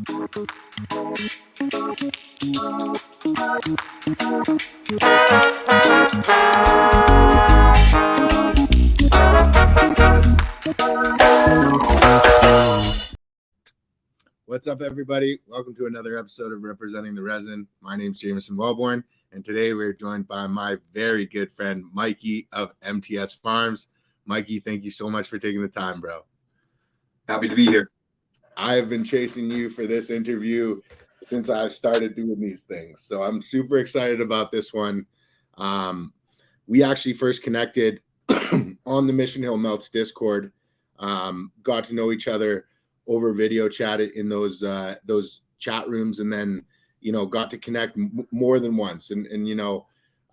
What's up, everybody? Welcome to another episode of Representing the Resin. My name's Jameson Wellborn, and today we're joined by my very good friend, Mikey of MTS Farms. Mikey, thank you so much for taking the time, bro. Happy to be here. I have been chasing you for this interview since I've started doing these things, so I'm super excited about this one. We actually first connected on the Mission Hill Melts Discord, got to know each other over video chat in those chat rooms, and then got to connect more than once. And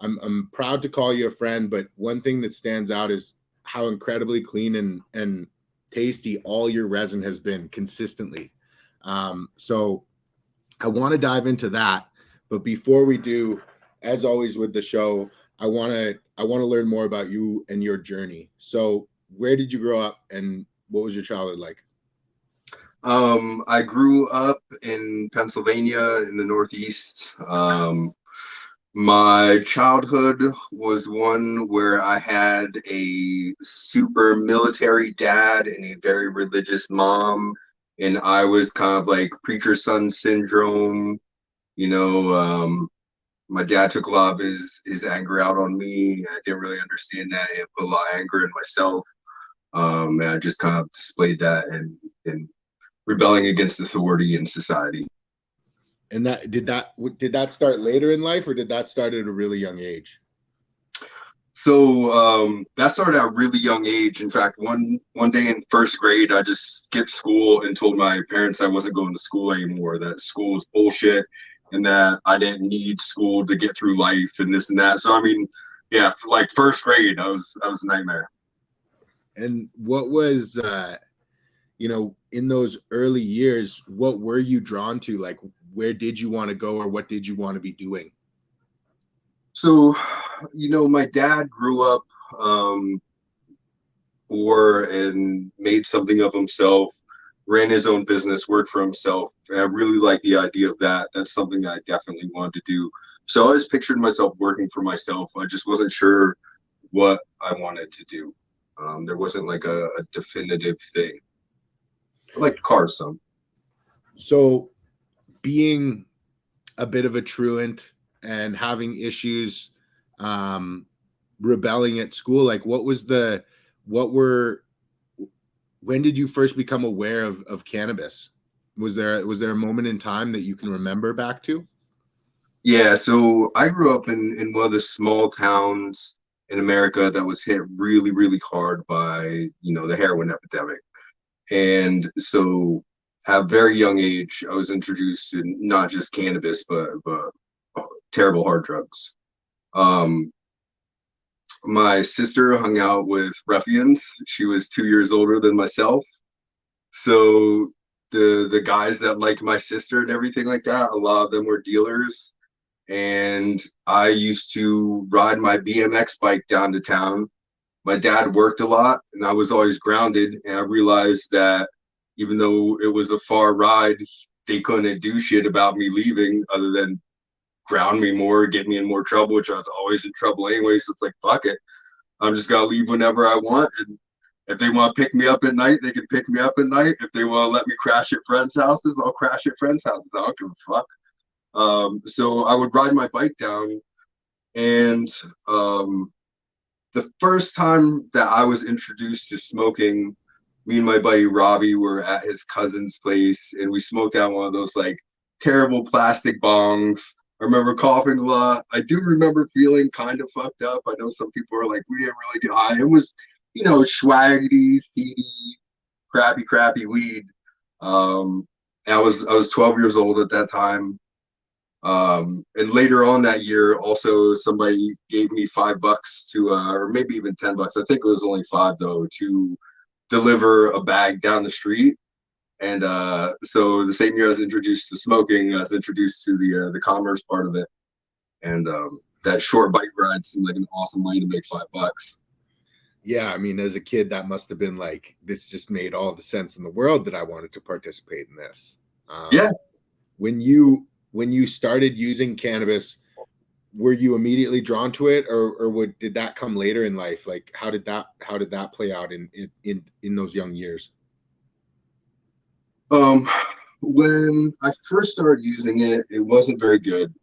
I'm proud to call you a friend, but one thing that stands out is how incredibly clean and tasty all your resin has been consistently. So I want to dive into that, but before we do, as always with the show, I want to learn more about you and your journey. So where did you grow up, and what was your childhood like? I grew up in Pennsylvania in the Northeast. My childhood was one where I had a super military dad and a very religious mom, and I was kind of like preacher son syndrome. My dad took a lot of his anger out on me. I didn't really understand that. It put a lot of anger in myself. And I just kind of displayed that and rebelling against authority in society. And did that start later in life, or did that start at a really young age? So that started at a really young age. In fact, one day in first grade, I just skipped school and told my parents I wasn't going to school anymore, that school was bullshit and that I didn't need school to get through life and this and that. So I mean, yeah, like first grade, I was a nightmare. And what was in those early years, what were you drawn to? Like, where did you want to go, or what did you want to be doing? So, my dad grew up poor and made something of himself, ran his own business, worked for himself. And I really like the idea of that. That's something that I definitely wanted to do. So I always pictured myself working for myself. I just wasn't sure what I wanted to do. There wasn't like a definitive thing. I like cars some. So being a bit of a truant and having issues, rebelling at school, like when did you first become aware of cannabis? Was there a moment in time that you can remember back to? Yeah, so I grew up in one of the small towns in America that was hit really, really hard by, the heroin epidemic. And so at a very young age, I was introduced to not just cannabis, but terrible hard drugs. My sister hung out with ruffians. She was 2 years older than myself. So the guys that liked my sister and everything like that, a lot of them were dealers. And I used to ride my BMX bike down to town. My dad worked a lot and I was always grounded. And I realized that even though it was a far ride, they couldn't do shit about me leaving other than ground me more, get me in more trouble, which I was always in trouble anyway. So it's like, fuck it. I'm just going to leave whenever I want. And if they want to pick me up at night, they can pick me up at night. If they want to let me crash at friends' houses, I'll crash at friends' houses. I don't give a fuck. So I would ride my bike down, and the first time that I was introduced to smoking, me and my buddy Robbie were at his cousin's place, and we smoked out one of those like terrible plastic bongs. I remember coughing a lot. I do remember feeling kind of fucked up. I know some people are like, we didn't really get high. It was, swaggedy, seedy, crappy weed. And I was 12 years old at that time. And later on that year, also somebody gave me $5 to, or maybe even $10. I think it was only $5 though, to deliver a bag down the street. And so the same year I was introduced to smoking, I was introduced to the commerce part of it. And that short bike ride seemed like an awesome way to make $5. Yeah, I mean, as a kid, that must have been like, this just made all the sense in the world that I wanted to participate in this. Yeah. When you started using cannabis, were you immediately drawn to it, or did that come later in life? Like, how did that play out in those young years? Um, when I first started using it, it wasn't very good.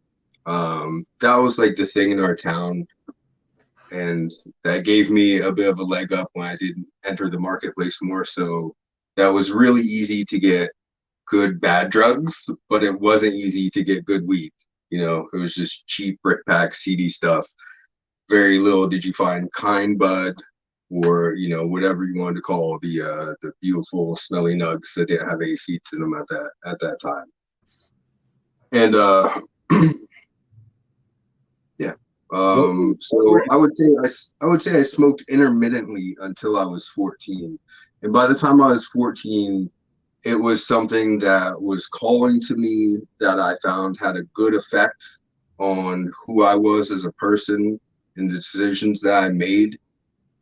That was like the thing in our town, and that gave me a bit of a leg up when I did enter the marketplace more. So that was really easy to get good bad drugs, but it wasn't easy to get good weed. It was just cheap brick pack CD stuff. Very little did you find kind bud or whatever you wanted to call the beautiful smelly nugs that didn't have any seeds in them at that time. And yeah. What were So I would say I smoked intermittently until I was 14. And by the time I was 14, it was something that was calling to me that I found had a good effect on who I was as a person and the decisions that I made.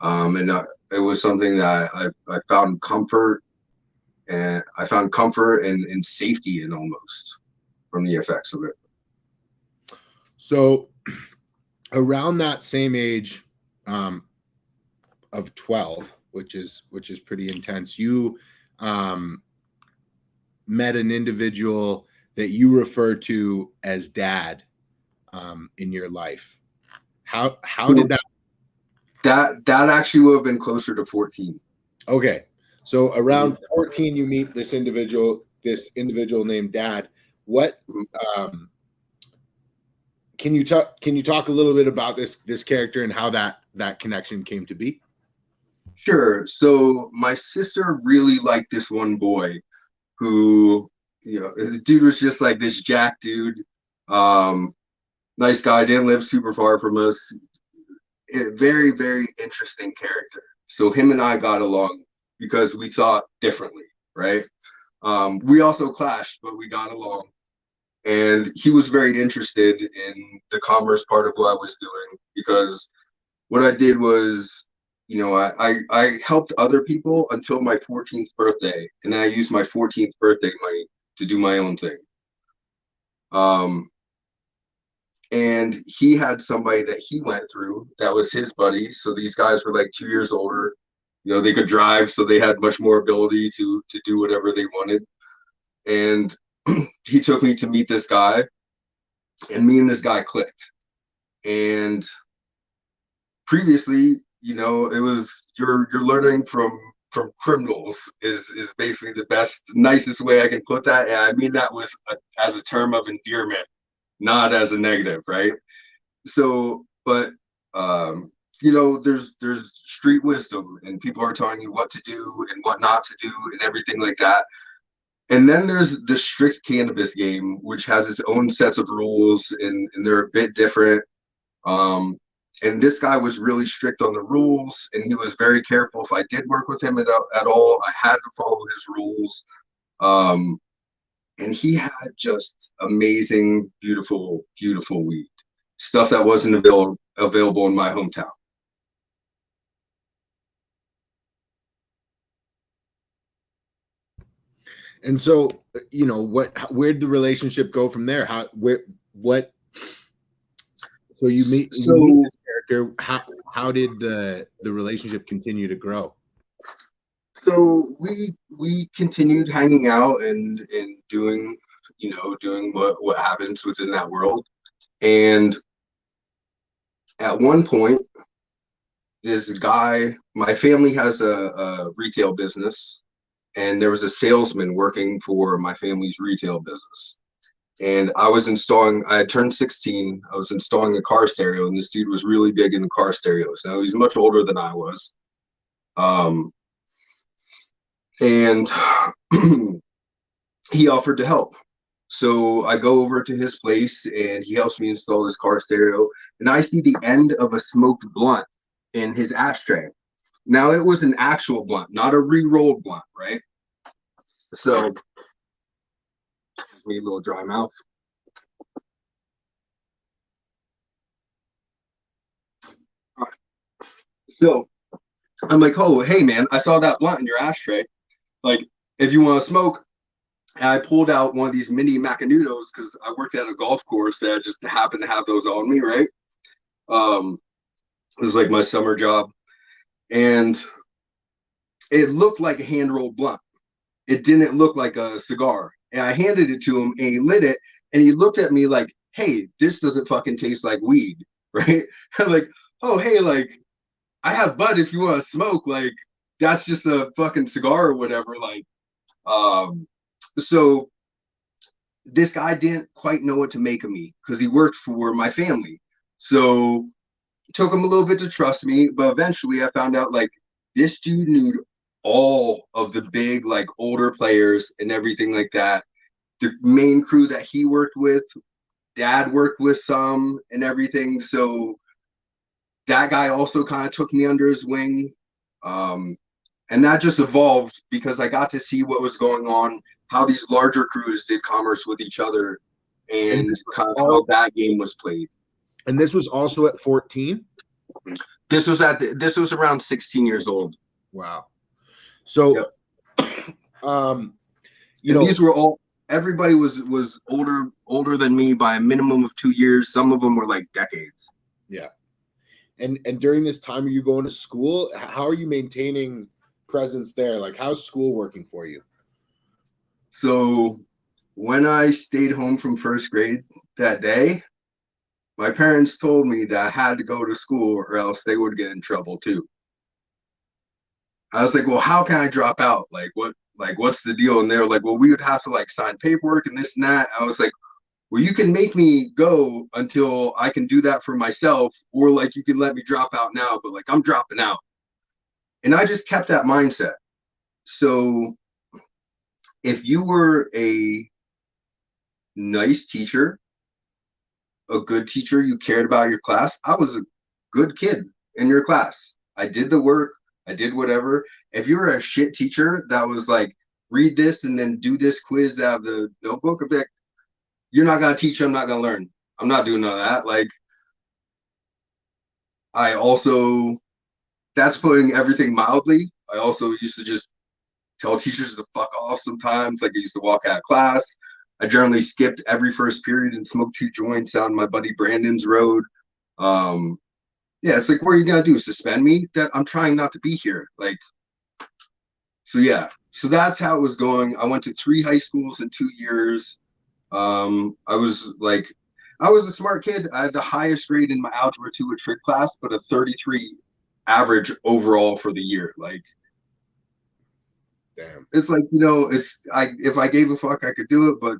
It was something that I found comfort, and I found comfort and safety in almost from the effects of it. So around that same age, of 12, which is pretty intense, you met an individual that you refer to as dad in your life. How So did that? that actually would have been closer to 14. Okay, so Mhm. around 14, you meet this individual named Dad. What um, can you talk a little bit about this character and how that connection came to be? Sure. So my sister really liked this one boy who, the dude was just like this jack dude. Um, Nice guy, didn't live super far from us. Very, very interesting character. So him and I got along because we thought differently, right? We also clashed, but we got along. And he was very interested in the commerce part of what I was doing because what I did was, I helped other people until my 14th birthday, and then I used my 14th birthday money to do my own thing. Um, and he had somebody that he went through that was his buddy. So these guys were like 2 years older. They could drive, so they had much more ability to do whatever they wanted. And he took me to meet this guy, and me and this guy clicked. And previously, it was you're learning from criminals is basically the best, nicest way I can put that. And I mean that with as a term of endearment, not as a negative, right? So, but there's street wisdom, and people are telling you what to do and what not to do and everything like that. And then there's the strict cannabis game, which has its own sets of rules, and they're a bit different. Um, and this guy was really strict on the rules, and he was very careful. If I did work with him at all, I had to follow his rules. Um, and he had just amazing, beautiful, beautiful weed, stuff that wasn't available in my hometown. And so, where'd the relationship go from there? What? So you meet So this character. How did the relationship continue to grow? so we continued hanging out and doing doing what happens within that world. And at one point, this guy, my family has a retail business, and there was a salesman working for my family's retail business. And I had turned 16. I was installing a car stereo, and this dude was really big into car stereos. Now he's much older than I was. Um, and he offered to help. So I go over to his place, and he helps me install this car stereo. And I see the end of a smoked blunt in his ashtray. Now it was an actual blunt, not a re-rolled blunt, right? So me a little dry mouth. So I'm like, oh, hey man, I saw that blunt in your ashtray. Like, if you want to smoke, And I pulled out one of these mini Macanudos because I worked at a golf course that just happened to have those on me, right? Um, it was like my summer job. And it looked like a hand rolled blunt. It didn't look like a cigar. And I handed it to him and he lit it and he looked at me like, hey, this doesn't fucking taste like weed, right? I'm like, oh, hey, like, I have bud if you want to smoke. Like, that's just a fucking cigar or whatever. Like, so this guy didn't quite know what to make of me because he worked for my family. So it took him a little bit to trust me, but eventually I found out like this dude knew all of the big like older players and everything like that. The main crew that he worked with, dad worked with some and everything. So that guy also kind of took me under his wing. Um, and that just evolved because I got to see what was going on, how these larger crews did commerce with each other, And and this was kind of all, how that game was played. and this was also at 14. This was around 16 years old. Wow. So, Yep. You know, these were all everybody was older than me by a minimum of 2 years. Some of them were like decades. yeah. And during this time, are you going to school? How are you maintaining presence there? Like, how's school working for you? So when I stayed home from first grade that day, my parents told me that I had to go to school or else they would get in trouble too. I was like, well, how can I drop out? Like what's the deal? And they were like, well, we would have to like sign paperwork and this and that. I was like, well, you can make me go until I can do that for myself, or like you can let me drop out now, but like I'm dropping out. And I just kept that mindset. So if you were a nice teacher, a good teacher, you cared about your class, I was a good kid in your class. I did the work, I did whatever. If you were a shit teacher that was like, read this and then do this quiz out of the notebook, I'd be like, you're not gonna teach, I'm not gonna learn. I'm not doing none of that. Like, I also, that's putting everything mildly. I also used to just tell teachers to fuck off sometimes. Like, I used to walk out of class. I generally skipped every first period and smoked 2 joints on my buddy Brandon's road. Um, yeah, it's like, what are you gonna do? Suspend me? That I'm trying not to be here. Like, so yeah. So that's how it was going. I went to 3 high schools in 2 years. I was like, I was a smart kid. I had the highest grade in my algebra 2 a trick class, but a 33 average overall for the year. Like, Damn. it's like, it's if I gave a fuck, I could do it, but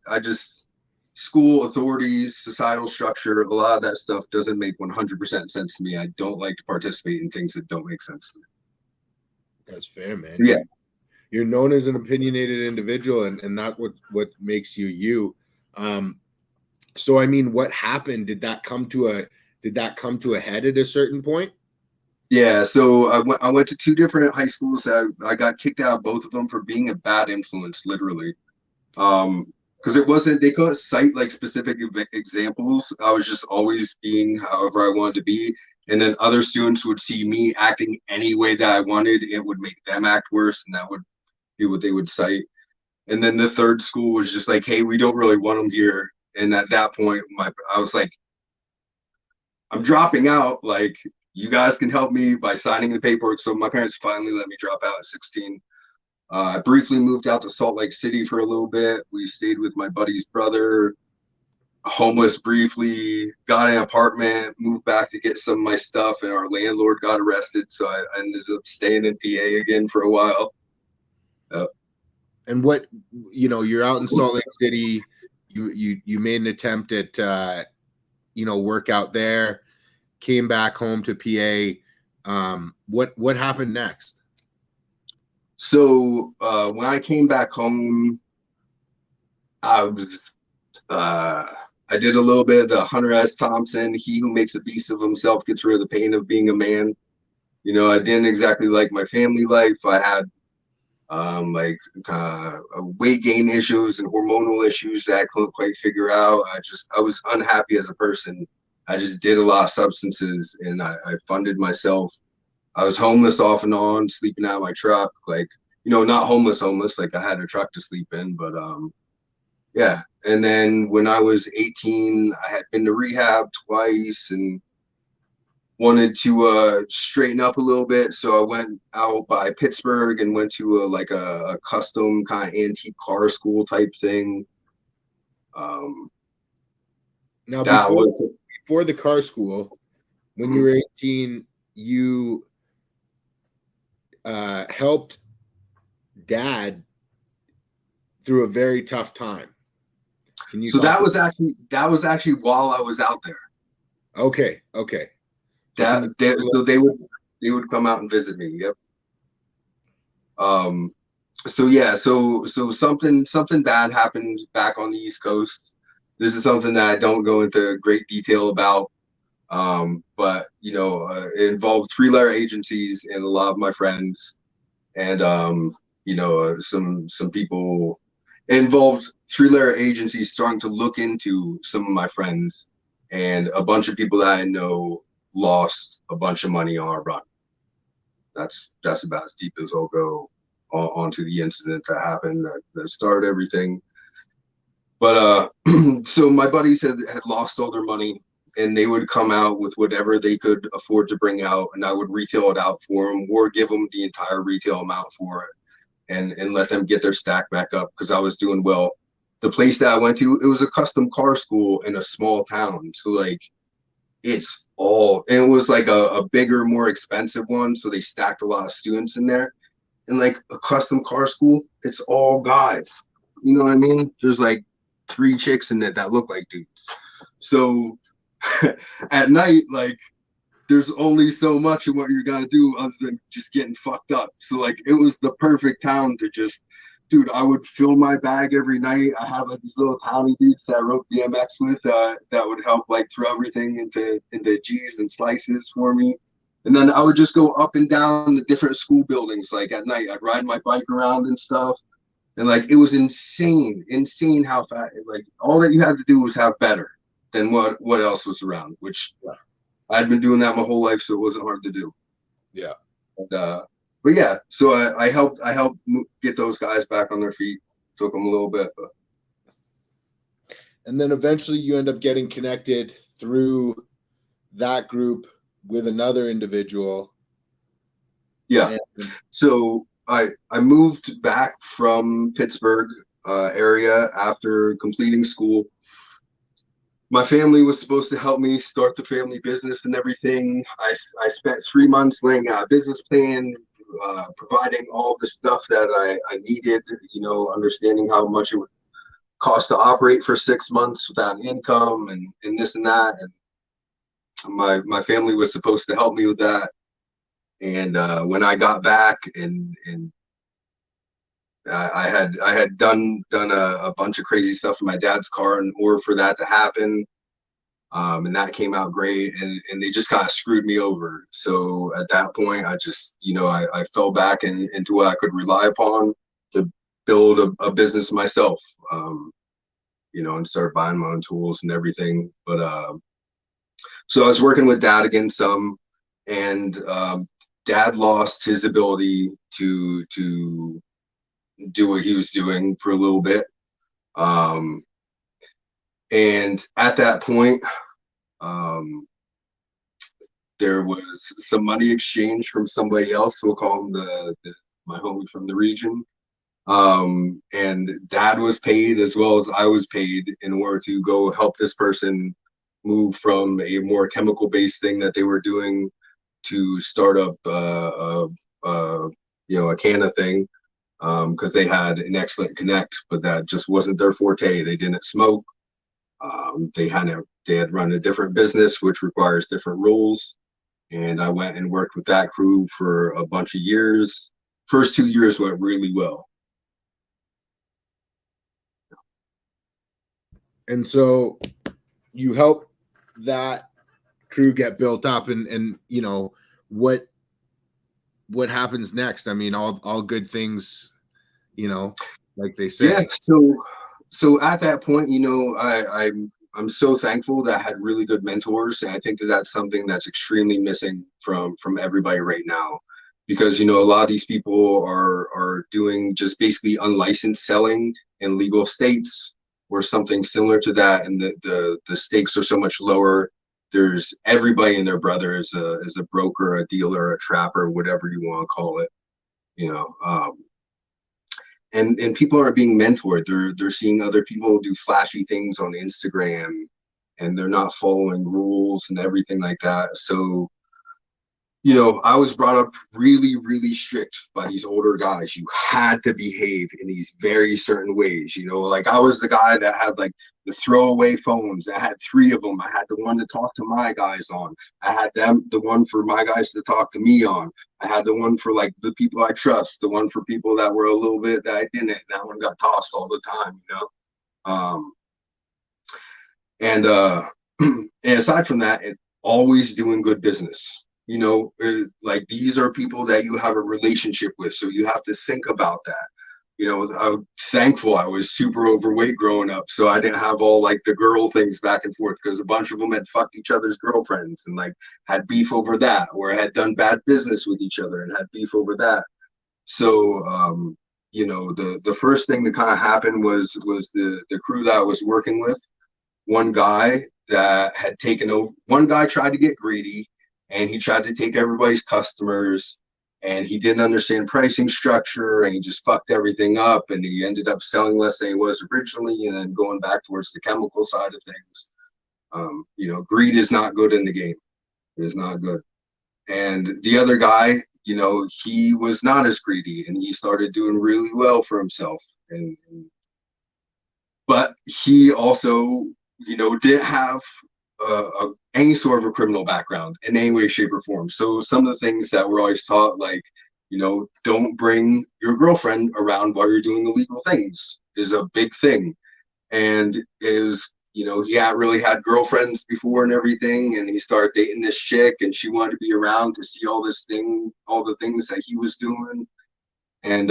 I just school authorities, societal structure, a lot of that stuff doesn't make 100% sense to me. I don't like to participate in things that don't make sense to me. That's fair, man. So, yeah. You're known as an opinionated individual, and not what makes you you. So I mean, what happened? Did that come to a head at a certain point? Yeah, so I went to 2 different high schools. I got kicked out of both of them for being a bad influence, literally. Because it wasn't, they couldn't cite like specific examples. I was just always being however I wanted to be. And then other students would see me acting any way that I wanted. It would make them act worse, and that would be what they would cite. And then the third school was just like, hey, we don't really want them here. And at that point, I was like, I'm dropping out. Like, you guys can help me by signing the paperwork. So my parents finally let me drop out at 16. I briefly moved out to Salt Lake City for a little bit. We stayed with my buddy's brother, homeless briefly, got an apartment, moved back to get some of my stuff, and our landlord got arrested. So I ended up staying in PA again for a while. And what, you're out in Salt Lake City. You made an attempt at work out there, came back home to PA. What happened next? So when I came back home, I was I did a little bit of the Hunter S. Thompson, he who makes a beast of himself gets rid of the pain of being a man. I didn't exactly like my family life. I had like weight gain issues and hormonal issues that I couldn't quite figure out. I was unhappy as a person. I just did a lot of substances and I funded myself. I was homeless off and on, sleeping out of my truck. Like, not homeless, like I had a truck to sleep in, but yeah. And then when I was 18, I had been to rehab twice and wanted to straighten up a little bit. So I went out by Pittsburgh and went to a custom kind of antique car school type thing. Um, Now, that was before the car school, when you were 18, you helped dad through a very tough time. Can you so talk? that was actually while I was out there. Okay. So they would come out and visit me. Yep. So yeah, so something bad happened back on the East Coast. This is something that I don't go into great detail about. But it involved three-letter agencies and a lot of my friends, and some people. It involved three-letter agencies starting to look into some of my friends, and a bunch of people that I know lost a bunch of money on our run. That's about as deep as I'll go onto the incident that happened that started everything. But so my buddies had lost all their money, and they would come out with whatever they could afford to bring out, and I would retail it out for them or give them the entire retail amount for it, and let them get their stack back up because I was doing well. The place that I went to, it was a custom car school in a small town, so like and it was like a bigger, more expensive one, so they stacked a lot of students in there. And like a custom car school, it's all guys. You know what I mean? There's like 3 chicks in it that look like dudes. So at night, like there's only so much of what you're gonna do other than just getting fucked up. So like it was the perfect town to just, dude, I would fill my bag every night. I had like these little towny dudes that I rode BMX with that would help like throw everything into G's and slices for me. And then I would just go up and down the different school buildings. Like at night, I'd ride my bike around and stuff. And like it was insane how fast. Like all that you had to do was have better than what else was around. Which I'd been doing that my whole life, so it wasn't hard to do. Yeah. But yeah, so I helped get those guys back on their feet. Took them a little bit, but. And then eventually you end up getting connected through that group with another individual. Yeah. So I moved back from Pittsburgh area after completing school. My family was supposed to help me start the family business and everything. I spent 3 months laying out a business plan, providing all the stuff that I needed, understanding how much it would cost to operate for 6 months without income and this and that. And my family was supposed to help me with that. And when I got back and I had done a bunch of crazy stuff in my dad's car in order for that to happen. And that came out great, and they just kind of screwed me over. So at that point, I just, I fell back into what I could rely upon to build a business myself, and start buying my own tools and everything. But so I was working with dad again some, and dad lost his ability to do what he was doing for a little bit. And at that point, there was some money exchange from somebody else. We'll call him my homie from the region. And dad was paid as well as I was paid in order to go help this person move from a more chemical-based thing that they were doing to start up a canna thing, because they had an excellent connect, but that just wasn't their forte. They didn't smoke. They had run a different business, which requires different rules. And I went and worked with that crew for a bunch of years. First 2 years went really well. And so you help that crew get built up, and what happens next? I mean, all good things, like they say. Yeah. So at that point, I'm so thankful that I had really good mentors, and I think that that's something that's extremely missing from everybody right now. because a lot of these people are doing just basically unlicensed selling in legal states or something similar to that, and the stakes are so much lower. There's everybody and their brother is a broker, a dealer, a trapper, whatever you want to call it, you know. And people are being mentored. They're seeing other people do flashy things on Instagram, and they're not following rules and everything like that. So I was brought up really, really strict by these older guys. You had to behave in these very certain ways. Like I was the guy that had like the throwaway phones. I had three of them. I had the one to talk to my guys on. I had the one for my guys to talk to me on. I had the one for like the people I trust, the one for people that were a little bit that I didn't. That one got tossed all the time. Um, and and aside from that, always doing good business. Like these are people that you have a relationship with, so you have to think about that. I'm thankful I was super overweight growing up, so I didn't have all like the girl things back and forth, because a bunch of them had fucked each other's girlfriends and like had beef over that, or had done bad business with each other and had beef over that. So the first thing that kind of happened was the crew that I was working with. One guy that had taken over, one guy tried to get greedy, and he tried to take everybody's customers, and he didn't understand pricing structure, and he just fucked everything up, and he ended up selling less than he was originally, and then going back towards the chemical side of things. Greed is not good in the game. It is not good. And the other guy, he was not as greedy, and he started doing really well for himself. But he also didn't have any sort of a criminal background in any way, shape, or form. So some of the things that we're always taught, like, don't bring your girlfriend around while you're doing illegal things, is a big thing. And he had really had girlfriends before and everything, and he started dating this chick, and she wanted to be around to see all the things that he was doing. And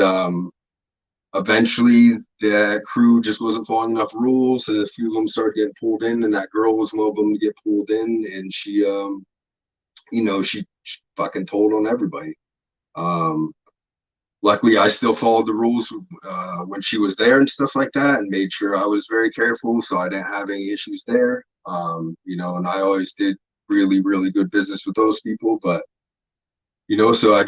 eventually the crew just wasn't following enough rules, and a few of them started getting pulled in, and that girl was one of them to get pulled in, and she fucking told on everybody. Luckily I still followed the rules when she was there and stuff like that, and made sure I was very careful so I didn't have any issues there. And I always did really, really good business with those people. But so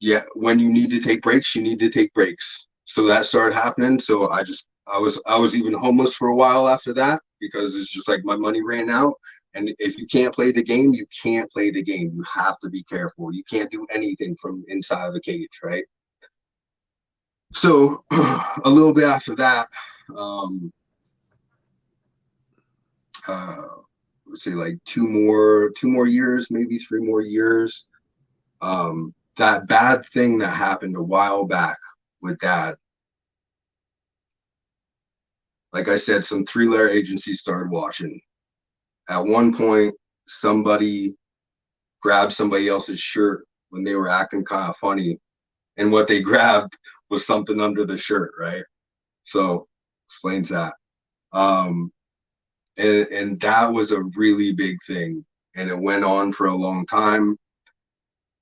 yeah, when you need to take breaks, you need to take breaks. So that started happening. So I was even homeless for a while after that, because it's just like my money ran out. And if you can't play the game, you can't play the game. You have to be careful. You can't do anything from inside of a cage, right? So a little bit after that, uh, let's say like two more years, maybe 3 more years. That bad thing that happened a while back with Dad, like I said, some 3-letter agencies started watching. At one point, somebody grabbed somebody else's shirt when they were acting kind of funny, and what they grabbed was something under the shirt, right? So explains that. Um, and that was a really big thing, and it went on for a long time.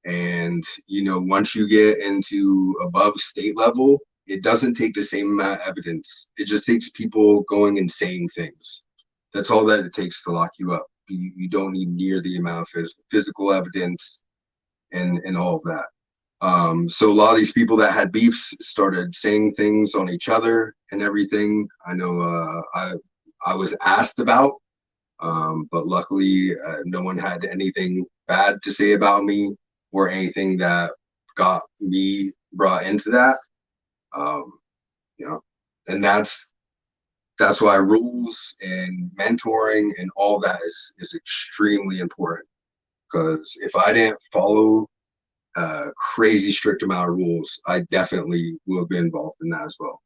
And once you get into above state level, it doesn't take the same amount of evidence. It just takes people going and saying things. That's all that it takes to lock you up. You don't need near the amount of physical evidence and all of that. So a lot of these people that had beefs started saying things on each other and everything. I know I was asked about, but luckily no one had anything bad to say about me or anything that got me brought into that. Um, and that's why rules and mentoring and all that is extremely important. Because if I didn't follow a crazy strict amount of rules, I definitely will have been involved in that as well.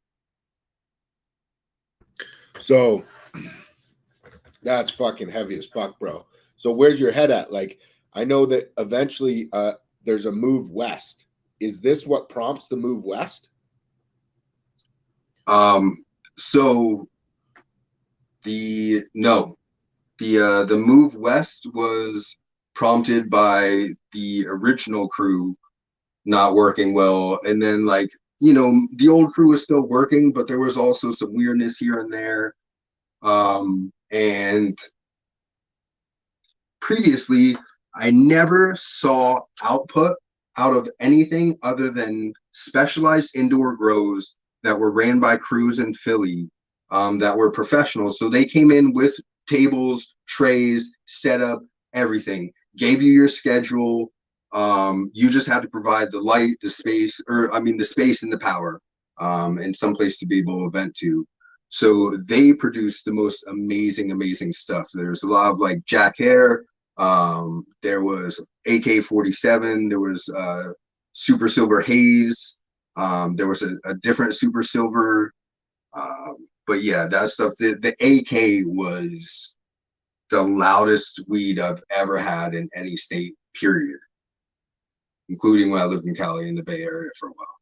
So that's fucking heavy as fuck, bro. So where's your head at? Like, I know that eventually there's a move west. Is this what prompts the move west? So the move west was prompted by the original crew not working well. And then like, you know, the old crew was still working, but there was also some weirdness here and there. And previously, I never saw output out of anything other than specialized indoor grows that were ran by crews in Philly, that were professionals. So they came in with tables, trays, setup, everything, gave you your schedule. You just had to provide the light, the space, or I mean, the space and the power, and someplace to be able to vent to. So they produced the most amazing, amazing stuff. There's a lot of like Jack Hare, there was AK-47. There was Super Silver Haze. There was a different Super Silver. But yeah, that stuff. The AK was the loudest weed I've ever had in any state, period, including when I lived in Cali in the Bay Area for a while.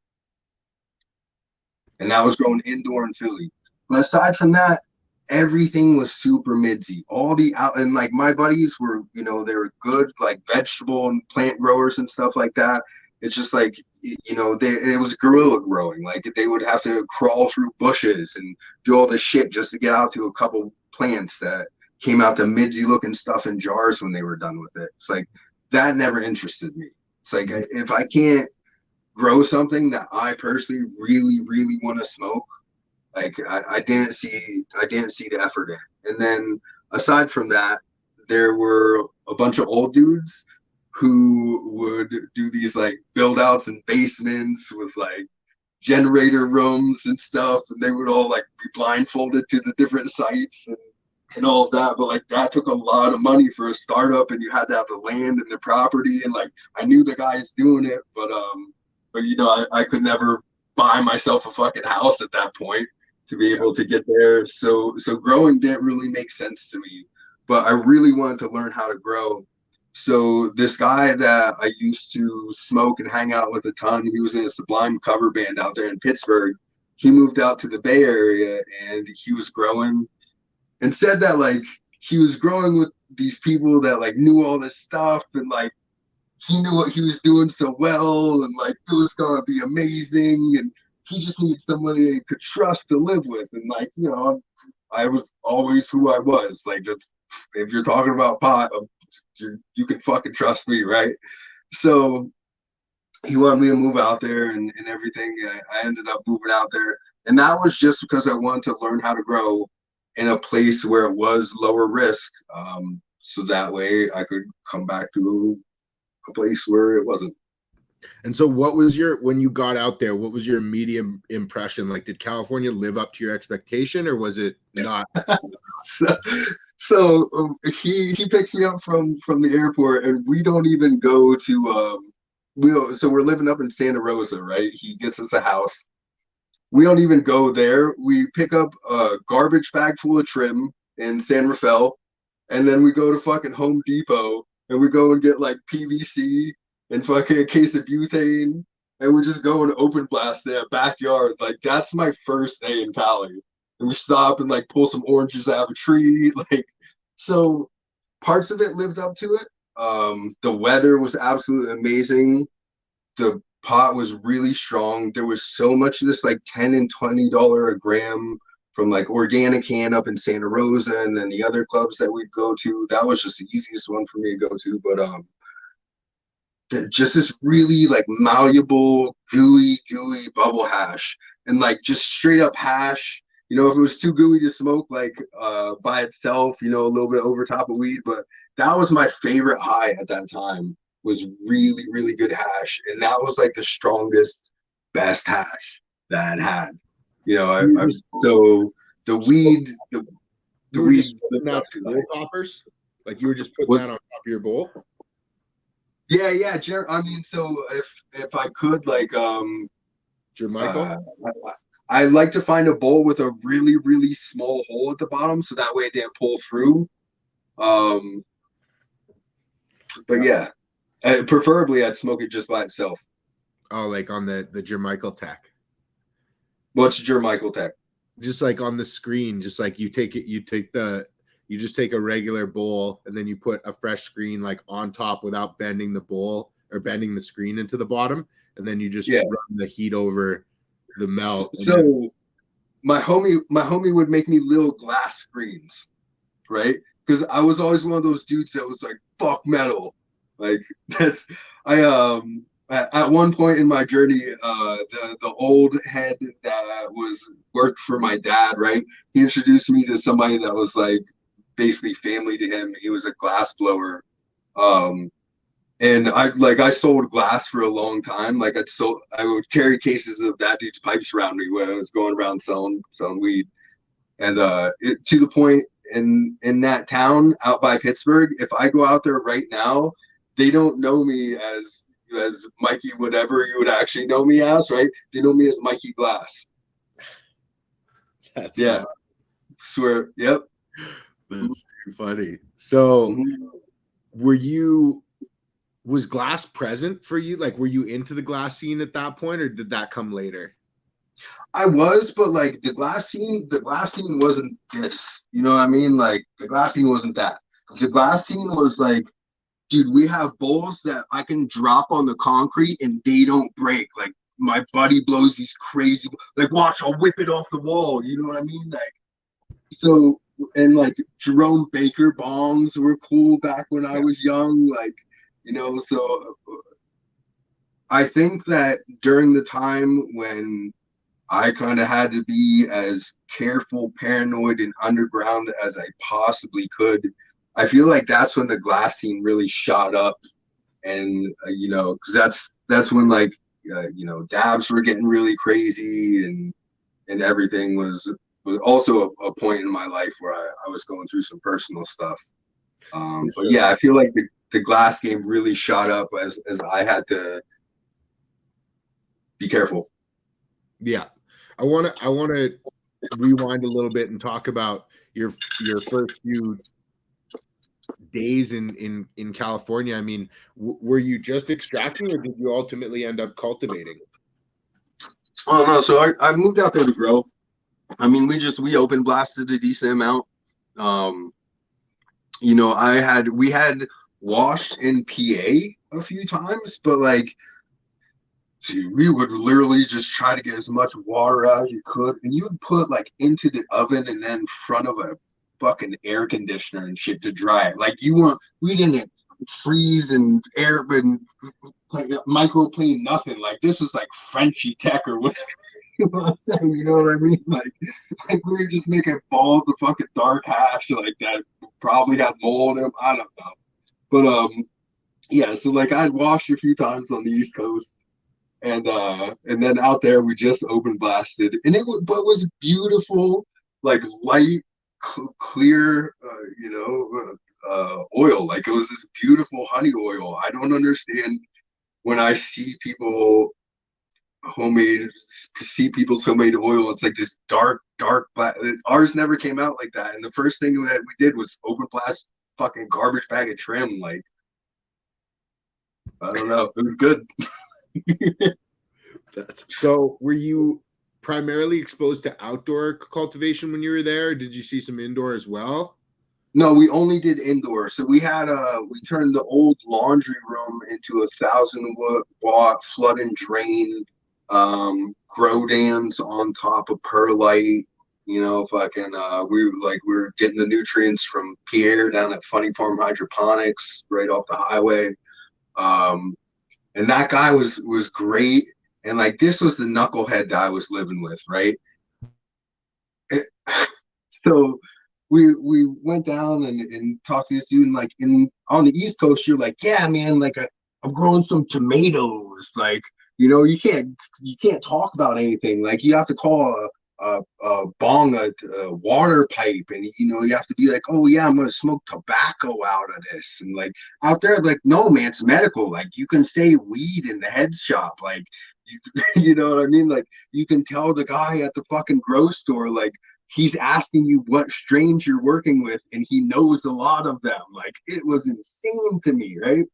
And that was grown indoor in Philly. But aside from that, everything was super midsy. All the out and like my buddies were, you know, they were good like vegetable and plant growers and stuff like that. It's just like, you know, it was guerrilla growing. Like they would have to crawl through bushes and do all this shit just to get out to a couple plants that came out the midsy looking stuff in jars when they were done with it. It's like that never interested me. It's like if I can't grow something that I personally really, really want to smoke, like I didn't see the effort in it. And then aside from that, there were a bunch of old dudes who would do these like build outs in basements with like generator rooms and stuff, and they would all like be blindfolded to the different sites and all of that. But like that took a lot of money for a startup, and you had to have the land and the property. And like I knew the guys doing it, but you know, I could never buy myself a fucking house at that point to be able to get there. So growing didn't really make sense to me. But I really wanted to learn how to grow. So this guy that I used to smoke and hang out with a ton, he was in a Sublime cover band out there in Pittsburgh. He moved out to the Bay Area and he was growing and said that like he was growing with these people that like knew all this stuff and like he knew what he was doing so well and like it was gonna be amazing and he just needed somebody he could trust to live with. And like, you know, I was always who I was. Like if you're talking about pot, you can fucking trust me, right? So he wanted me to move out there and everything. I ended up moving out there. And that was just because I wanted to learn how to grow in a place where it was lower risk. So that way I could come back to a place where it wasn't. And so what was when you got out there, what was your immediate impression? Like, did California live up to your expectation or was it not? so he picks me up from the airport and we don't even go to, so we're living up in Santa Rosa, right? He gets us a house. We don't even go there. We pick up a garbage bag full of trim in San Rafael, and then we go to fucking Home Depot and we go and get like PVC and fucking a case of butane, and we just go and open blast in a backyard. Like that's my first day in Cali. And we stop and like pull some oranges out of a tree. Like so parts of it lived up to it. The weather was absolutely amazing. The pot was really strong. There was so much of this like $10 and $20 a gram from like organic can up in Santa Rosa, and then the other clubs that we'd go to. That was just the easiest one for me to go to. But just this really like malleable, gooey bubble hash, and like just straight up hash. You know, if it was too gooey to smoke like by itself, you know, a little bit over top of weed, but that was my favorite high at that time. Was really, really good hash. And that was like the strongest, best hash that I'd had. You know, so the weed, the you were weed just putting that in bowl toppers? Like you were just putting that on top of your bowl? Yeah. I mean, so if I could like Jermichael? I like to find a bowl with a really, really small hole at the bottom so that way it didn't pull through. But yeah. Preferably, I'd smoke it just by itself. Oh, like on the Jermichael tech. What's Jermichael tech? Just like on the screen, just like you just take a regular bowl and then you put a fresh screen like on top without bending the bowl or bending the screen into the bottom, and then you just Yeah. run the heat over the melt. And then, So my homie would make me little glass screens, right? Because I was always one of those dudes that was like, fuck metal. Like that's at one point in my journey, the old head that was worked for my dad, right? He introduced me to somebody that was like basically family to him. He was a glass blower. Um, and I sold glass for a long time. I would carry cases of that dude's pipes around me when I was going around selling weed. And to the point in that town out by Pittsburgh, if I go out there right now, they don't know me as Mikey, whatever you would actually know me as, right? They know me as Mikey Glass. that's Yeah, wild. swear. Yep. That's too funny. So Mhm. was glass present for you? Like, were you into the glass scene at that point, or did that come later? I was, but like the glass scene wasn't this. You know what I mean? Like the glass scene wasn't that. The glass scene was like, dude, we have bowls that I can drop on the concrete and they don't break. Like my buddy blows these crazy, like watch, I'll whip it off the wall. You know what I mean? Like so, and like Jerome Baker bongs were cool back when I Yeah. was young. Like so I think that during the time when I kind of had to be as careful, paranoid, and underground as I possibly could. I feel like that's when the glass scene really shot up, and because that's when like dabs were getting really crazy, and everything was also a point in my life where I was going through some personal stuff. For But sure. yeah, I feel like the glass game really shot up as I had to be careful. Yeah. I want to rewind a little bit and talk about your first few days in California. I mean, were you just extracting, or did you ultimately end up cultivating? Oh no, so I moved out there to grow. I mean, we open blasted a decent amount. Um, we had washed in PA a few times, but like, dude, we would literally just try to get as much water out as you could, and you would put like into the oven and then in front of a fucking air conditioner and shit to dry it. Like we didn't freeze and air and microplane nothing. Like this is like Frenchy tech or whatever. You know what I mean? Like we were just making balls of fucking dark hash like that probably had mold in them. I don't know. But yeah, so like I'd washed a few times on the East Coast and then out there we just open blasted and it was beautiful, like light, clear oil. Like it was this beautiful honey oil. I don't understand when I homemade see people's homemade oil. It's like this dark black. Ours never came out like that. And the first thing that we did was open blast fucking garbage bag of trim. Like I don't know, it was good. So were you primarily exposed to outdoor cultivation when you were there? Did you see some indoor as well? No, we only did indoor. So we turned the old laundry room into 1,000-watt flood and drain, grow dams on top of perlite. Fucking we were getting the nutrients from Pierre down at Funny Farm Hydroponics right off the highway. Um, and that guy was great. And like this was the knucklehead that I was living with, right? It, so we went down and talked to this dude, and like in on the East Coast, you're like, yeah, man, like I'm growing some tomatoes. Like, you can't talk about anything. Like you have to call a bong a water pipe, and you have to be like, oh yeah, I'm gonna smoke tobacco out of this. And like out there, like, no man, it's medical. Like you can say weed in the head shop. Like you know what I mean? Like you can tell the guy at the fucking grow store, like he's asking you what strains you're working with, and he knows a lot of them. Like it was insane to me, right?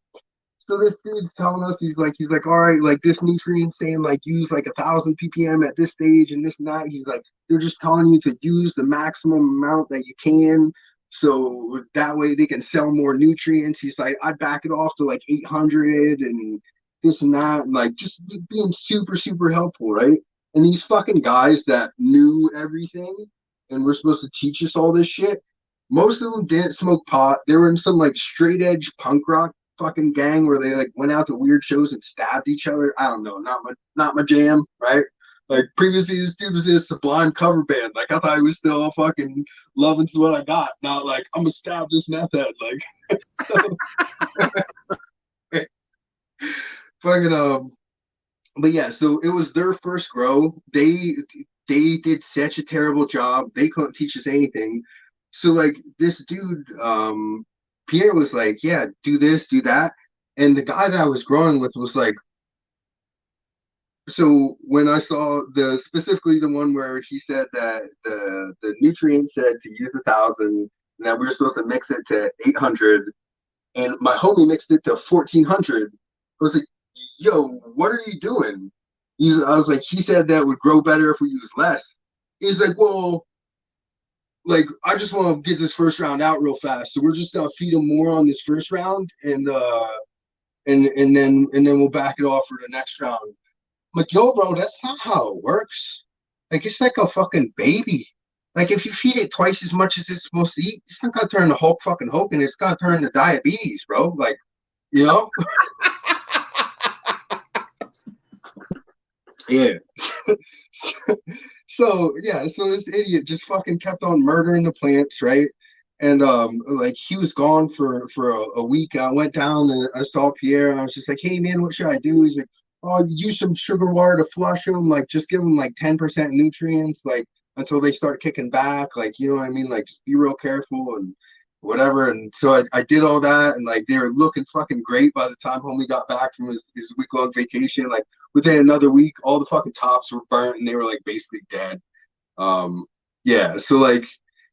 So this dude's telling us, he's like, all right, like this nutrient saying like use like 1,000 ppm at this stage and this and that. He's like, they're just telling you to use the maximum amount that you can, so that way they can sell more nutrients. He's like, I'd back it off to like 800, and this and that, and like just being super, super helpful, right? And these fucking guys that knew everything and were supposed to teach us all this shit, most of them didn't smoke pot. They were in some like straight edge punk rock fucking gang where they like went out to weird shows and stabbed each other. I don't know, not my jam, right? Like previously, this dude was in a Sublime cover band. Like I thought he was still fucking loving to what I got. Not like I'm gonna stab this meth head. Like so, fucking but yeah, so it was their first grow. They did such a terrible job. They couldn't teach us anything. So like this dude, Pierre was like, yeah, do this, do that. And the guy that I was growing with was like, so when I saw the specifically the one where he said that the nutrient said to use 1,000, and that we were supposed to mix it to 800, and my homie mixed it to 1,400. I was like, "Yo, what are you doing?" I was like, "He said that would grow better if we use less." He's like, "Well, like I just want to get this first round out real fast, so we're just gonna feed him more on this first round, and then we'll back it off for the next round." I'm like, yo, bro, that's not how it works. Like, it's like a fucking baby. Like, if you feed it twice as much as it's supposed to eat, it's not gonna turn to Hulk fucking Hogan. It's gonna turn to diabetes, bro. Like, you know? Yeah. So yeah, so this idiot just fucking kept on murdering the plants, right? And like he was gone for a week. I went down and I saw Pierre, and I was just like, "Hey man, what should I do?" He's like, "Oh, use some sugar water to flush them. Like, just give them like 10% nutrients, like until they start kicking back. Like, you know what I mean? Like, just be real careful and whatever." And so I did all that, and like they were looking fucking great by the time homie got back from his week long vacation. Like within another week, all the fucking tops were burnt and they were like basically dead. Um, yeah, so like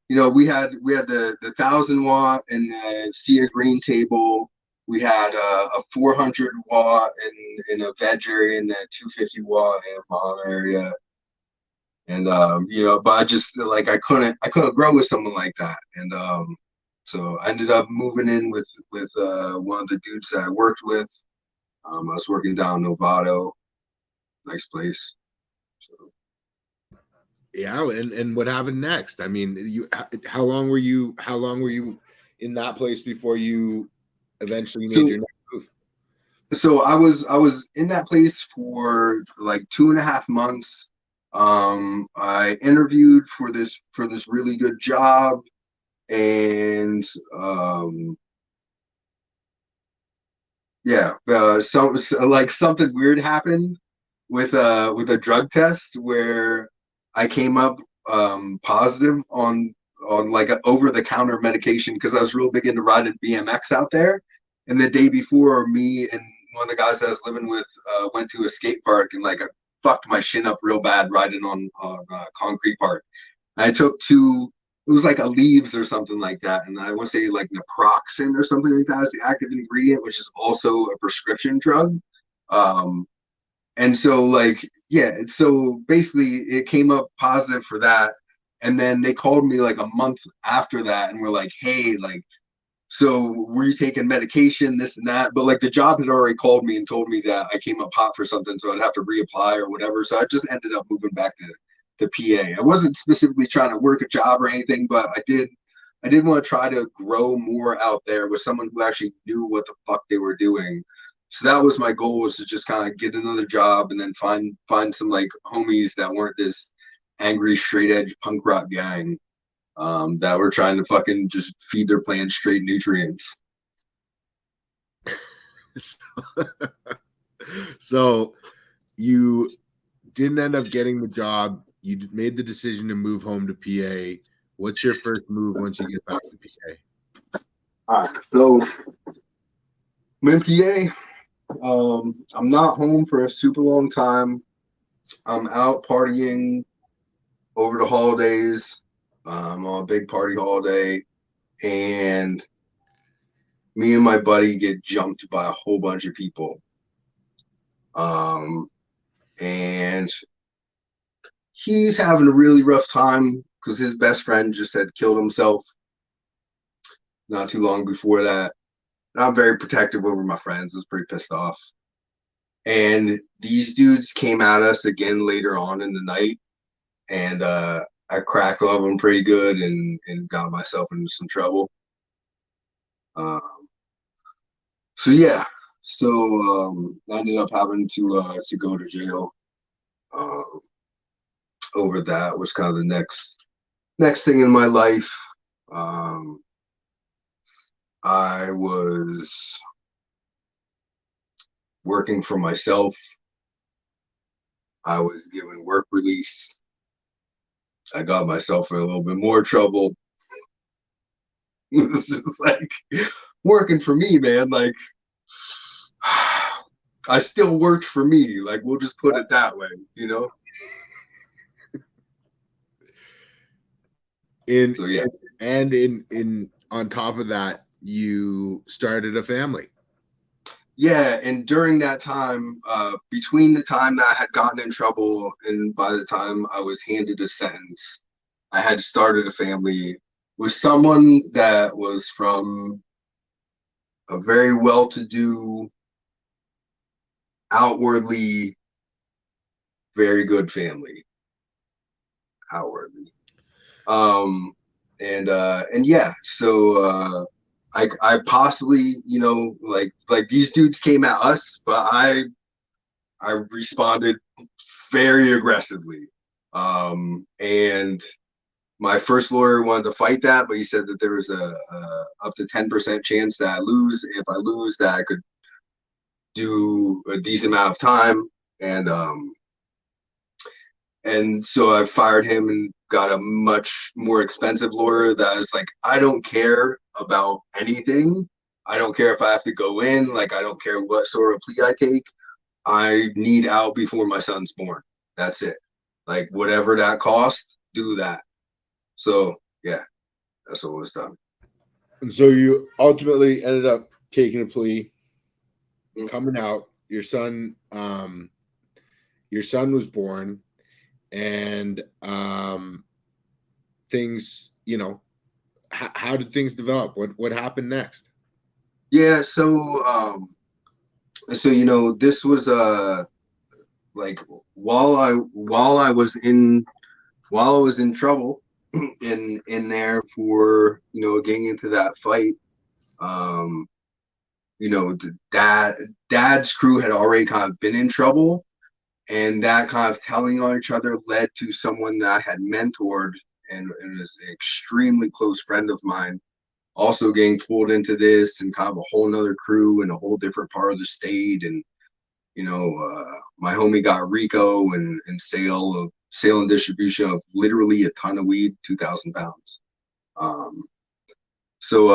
we had the 1,000 watt and the Cia Green table. We had a 400 watt in a veg area and a 250 watt in a mom area. And but I just like I couldn't grow with someone like that. And so I ended up moving in with one of the dudes that I worked with. I was working down Novato, nice place. So Yeah, and what happened next? I mean, how long were you in that place before you eventually made so your next move? so I was in that place for like 2.5 months. I interviewed for this really good job, and yeah, like something weird happened with a drug test where I came up positive on like an over the counter medication because I was real big into riding BMX out there. And the day before, me and one of the guys I was living with went to a skate park, and like I fucked my shin up real bad riding on concrete park. I took two. It was like a leaves or something like that, and I want to say like naproxen or something like that is the active ingredient, which is also a prescription drug. Um, and so like yeah, so basically it came up positive for that, and then they called me like a month after that, and were like, "Hey, like, so were you taking medication, this and that?" But like the job had already called me and told me that I came up hot for something, so I'd have to reapply or whatever. So I just ended up moving back to PA. I wasn't specifically trying to work a job or anything, but I did want to try to grow more out there with someone who actually knew what the fuck they were doing. So that was my goal, was to just kind of get another job and then find some like homies that weren't this angry straight edge punk rock gang that were trying to fucking just feed their plants straight nutrients. So you didn't end up getting the job. You made the decision to move home to PA. What's your first move once you get back to PA? All right, so I'm in PA. I'm not home for a super long time. I'm out partying over the holidays. On a big party holiday, and me and my buddy get jumped by a whole bunch of people. And he's having a really rough time because his best friend just had killed himself not too long before that. And I'm very protective over my friends. I was pretty pissed off. And these dudes came at us again later on in the night, and I cracked on them pretty good and got myself into some trouble. Um, so yeah, so I ended up having to go to jail. Um, Over that was kind of the next thing in my life. Um, I was working for myself. I was given work release. I got myself in a little bit more trouble. It's just like working for me, man. Like I still worked for me. Like we'll just put it that way, you know? In, So yeah. and in on top of that, you started a family. Yeah, and during that time, between the time that I had gotten in trouble and by the time I was handed a sentence, I had started a family with someone that was from a very well-to-do, outwardly very good family, outwardly. Um, and yeah, so I possibly, like these dudes came at us, but I responded very aggressively. And my first lawyer wanted to fight that, but he said that there was a up to 10% chance that I lose. If I lose, that I could do a decent amount of time. And and so I fired him and got a much more expensive lawyer that was like, I don't care about anything. I don't care if I have to go in. Like, I don't care what sort of plea I take. I need out before my son's born. That's it. Like, whatever that cost, do that. So, yeah, that's what was done. And so you ultimately ended up taking a plea, Mm. coming out. Your son was born, and things, how did things develop? What happened next? Yeah, so this was like while I was in trouble in there for getting into that fight. um dad's crew had already kind of been in trouble, and that kind of telling on each other led to someone that I had mentored and was an extremely close friend of mine also getting pulled into this, and kind of a whole nother crew in a whole different part of the state. And my homie got Rico and sale and distribution of literally a ton of weed, 2,000 pounds. Um, so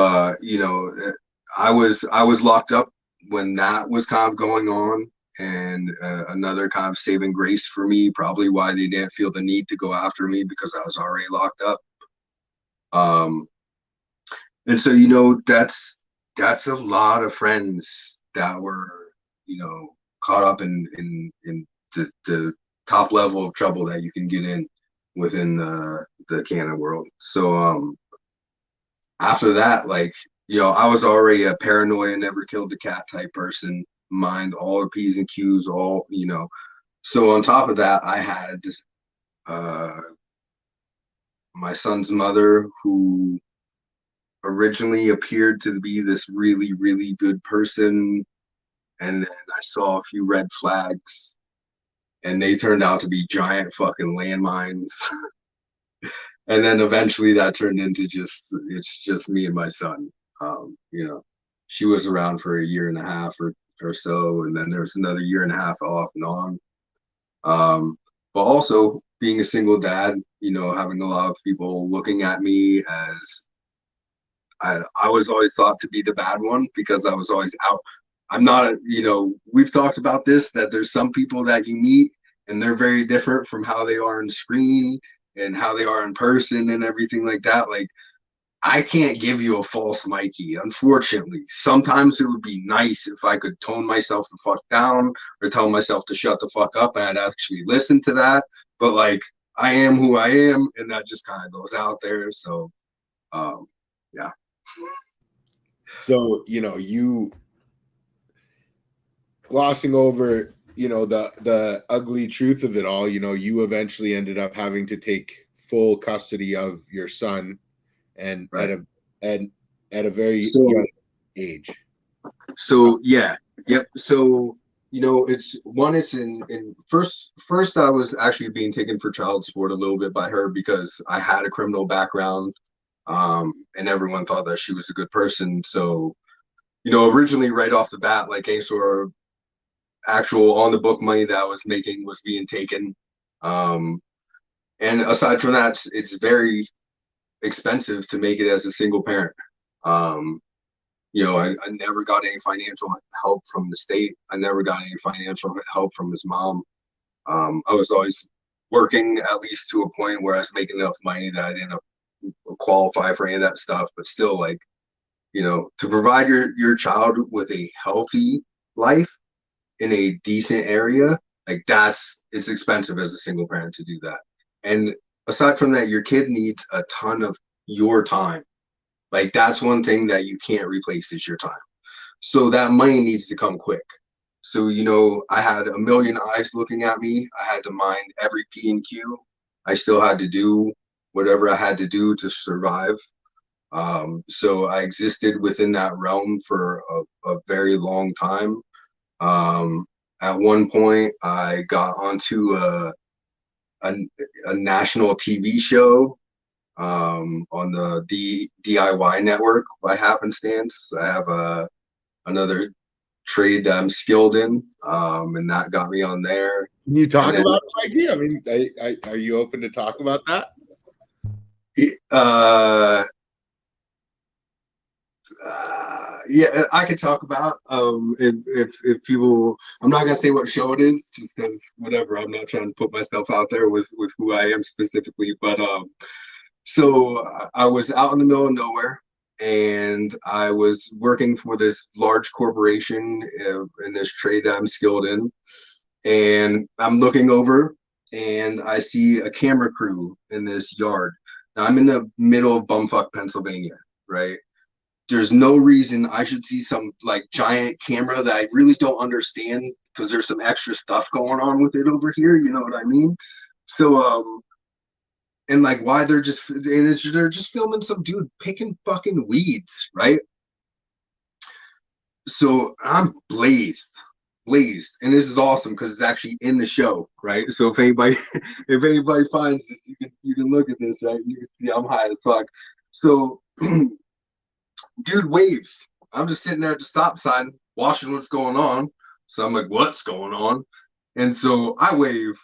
I was locked up when that was kind of going on, and another kind of saving grace for me, probably why they didn't feel the need to go after me, because I was already locked up. Um, and so that's a lot of friends that were caught up in the top level of trouble that you can get in within the canon world. So after that, like, I was already a paranoia, never killed the cat type person, mind all the P's and Q's, all. So on top of that, I had uh, my son's mother, who originally appeared to be this really, really good person. And then I saw a few red flags, and they turned out to be giant fucking landmines. And then eventually that turned into it's just me and my son. She was around for a year and a half or so, and then there was another year and a half off and on. But also being a single dad, having a lot of people looking at me as I was always thought to be the bad one, because I was always out. I'm not, we've talked about this, that there's some people that you meet and they're very different from how they are on screen and how they are in person and everything like that. Like, I can't give you a false Mikey, unfortunately. Sometimes it would be nice if I could tone myself the fuck down or tell myself to shut the fuck up and I'd actually listen to that. But like, I am who I am, and that just kind of goes out there. So, yeah. So you glossing over the ugly truth of it all, you eventually ended up having to take full custody of your son, and Right. at a very So young age. yeah, yep. So it's in first I was actually being taken for child support a little bit by her because I had a criminal background, and everyone thought that she was a good person. So originally right off the bat, like any sort of actual on the book money that I was making was being taken. Um, and aside from that, it's very expensive to make it as a single parent. Um, I never got any financial help from the state. I never got any financial help from his mom. I was always working at least to a point where I was making enough money that I didn't qualify for any of that stuff, but still, like, to provide your child with a healthy life in a decent area, like it's expensive as a single parent to do that. And aside from that, your kid needs a ton of your time. Like that's one thing that you can't replace is your time. So that money needs to come quick. So, I had a million eyes looking at me. I had to mind every P and Q. I still had to do whatever I had to do to survive. So I existed within that realm for a very long time. Um, at one point, I got onto a, a national TV show on the DIY network by happenstance. I have another trade that I'm skilled in, and that got me on there. Can you And talk then, about it, Mikey? I mean, are you open to talk about that? uh, yeah, I could talk about if people. I'm not gonna say what show it is, just because whatever. I'm not trying to put myself out there with who I am specifically, but so I was out in the middle of nowhere, and I was working for this large corporation in this trade that I'm skilled in, and I'm looking over, and I see a camera crew in this yard. Now I'm in the middle of bumfuck Pennsylvania, right? There's no reason I should see some like giant camera that I really don't understand because there's some extra stuff going on with it over here. You know what I mean? So and like why they're just filming some dude picking fucking weeds, right? So I'm blazed, and this is awesome because it's actually in the show, right? So if anybody if anybody finds this, you can look at this, right? You can see I'm high as fuck. So dude waves. I'm just sitting there at the stop sign watching what's going on. So I'm like, what's going on? And so I wave,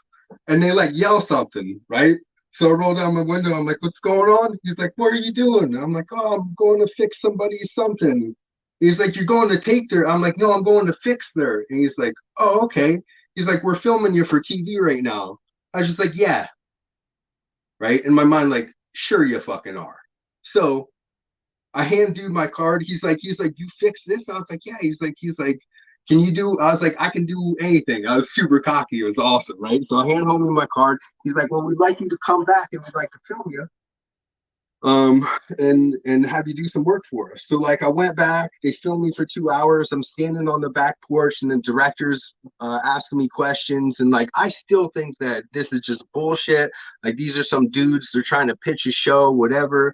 and they like yell something, right? So I roll down my window. I'm like, what's going on? He's like, what are you doing? I'm like, oh, I'm going to fix somebody's something. He's like, you're going to take their. I'm like, no, I'm going to fix their. And he's like, oh, okay. He's like, we're filming you for TV right now. I was just like, yeah, right. In my mind, like, sure you fucking are. So I hand dude my card. He's like, you fix this? I was like, yeah. He's like, can you do? I was like, I can do anything. I was super cocky. It was awesome, right? So I hand home my card. He's like, well, we'd like you to come back and we'd like to film you, and have you do some work for us. So like I went back. They filmed me for 2 hours. I'm standing on the back porch, and the directors asking me questions, and like I still think that this is just bullshit. Like these are some dudes. They're trying to pitch a show, whatever.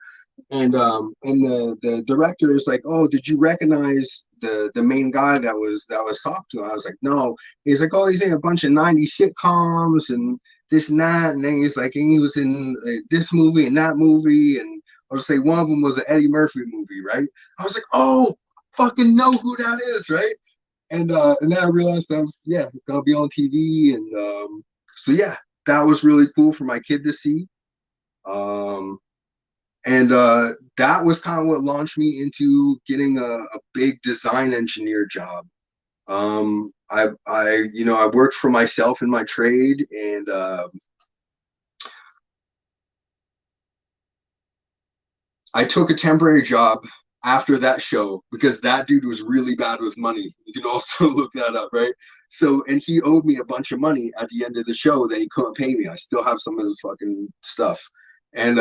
And the director is like, oh, did you recognize the main guy that was talked to? I was like, no. He's like, oh, he's in a bunch of 90s sitcoms and this and that, and then he's like, and he was in this movie and that movie, and I'll just say one of them was an Eddie Murphy movie, right? I was like, oh, fucking know who that is, right? And then I realized I was gonna be on TV, and so yeah, that was really cool for my kid to see. Um, and that was kind of what launched me into getting a big design engineer job. I worked for myself in my trade, and I took a temporary job after that show because that dude was really bad with money. You can also look that up, right? So, and he owed me a bunch of money at the end of the show that he couldn't pay me. I still have some of his fucking stuff. And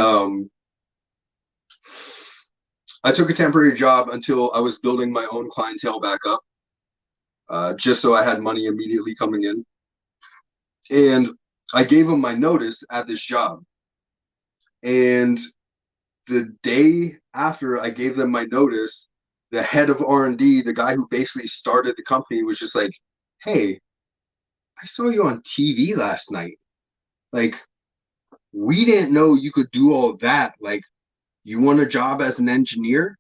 I took a temporary job until I was building my own clientele back up. just so I had money immediately coming in. And I gave them my notice at this job. And the day after I gave them my notice, the head of R&D, the guy who basically started the company, was just like, "Hey, I saw you on TV last night. Like, we didn't know you could do all that. Like, you want a job as an engineer?"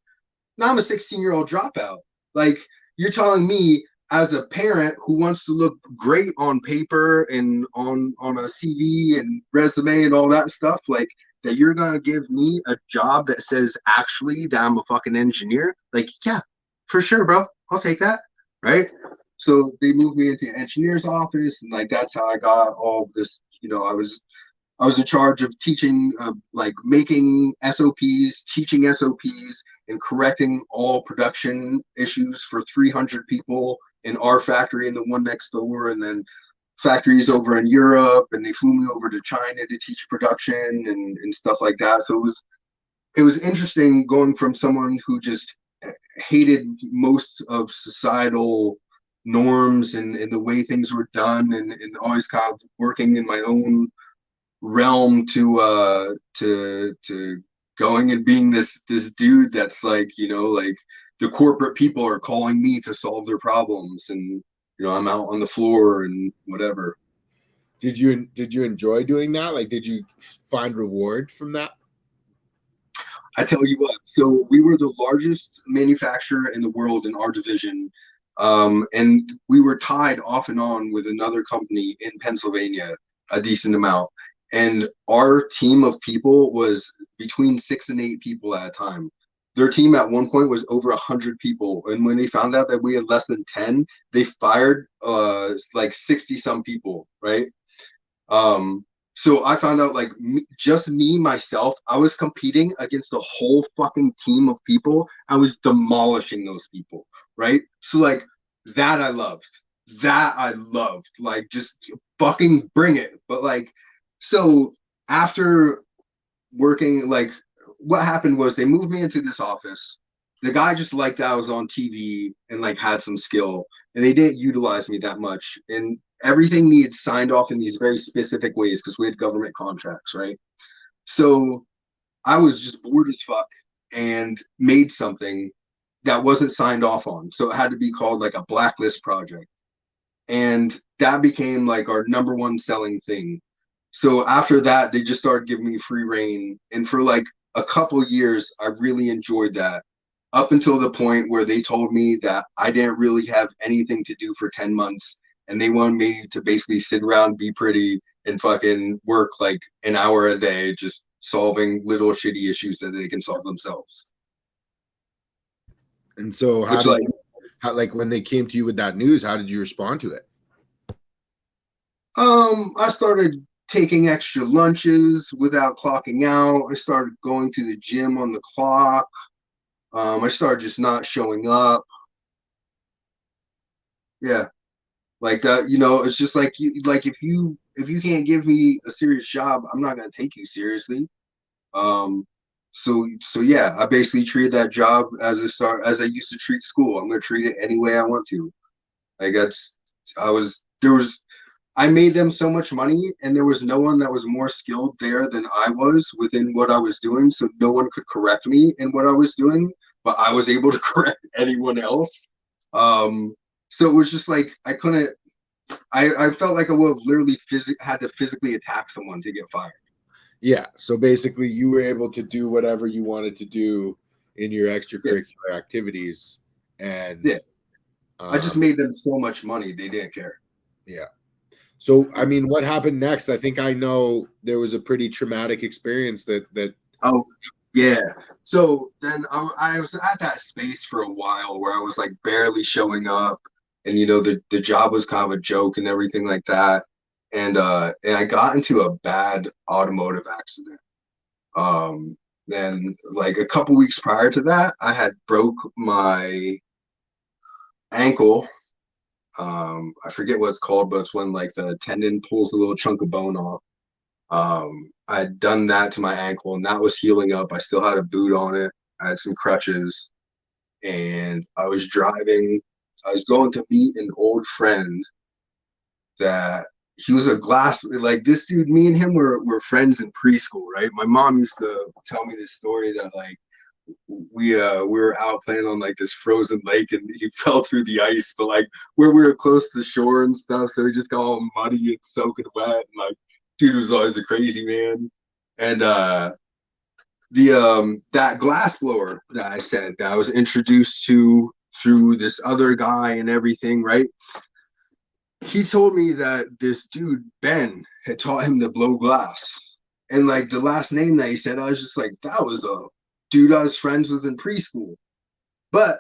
Now I'm a 16-year-old dropout. Like, you're telling me as a parent who wants to look great on paper and on a CV and resume and all that stuff, like that you're gonna give me a job that says actually that I'm a fucking engineer? Like, yeah, for sure, bro. I'll take that. Right. So they moved me into the engineer's office, and like that's how I got all of this. I was in charge of teaching, like making SOPs, teaching SOPs, and correcting all production issues for 300 people in our factory and the one next door, and then factories over in Europe. And they flew me over to China to teach production and stuff like that. So it was interesting going from someone who just hated most of societal norms and the way things were done, and always kind of working in my own realm to going and being this dude that's like, like the corporate people are calling me to solve their problems, and I'm out on the floor and whatever. Did you enjoy doing that? Like, did you find reward from that? I tell you what, so we were the largest manufacturer in the world in our division. And we were tied off and on with another company in Pennsylvania a decent amount. And our team of people was between 6 and 8 people at a time. Their team at one point was over 100 people. And when they found out that we had less than 10, they fired like 60 some people, right? So I found out like just me myself, I was competing against a whole fucking team of people. I was demolishing those people, right? So like that I loved. That I loved. Like just fucking bring it. But like so after working, like what happened was they moved me into this office. The guy just liked that I was on TV and like had some skill, and they didn't utilize me that much. And everything needed signed off in these very specific ways because we had government contracts, right? So I was just bored as fuck and made something that wasn't signed off on. So it had to be called like a blacklist project. And that became like our number one selling thing. So after that, they just started giving me free reign. And for like a couple years, I really enjoyed that up until the point where they told me that I didn't really have anything to do for 10 months. And they wanted me to basically sit around, be pretty, and fucking work like an hour a day, just solving little shitty issues that they can solve themselves. And so Which, like, like when they came to you with that news, how did you respond to it? I started taking extra lunches without clocking out. I started going to the gym on the clock. I started just not showing up. Yeah, like that. It's just like like if you can't give me a serious job, I'm not gonna take you seriously. Um, so yeah, I basically treated that job as I used to treat school. I'm gonna treat it any way I want to. Like that's I was there was I made them so much money, and there was no one that was more skilled there than I was within what I was doing. So no one could correct me in what I was doing, but I was able to correct anyone else. Um, so it was just like I couldn't. I felt like I would have literally had to physically attack someone to get fired. Yeah. So basically, you were able to do whatever you wanted to do in your Yeah, extracurricular activities, and yeah. I just made them so much money they didn't care. yeah. So, I mean, what happened next? I think I know there was a pretty traumatic experience that. Oh, yeah. So then I was at that space for a while where I was like barely showing up, and the job was kind of a joke and everything like that. And I got into a bad automotive accident. And like a couple weeks prior to that, I had broke my ankle. I forget what it's called, but it's when like the tendon pulls a little chunk of bone off. I'd done that to my ankle, and that was healing up. I still had a boot on it. I had some crutches, and I was driving. I was going to meet an old friend that he was a glass, like this dude, me and him were friends in preschool, right? My mom used to tell me this story that like we were out playing on like this frozen lake and he fell through the ice, but like where we were close to the shore and stuff, so he just got all muddy and soaking wet, and like dude was always a crazy man. And the that glass blower that I said that I was introduced to through this other guy and everything, right? He told me that this dude Ben had taught him to blow glass, and like the last name that he said, I was just like, that was a dude I was friends with in preschool. But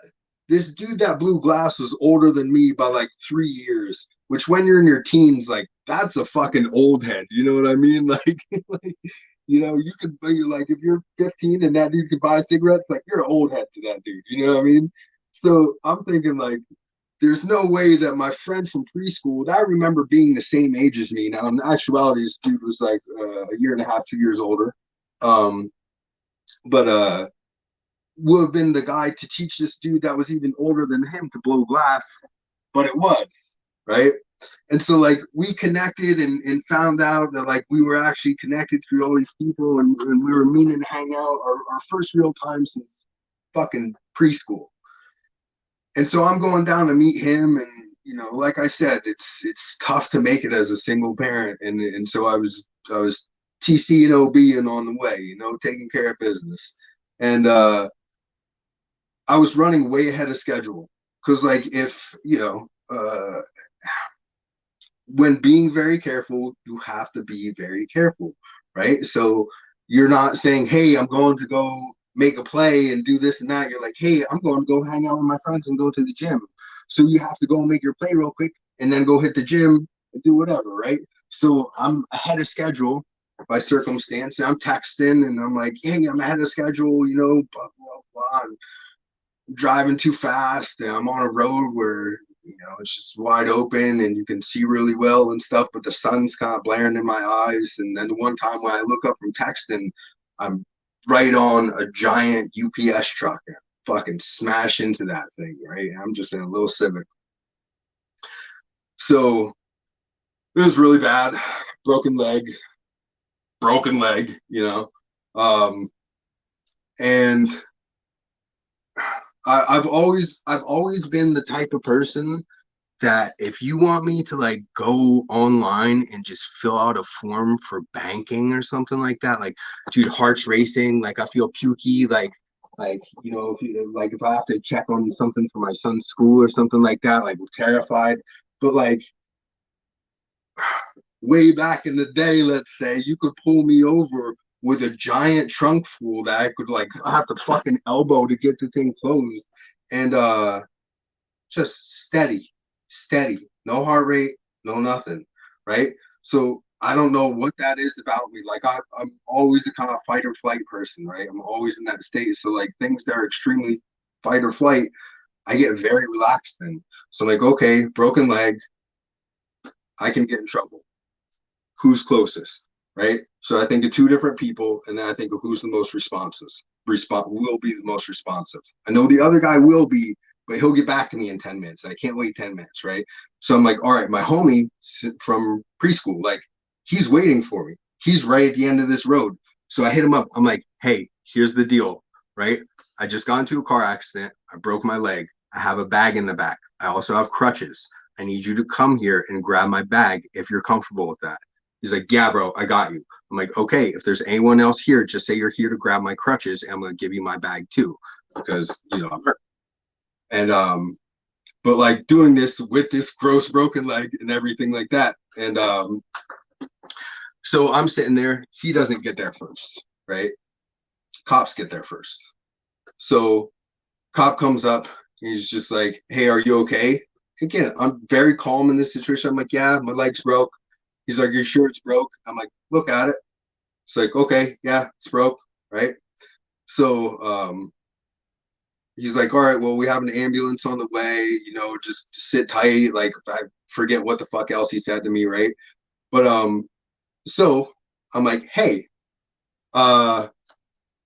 this dude that blew glass was older than me by like 3 years, which when you're in your teens, like that's a fucking old head. You know what I mean? Like you could be like, if you're 15 and that dude can buy cigarettes, like you're an old head to that dude. You know what I mean? So I'm thinking like, there's no way that my friend from preschool that I remember being the same age as me. Now, in actuality, this dude was like a year and a half, 2 years older. Um, but would have been the guy to teach this dude that was even older than him to blow glass, but it was, right? And so like we connected and found out that like we were actually connected through all these people, and we were meaning to hang out our first real time since fucking preschool. And so I'm going down to meet him, and like I said, it's tough to make it as a single parent, and so I was TC and OB and on the way, taking care of business. And I was running way ahead of schedule because, like, if when being very careful, you have to be very careful, right? So you're not saying, "Hey, I'm going to go make a play and do this and that." You're like, "Hey, I'm going to go hang out with my friends and go to the gym." So you have to go and make your play real quick and then go hit the gym and do whatever, right? So I'm ahead of schedule by circumstance. I'm texting and I'm like, "Hey, I'm ahead of schedule," blah blah blah. And driving too fast and I'm on a road where it's just wide open and you can see really well and stuff, but the sun's kind of blaring in my eyes. And then the one time when I look up from texting, I'm right on a giant UPS truck and fucking smash into that thing, right? I'm just in a little Civic. So it was really bad. Broken leg, and I've always been the type of person that if you want me to like go online and just fill out a form for banking or something like that, like dude, heart's racing, like I feel pukey, if I have to check on something for my son's school or something like that, like I'm terrified. But like way back in the day, let's say, you could pull me over with a giant trunk full that I could like have to fucking elbow to get the thing closed. And just steady, no heart rate, no nothing, right? So I don't know what that is about me. Like I'm always the kind of fight or flight person, right? I'm always in that state. So like things that are extremely fight or flight, I get very relaxed in. So like, okay, broken leg, I can get in trouble. Who's closest, right? So I think of two different people, and then I think of who's the most responsive. Will be the most responsive. I know the other guy will be, but he'll get back to me in 10 minutes. I can't wait 10 minutes, right? So I'm like, all right, my homie from preschool, like he's waiting for me. He's right at the end of this road. So I hit him up. I'm like, hey, here's the deal, right? I just got into a car accident. I broke my leg. I have a bag in the back. I also have crutches. I need you to come here and grab my bag if you're comfortable with that. He's like, yeah, bro, I got you. I'm like, okay, if there's anyone else here, just say you're here to grab my crutches and I'm going to give you my bag too, because, I'm hurt. And, but like doing this with this gross broken leg and everything like that. And, so I'm sitting there, he doesn't get there first, right? Cops get there first. So cop comes up, he's just like, hey, are you okay? Again, I'm very calm in this situation. I'm like, yeah, my leg's broke. He's like, you're sure it's broke? I'm like, look at it. It's like, okay, yeah, it's broke, right? So he's like, all right, well, we have an ambulance on the way, just sit tight. Like I forget what the fuck else he said to me, right? But so I'm like, hey, I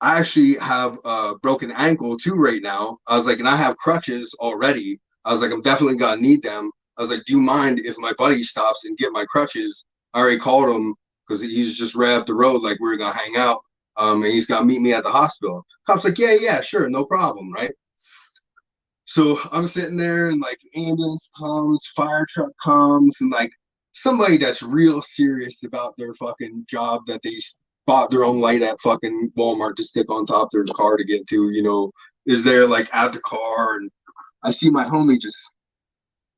actually have a broken ankle too right now. I was like, and I have crutches already. I was like, I'm definitely gonna need them. I was like, do you mind if my buddy stops and get my crutches? I already called him because he's just right up the road, like we are gonna hang out. And he's gonna meet me at the hospital. Cop's like, yeah, sure, no problem, right? So I'm sitting there and like ambulance comes, fire truck comes, and like somebody that's real serious about their fucking job that they bought their own light at fucking Walmart to stick on top of their car to get to, is there like at the car. And I see my homie just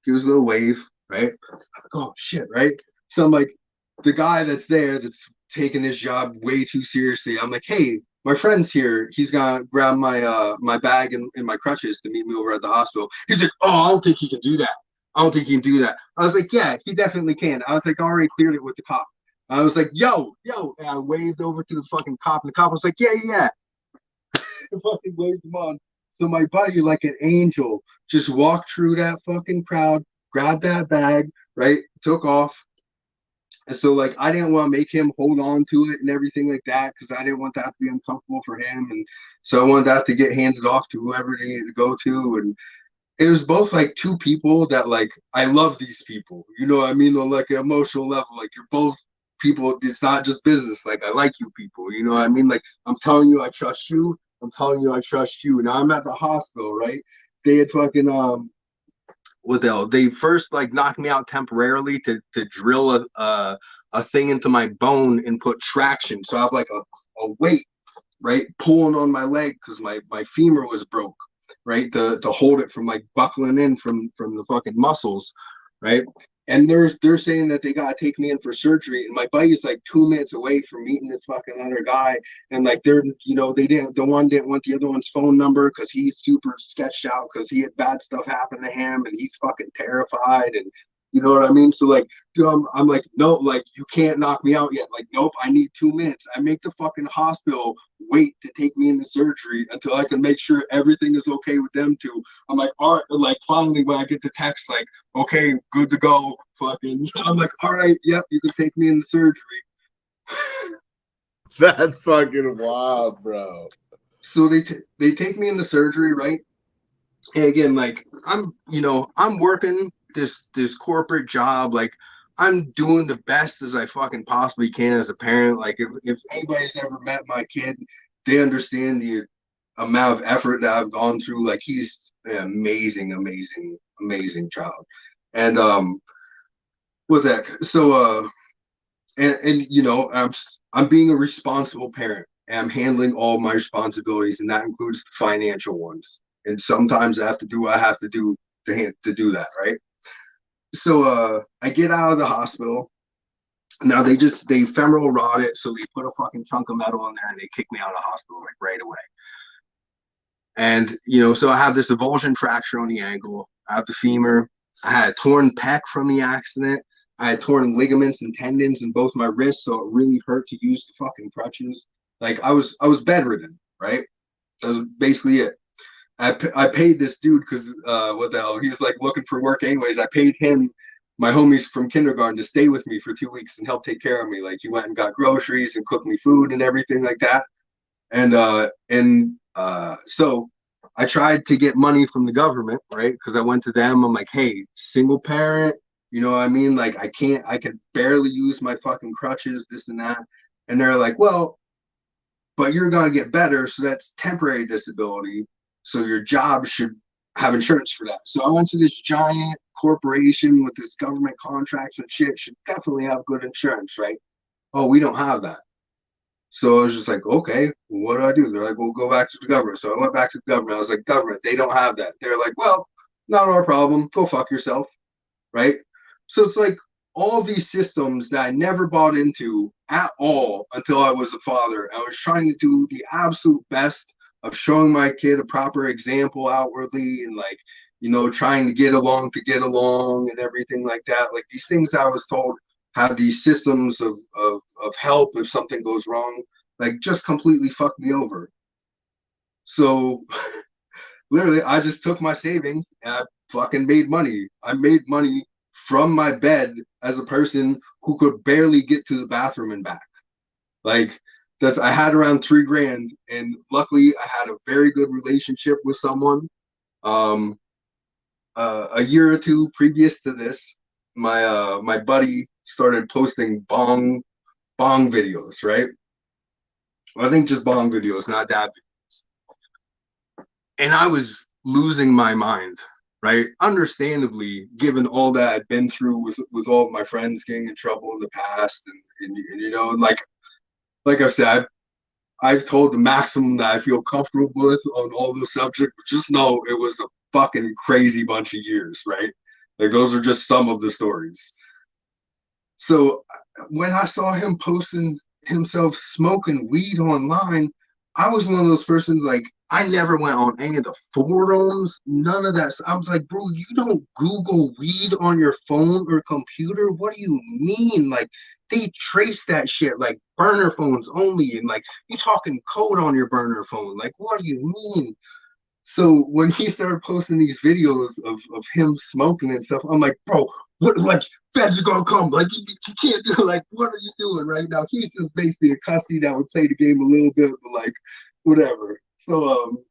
gives a little wave, right? I'm like, oh shit, right? So I'm like, the guy that's there that's taking his job way too seriously. I'm like, hey, my friend's here. He's gonna grab my bag and my crutches to meet me over at the hospital. He's like, oh, I don't think he can do that. I don't think he can do that. I was like, yeah, he definitely can. I was like, I already cleared it with the cop. I was like, yo. And I waved over to the fucking cop, and the cop was like, yeah. I fucking waved him on. So my buddy, like an angel, just walked through that fucking crowd, grabbed that bag, right? Took off. And so, like, I didn't want to make him hold on to it and everything like that because I didn't want that to be uncomfortable for him. And so I wanted that to get handed off to whoever they needed to go to. And it was both like two people that, like, I love these people. You know what I mean? On like an emotional level, like, you're both people. It's not just business. Like, I like you people. You know what I mean? Like, I'm telling you, I trust you. I'm telling you, I trust you. Now I'm at the hospital, right? They had fucking what the hell? They first like knocked me out temporarily to drill a thing into my bone and put traction. So I have like a weight, right, pulling on my leg because my femur was broke, right, to hold it from like buckling in from the fucking muscles, right. And they're saying that they gotta take me in for surgery, and my buddy's like 2 minutes away from meeting this fucking other guy, and like the one didn't want the other one's phone number because he's super sketched out because he had bad stuff happen to him, and he's fucking terrified, and you know what I mean. So like, dude, I'm like, no, like you can't knock me out yet. Like, nope, I need 2 minutes. I make the fucking hospital wait to take me into surgery until I can make sure everything is okay with them too. I'm like, all right, like finally when I get the text, like, okay, good to go. Fucking, I'm like, all right, yep, you can take me into surgery. That's fucking wild, bro. So they take me into surgery, right? And again, like I'm working this corporate job, like I'm doing the best as I fucking possibly can as a parent. Like if anybody's ever met my kid, they understand the amount of effort that I've gone through. Like he's an amazing child. And with that, so and I'm being a responsible parent, and I'm handling all my responsibilities, and that includes the financial ones. And sometimes I have to do what I have to do to do that, right? So I get out of the hospital. Now they femoral rod it, so they put a fucking chunk of metal in there and they kick me out of the hospital like right away. And so I have this avulsion fracture on the ankle. I have the femur. I had a torn pec from the accident. I had torn ligaments and tendons in both my wrists, so it really hurt to use the fucking crutches. Like I was bedridden, right? That was basically it. I paid this dude because what the hell? He was like looking for work anyways. I paid him, my homies from kindergarten, to stay with me for 2 weeks and help take care of me. Like he went and got groceries and cooked me food and everything like that. And so I tried to get money from the government, right? Because I went to them. I'm like, hey, single parent, you know what I mean? Like I can barely use my fucking crutches, this and that. And they're like, well, but you're gonna get better, so that's temporary disability. So your job should have insurance for that. So I went to this giant corporation with this government contracts and shit, should definitely have good insurance, right? Oh, we don't have that. So I was just like, okay, what do I do? They're like, well, go back to the government. So I went back to the government. I was like, government, they don't have that. They're like, well, not our problem. Go fuck yourself, right? So it's like all these systems that I never bought into at all until I was a father. I was trying to do the absolute best of showing my kid a proper example outwardly and like, trying to get along and everything like that. Like these things I was told have these systems of help if something goes wrong, like just completely fucked me over. So literally I just took my savings and I fucking made money. I made money from my bed as a person who could barely get to the bathroom and back. Like I had around $3,000, and luckily I had a very good relationship with someone. a year or two previous to this, my buddy started posting bong videos, right? I think just bong videos, not dad videos. And I was losing my mind, right? Understandably, given all that I'd been through with all of my friends getting in trouble in the past, and you know, and like I said, I've told the maximum that I feel comfortable with on all those subjects. But just know it was a fucking crazy bunch of years, right? Like those are just some of the stories. So when I saw him posting himself smoking weed online, I was one of those persons like I never went on any of the forums, none of that. I was like, bro, you don't Google weed on your phone or computer. What do you mean? Like they trace that shit like burner phones only, and like you talking code on your burner phone. Like, what do you mean? So when he started posting these videos of him smoking and stuff, I'm like, bro, what like feds are gonna come. Like you can't do like what are you doing right now? He's just basically a cussy that would play the game a little bit, but like whatever. So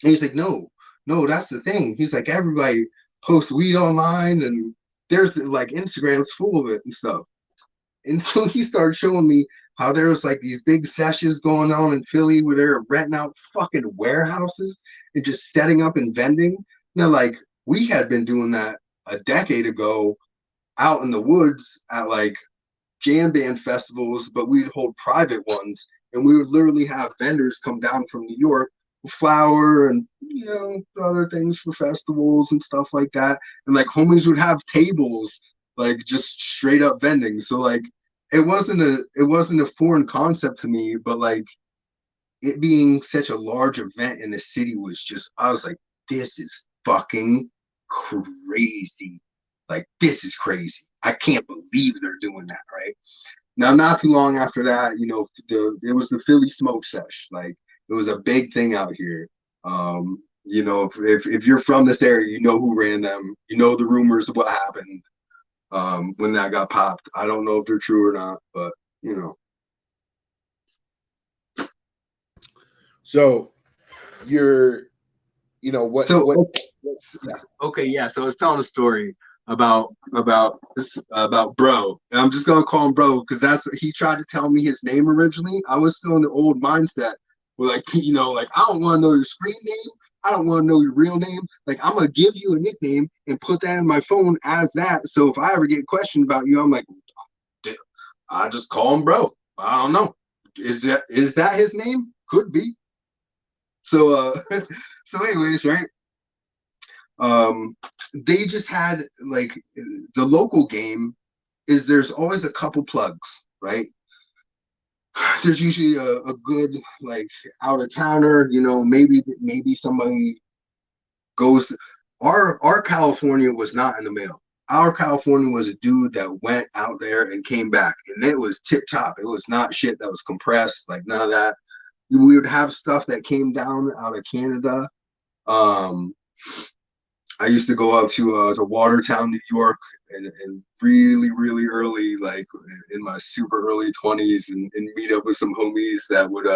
he's like, no, that's the thing. He's like, everybody posts weed online and there's like Instagram's full of it and stuff. And so he started showing me how there was like these big sessions going on in Philly where they're renting out fucking warehouses and just setting up and vending. Now, like we had been doing that a decade ago out in the woods at like jam band festivals, but we'd hold private ones and we would literally have vendors come down from New York with flour and you know other things for festivals and stuff like that. And like homies would have tables like just straight up vending. So like it wasn't a foreign concept to me, but like it being such a large event in the city was just I was like, this is fucking crazy. Like this is crazy. I can't believe they're doing that, right? Now, not too long after that, you know, it was the Philly Smoke Sesh. Like it was a big thing out here. You know, if you're from this area, you know who ran them. You know the rumors of what happened when that got popped. I don't know if they're true or not, but you know. So you're, you know, So what, okay, yeah. okay, yeah. So I was telling a story about bro, and I'm just gonna call him bro because that's he tried to tell me his name originally. I was still in the old mindset where like you know like I don't want to know your screen name. I don't want to know your real name. Like I'm gonna give you a nickname and put that in my phone as that. So if I ever get questioned about you, I'm like, I just call him bro. I don't know. Is that his name? Could be. So so anyways, right? Um, they just had like the local game is there's always a couple plugs, right? There's usually a good like out of towner, you know, maybe somebody goes our California was not in the mail. Our California was a dude that went out there and came back, and it was tip top. It was not shit that was compressed, like none of that. We would have stuff that came down out of Canada. Um, I used to go up to Watertown, New York, and really, really early, like in my super early 20s, and meet up with some homies that would,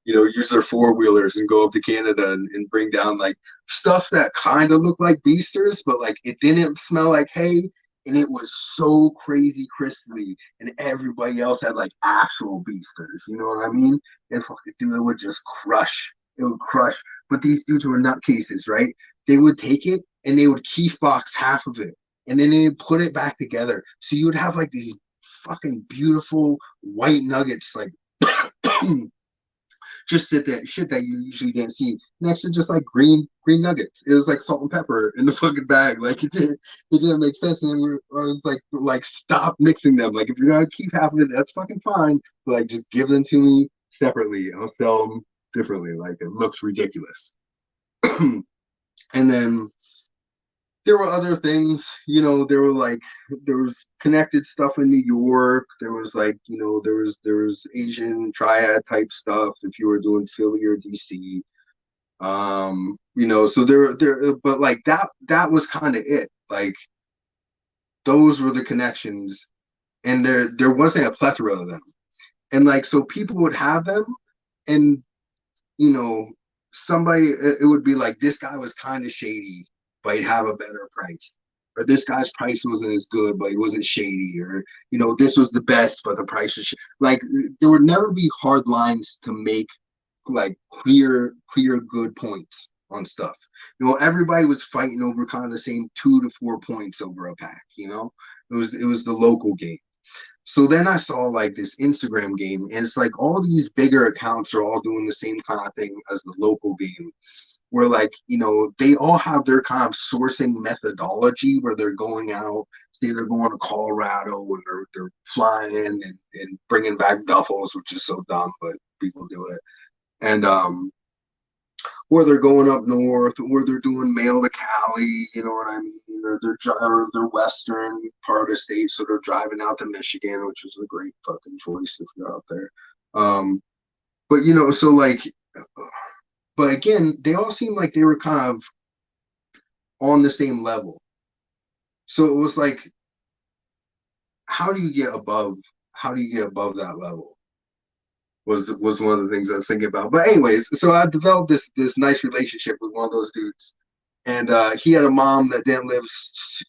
you know, use their four wheelers and go up to Canada and bring down like stuff that kind of looked like beasters, but like it didn't smell like hay, and it was so crazy crispy, and everybody else had like actual beasters. You know what I mean? And fucking dude, it would just crush. It would crush. But these dudes were nutcases, right? They would take it and they would keef box half of it and then they would put it back together. So you would have like these fucking beautiful white nuggets, like just shit that you usually didn't see next to just like green nuggets. It was like salt and pepper in the fucking bag. Like it didn't make sense. And I was like stop mixing them. Like if you're gonna keep half of it, that's fucking fine. But like just give them to me separately. I'll sell them differently. Like it looks ridiculous. And then there were other things, you know, there was connected stuff in New York. There was like, you know, there was Asian triad type stuff if you were doing Philly or DC. You know, so there but like that was kind of it. Like those were the connections and there wasn't a plethora of them. And like so people would have them and you know, somebody it would be like this guy was kind of shady but he'd have a better price. Or this guy's price wasn't as good, but he wasn't shady. Or, this was the best, but the price was like, there would never be hard lines to make like clear good points on stuff. Everybody was fighting over kind of the same 2 to 4 points over a pack. It was the local game. So then I saw like this Instagram game, and it's like all these bigger accounts are all doing the same kind of thing as the local game, where like, they all have their kind of sourcing methodology where they're going out, say they're going to Colorado and they're flying and bringing back duffels, which is so dumb, but people do it. And or they're going up north, or they're doing mail to Cali, you know what I mean? Or they're western part of the state, so they're driving out to Michigan, which is a great fucking choice if you're out there. But so like, but again, they all seemed like they were kind of on the same level. So it was like, how do you get above that level? Was one of the things I was thinking about. But anyways, so I developed this nice relationship with one of those dudes, and he had a mom that didn't live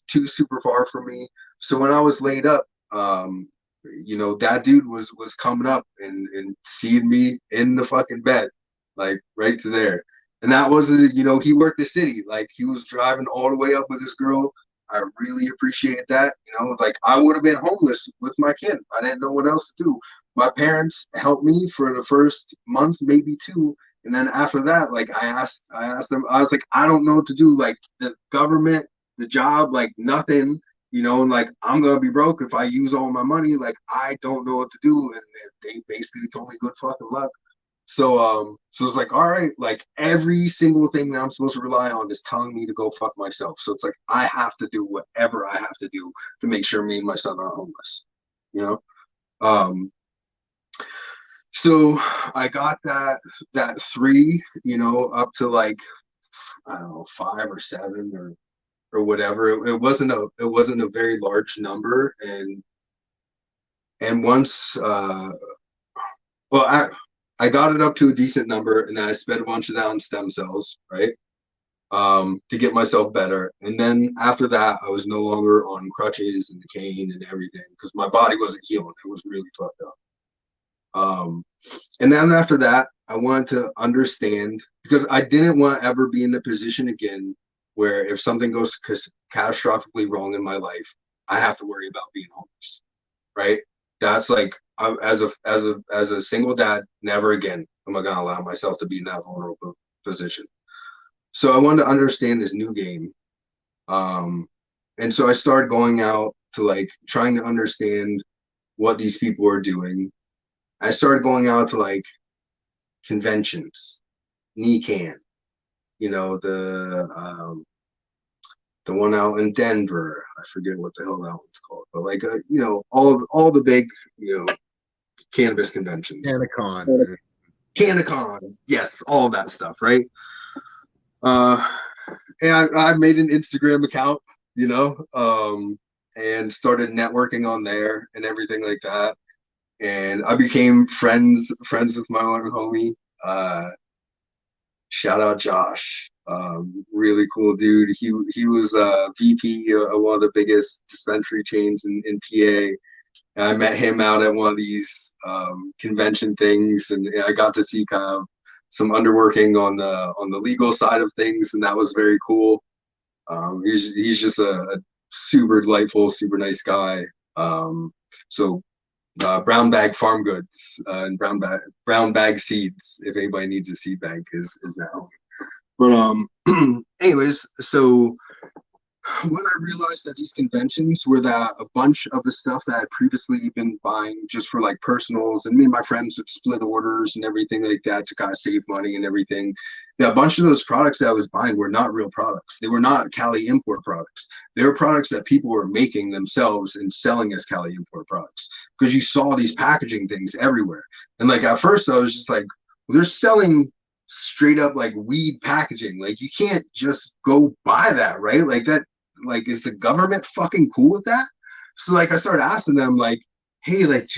too super far from me. So when I was laid up, that dude was coming up and seeing me in the fucking bed, like right to there. And that wasn't, he worked the city, like he was driving all the way up with his girl. I really appreciate that. Like I would have been homeless with my kid. I didn't know what else to do. My parents helped me for the first month, maybe two. And then after that, like I asked them, I was like, I don't know what to do. Like the government, the job, like nothing, and like I'm gonna be broke if I use all my money. Like I don't know what to do. And they basically told me good fucking luck. So it's like, all right, like every single thing that I'm supposed to rely on is telling me to go fuck myself. So it's like I have to do whatever I have to do to make sure me and my son are homeless, you know. So I got that 3, up to like I don't know 5 or 7 or whatever. It wasn't a very large number, and once well I got it up to a decent number, and then I spent a bunch of that on stem cells, right? To get myself better. And then after that, I was no longer on crutches and the cane and everything because my body wasn't healing. It was really fucked up. And then after that, I wanted to understand because I didn't want to ever be in the position again where if something goes catastrophically wrong in my life, I have to worry about being homeless, right? That's like as a single dad, never again am I gonna allow myself to be in that vulnerable position. So I wanted to understand this new game, and so I started going out to like trying to understand what these people are doing. I started going out to like conventions, NECAN, the one out in Denver. I forget what the hell that one's called, but like all the big cannabis conventions. Canacon, yes, all that stuff, right? And I made an Instagram account, and started networking on there and everything like that. And I became friends with my one homie. Shout out Josh, really cool dude. He was VP of one of the biggest dispensary chains in PA. And I met him out at one of these convention things, and I got to see kind of some underworking on the legal side of things, and that was very cool. He's just a super delightful, super nice guy. So brown bag farm goods and brown bag seeds. If anybody needs a seed bank, is now. But anyways, so when I realized that these conventions were that a bunch of the stuff that I'd previously been buying just for like personals, and me and my friends would split orders and everything like that to kind of save money and everything. That a bunch of those products that I was buying were not real products. They were not Cali import products. They were products that people were making themselves and selling as Cali import products because you saw these packaging things everywhere. And like at first I was just like, well, they're selling straight up like weed packaging. Like you can't just go buy that, right? Like that, like is the government fucking cool with that? So like I started asking them like, hey, like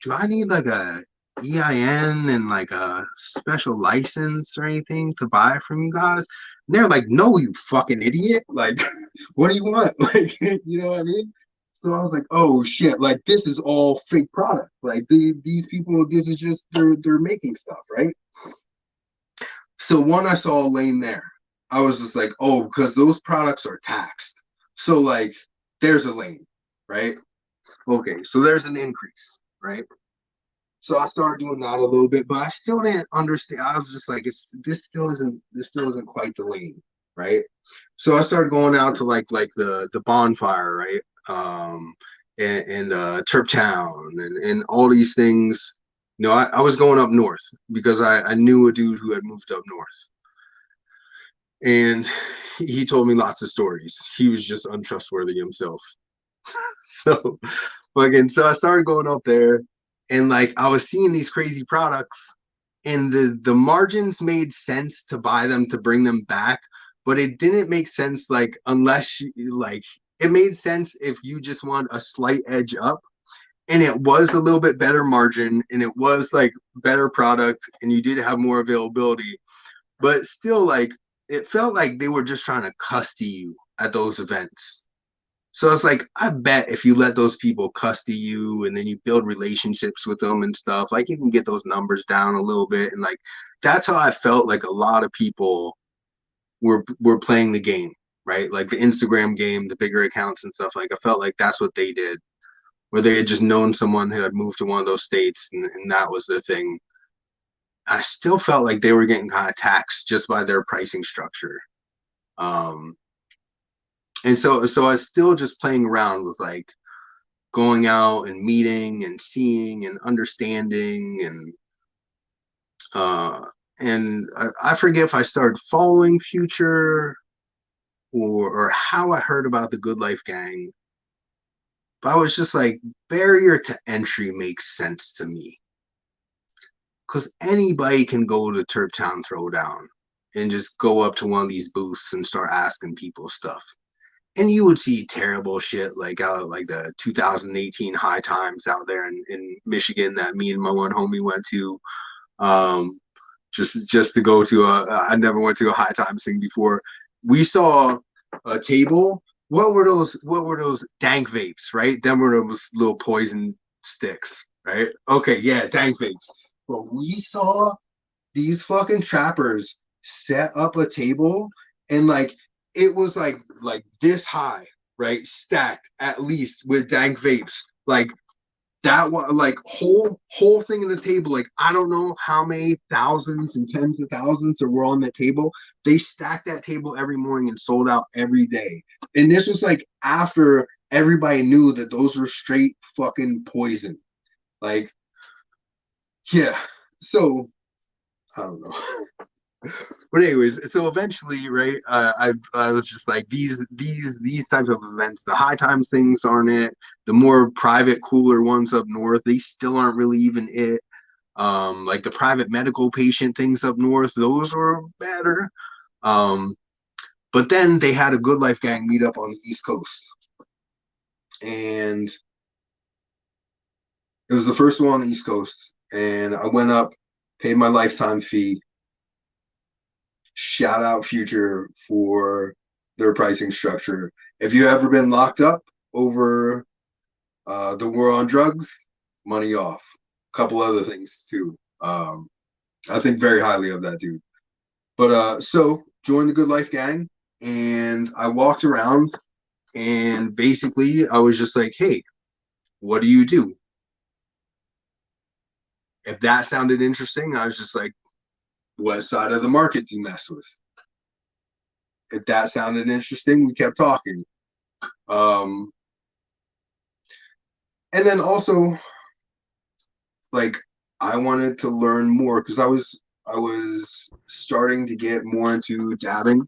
do I need like a EIN and like a special license or anything to buy from you guys? And they're like, no, you fucking idiot. Like, what do you want? Like, you know what I mean? So I was like, oh shit, like this is all fake product. Like these people, this is just they're making stuff, right? So one, I saw a lane there. I was just like, oh, because those products are taxed. So like there's a lane, right? Okay, so there's an increase, right? So I started doing that a little bit, but I still didn't understand. I was just like, it's this still isn't quite the lane, right? So I started going out to like the bonfire, right? And Turp Town and all these things. You know, I was going up north because I knew a dude who had moved up north. And he told me lots of stories. He was just untrustworthy himself. So so I started going up there and like I was seeing these crazy products and the margins made sense to buy them to bring them back, but it didn't make sense like unless you like it made sense if you just want a slight edge up and it was a little bit better margin and it was like better product and you did have more availability, but still like it felt like they were just trying to cuss to you at those events. So it's like, I bet if you let those people cuss to you and then you build relationships with them and stuff, like you can get those numbers down a little bit. And like, that's how I felt like a lot of people were playing the game, right? Like the Instagram game, the bigger accounts and stuff. Like I felt like that's what they did, where they had just known someone who had moved to one of those states and that was their thing. I still felt like they were getting kind of taxed just by their pricing structure. Um, and so I was still just playing around with like going out and meeting and seeing and understanding uh and I forget if I started following Future or how I heard about the Good Life Gang, but I was just like barrier to entry makes sense to me because anybody can go to Turp Town Throwdown and just go up to one of these booths and start asking people stuff. And you would see terrible shit like out of like the 2018 high times out there in Michigan that me and my one homie went to. Um, just to go to I never went to a high times thing before. We saw a table. What were those dank vapes, right? Them were those little poison sticks, right? Okay, yeah, dank vapes. But we saw these fucking trappers set up a table and like it was like this high, right? Stacked at least with dank vapes. Like that one like whole thing in the table. Like I don't know how many thousands and tens of thousands that were on that table. They stacked that table every morning and sold out every day. And this was like after everybody knew that those were straight fucking poison. Like, yeah. So I don't know. But anyways, so eventually, right? I was just like these types of events, the high times things aren't it. The more private, cooler ones up north, they still aren't really even it. Like the private medical patient things up north, those were better. Um, but then they had a Good Life Gang meet up on the East Coast, and it was the first one on the East Coast. And I went up, paid my lifetime fee. Shout out Future for their pricing structure. If you ever been locked up over the war on drugs, money off. A couple other things too. I think very highly of that dude. But so joined the Good Life Gang, and I walked around, and basically I was just like, "Hey, what do you do?" If that sounded interesting, I was just like, "What side of the market do you mess with?" If that sounded interesting, we kept talking. Um, and then also like I wanted to learn more because I was starting to get more into dabbing.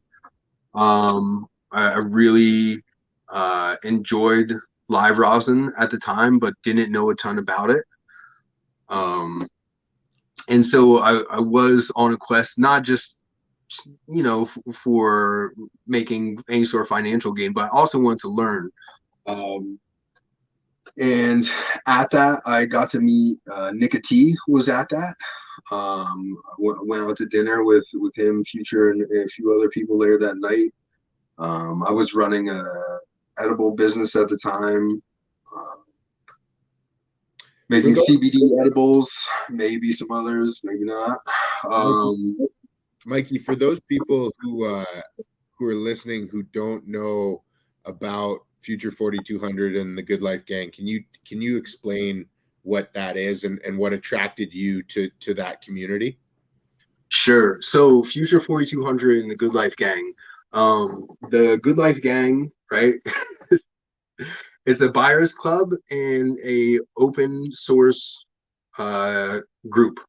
I really enjoyed live rosin at the time, but didn't know a ton about it. Um, and so I was on a quest, not just for making any sort of financial gain, but I also wanted to learn. Um, And at that, I got to meet Nicka T, who was at that. Went out to dinner with him, Future, and a few other people there that night. I was running a edible business at the time, uh, For making those, CBD edibles, maybe some others, maybe not. Mikey, Um, Mikey, for those people who are listening who don't know about Future 4200 and the Good Life Gang, can you explain what that is and what attracted you to that community? sure. So Future 4200 and the Good Life Gang. The Good Life Gang, right? It's a buyers club and a open source uh, group.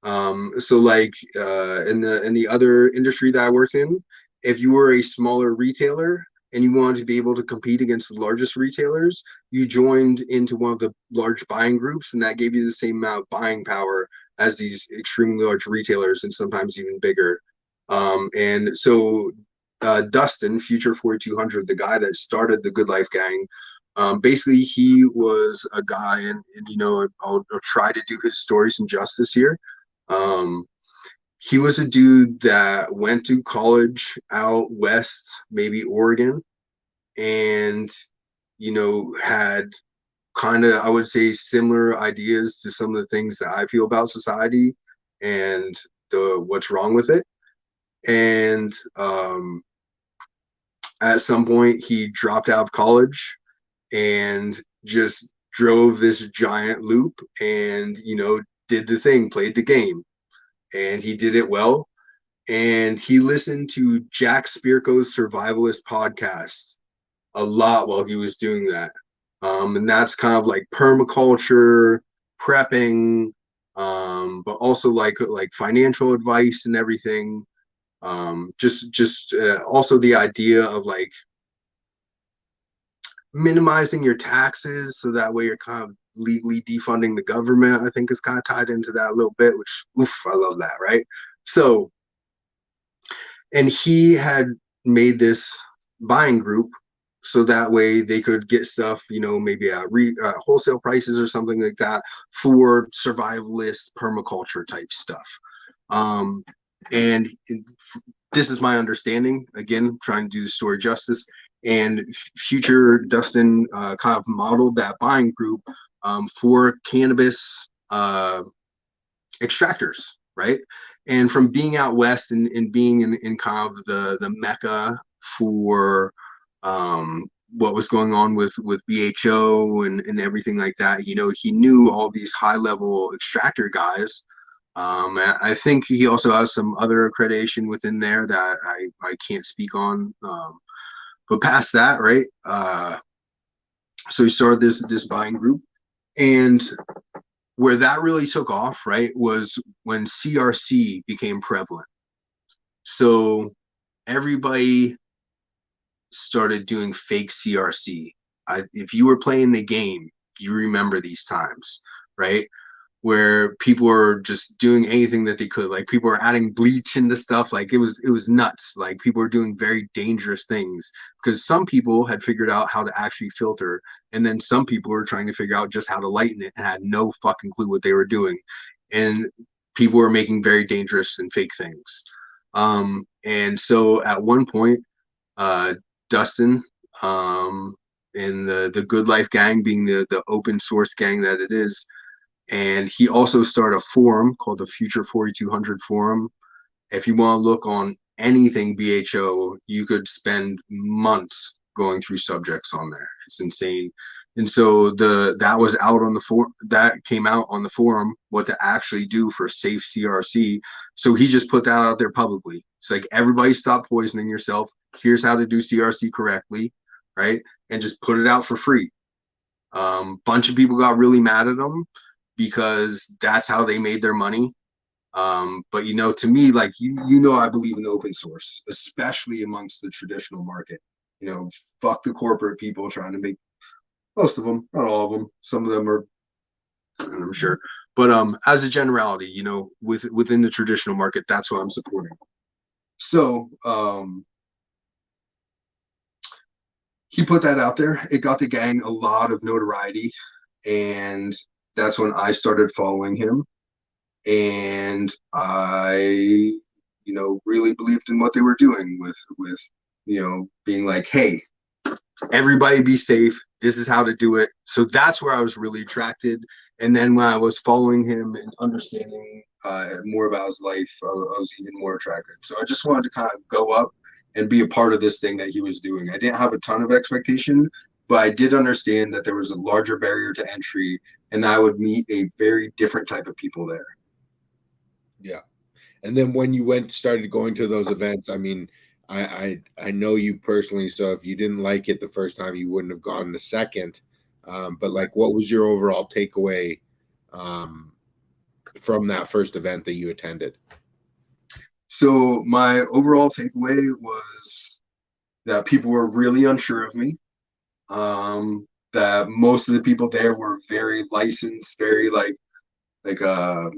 So like in the other industry that I worked in, if you were a smaller retailer and you wanted to be able to compete against the largest retailers, you joined into one of the large buying groups, and that gave you the same amount of buying power as these extremely large retailers and sometimes even bigger. And so Dustin, Future 4200, the guy that started the Good Life Gang, basically he was a guy, and you know, I'll try to do his story some justice here. um, he was a dude that went to college out west, maybe Oregon, and you know, had kind of, I would say, similar ideas to some of the things that I feel about society and the what's wrong with it. And at some point, he dropped out of college and just drove this giant loop, and you know, did the thing, played the game, and he did it well. And he listened to Jack Spirko's survivalist podcast a lot while he was doing that. And that's kind of like permaculture, prepping, but also like financial advice and everything. Just also the idea of like minimizing your taxes so that way you're kind of legally defunding the government. I think is kind of tied into that a little bit, which oof, I love that, right? So and he had made this buying group so that way they could get stuff, you know, maybe at wholesale prices or something like that for survivalist permaculture type stuff. um, and this is my understanding, again trying to do the story justice. And Future Dustin kind of modeled that buying group for cannabis extractors, right? And from being out west and being in kind of the mecca for what was going on with BHO and everything like that, you know, he knew all these high level extractor guys. I think he also has some other accreditation within there that I can't speak on. But past that, right? So he started this buying group, and where that really took off, right, was when CRC became prevalent. So everybody started doing fake CRC. If you were playing the game, you remember these times, right? Where people were just doing anything that they could. Like people were adding bleach into stuff. Like it was nuts. Like people were doing very dangerous things because some people had figured out how to actually filter, and then some people were trying to figure out just how to lighten it and had no fucking clue what they were doing. And people were making very dangerous and fake things. And so at one point, uh, Dustin, um, and the Good Life Gang, being the open source gang that it is, and he also started a forum called the Future 4200 Forum. If you want to look on anything BHO, you could spend months going through subjects on there. It's insane. And so that was out on the that came out on the forum what to actually do for safe CRC. So he just put that out there publicly. It's like everybody stop poisoning yourself. Here's how to do CRC correctly, right? And just put it out for free. Bunch of people got really mad at him because that's how they made their money. But you know, to me, like you know, I believe in open source, especially amongst the traditional market. You know, fuck the corporate people trying to make most of them, not all of them. Some of them are, I'm sure, but as a generality, you know, within the traditional market, that's what I'm supporting. So he put that out there. It got the gang a lot of notoriety, and that's when I started following him. and I, really believed in what they were doing with, being like, hey, everybody be safe. This is how to do it. So that's where I was really attracted. And then when I was following him and understanding more about his life, I was even more attracted. So I just wanted to kind of go up and be a part of this thing that he was doing. I didn't have a ton of expectation, but I did understand that there was a larger barrier to entry and that I would meet a very different type of people there. Yeah. And then when you started going to those events, I mean, I know you personally, so if you didn't like it the first time, you wouldn't have gone the second. But like, what was your overall takeaway um, from that first event that you attended? So my overall takeaway was that people were really unsure of me. That most of the people there were very licensed, very like uh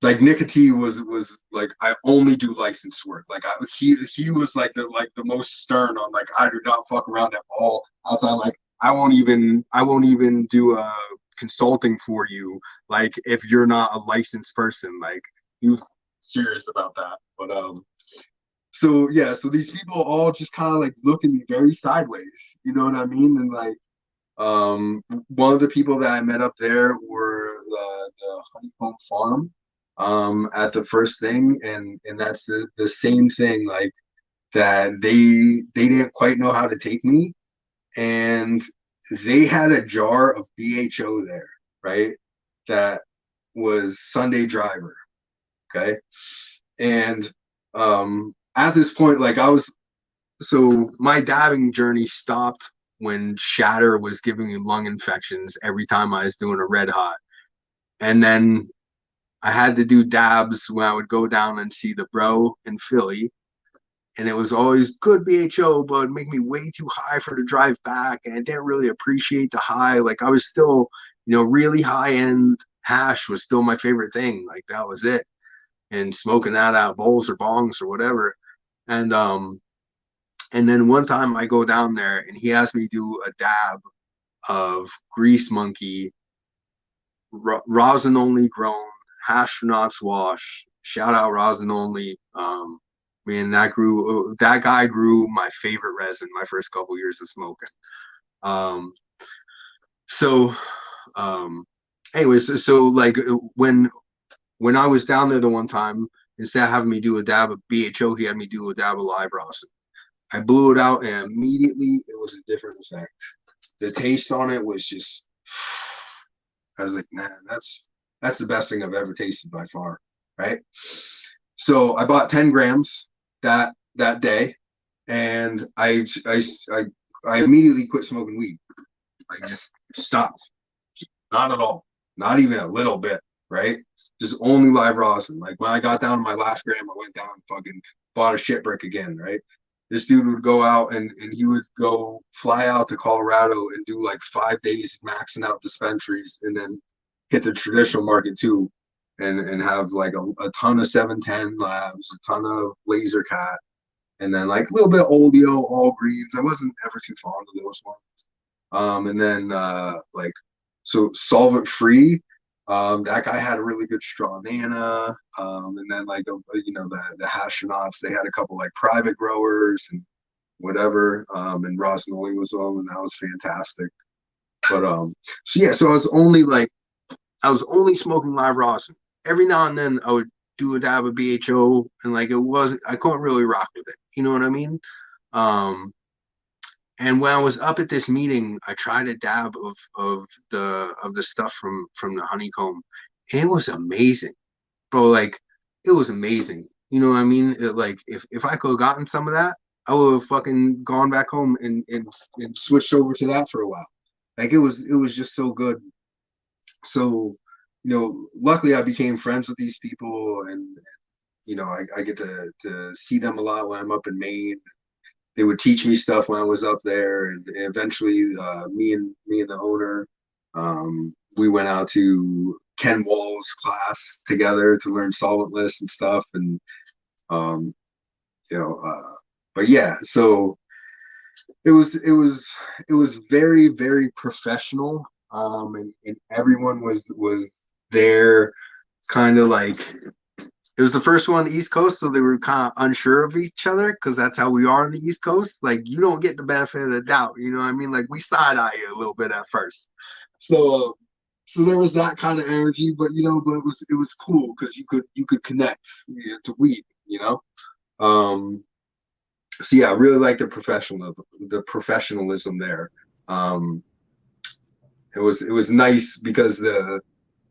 like Nicotine was like, I only do licensed work. Like he was like the most stern on, like, I do not fuck around at all. Outside, like, I won't even do a consulting for you, like, if you're not a licensed person. Like, he was serious about that. But so yeah, so these people all just kind of like look at me very sideways, you know what I mean? And like, one of the people that I met up there were the Honeycomb Farm at the first thing, and that's the same thing, like, that they didn't quite know how to take me, and they had a jar of BHO there, right? That was Sunday Driver, okay? And at this point, like, so my dabbing journey stopped when Shatter was giving me lung infections every time I was doing a red hot. And then I had to do dabs when I would go down and see the bro in Philly. And it was always good BHO, but it'd make me way too high for the drive back. And I didn't really appreciate the high. Like, I was still, really high end hash was still my favorite thing. Like, that was it. And smoking that out of bowls or bongs or whatever. And then one time I go down there and he asked me to do a dab of Grease Monkey, rosin only grown, astronauts wash. Shout out rosin only. Man, that guy grew my favorite resin my first couple years of smoking. Um, so, um, anyways, so like when I was down there the one time, instead of having me do a dab of BHO, he had me do a dab of live rosin. I blew it out, and immediately it was a different effect. The taste on it was just, I was like, man, that's the best thing I've ever tasted by far, right? So I bought 10 grams that day, and I immediately quit smoking weed. I just stopped. Not at all. Not even a little bit, right? Just only live rosin. Like, when I got down to my last gram, I went down and fucking bought a shit brick again, right? This dude would go out and he would go fly out to Colorado and do like 5 days maxing out dispensaries, and then hit the traditional market too, and have like a ton of 710 labs, a ton of laser cat, and then like a little bit oleo, all greens. I wasn't ever too fond of those ones. And then like, so solvent free. That guy had a really good straw nana. And then like, the hashonauts, they had a couple like private growers and whatever. And Rosinoli was on, and that was fantastic. But so yeah, so I was only smoking live rosin. Every now and then I would do a dab of BHO, and like, I couldn't really rock with it. You know what I mean? Um, and when I was up at this meeting, I tried a dab of the stuff from the honeycomb, and it was amazing, bro. Like, it was amazing. You know what I mean? Like, if I could have gotten some of that, I would have fucking gone back home and switched over to that for a while. Like, it was just so good. So, luckily I became friends with these people, and I get to see them a lot when I'm up in Maine. They would teach me stuff when I was up there, and eventually, me and the owner, we went out to Ken Wall's class together to learn solventless and stuff, and um, you know, but yeah, so it was very, very professional, and everyone was they're kind of like, it was the first one on the East Coast, so they were kind of unsure of each other because that's how we are on the East Coast. Like, you don't get the benefit of the doubt, you know what I mean? Like, we side eye you a little bit at first. So, so there was that kind of energy, but but it was cool because you could connect, to weed, you know. So yeah, I really like the professionalism there. Um, it was nice because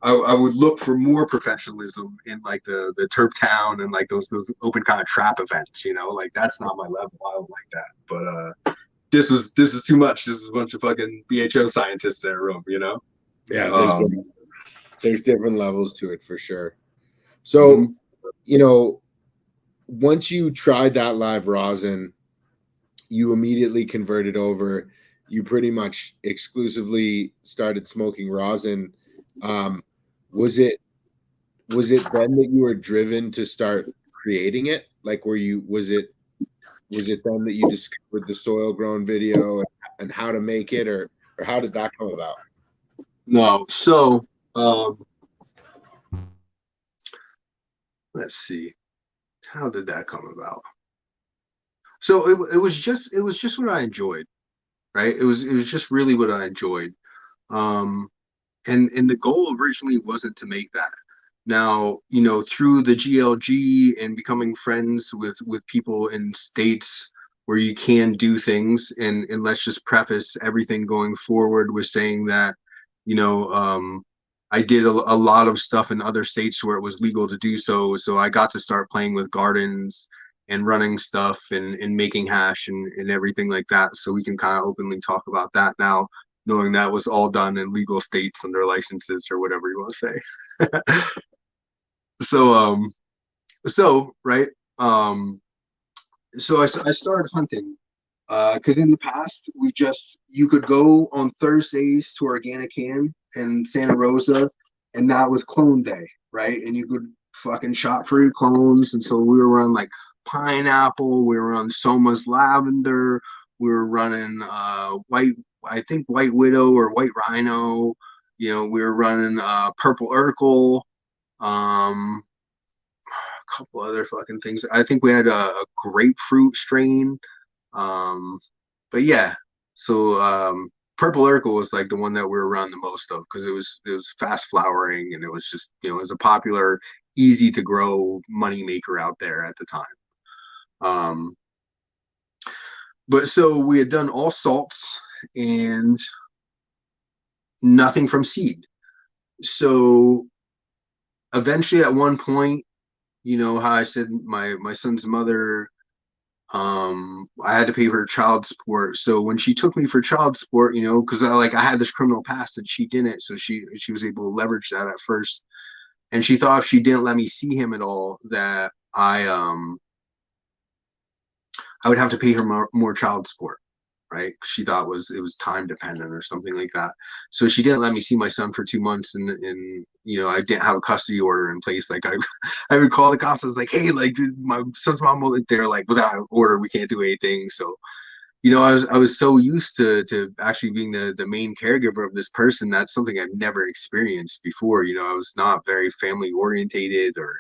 I would look for more professionalism in like the Turp Town and like those open kind of trap events, like that's not my level. I don't like that. But this is too much. This is a bunch of fucking BHO scientists in a room, Yeah, Um, there's different levels to it for sure. So, mhm. once you tried that live rosin, you immediately converted over. You pretty much exclusively started smoking rosin. Um, was it then that you were driven to start creating it? Like, was it then that you discovered the soil grown video and how to make it, or how did that come about? No, so um, let's see, how did that come about? So it was just what I enjoyed, right? It was just really what I enjoyed. Um, and the goal originally wasn't to make that. Now, through the GLG and becoming friends with people in states where you can do things, and let's just preface everything going forward with saying that, you know, I did a lot of stuff in other states where it was legal to do so. So I got to start playing with gardens and running stuff and making hash and everything like that. So we can kind of openly talk about that now, knowing that was all done in legal states under licenses or whatever you want to say. so right, um so I started hunting because in the past you could go on Thursdays to Organic Can in Santa Rosa, and that was clone day, right? And you could fucking shop free clones, and so we were running like pineapple, we were running Soma's lavender, we were running white, I think white widow or white rhino, we were running purple urkel, um a couple other fucking things. I think we had a grapefruit strain. Um, but yeah, so Purple Urkel was like the one that we were around the most of because it was fast flowering, and it was just it was a popular, easy to grow money maker out there at the time. Um, but so we had done all salts and nothing from seed. So eventually, at one point, how I said my son's mother, I had to pay for child support. So when she took me for child support, because I had this criminal past and she didn't, so she was able to leverage that at first. And she thought if she didn't let me see him at all, that I would have to pay her more child support, right? She thought it was time dependent or something like that. So she didn't let me see my son for 2 months, and I didn't have a custody order in place. Like I would call the cops. I was like, hey, like my son's mom was there, like without an order, we can't do anything. So I was so used to actually being the main caregiver of this person. That's something I've never experienced before. I was not very family orientated, or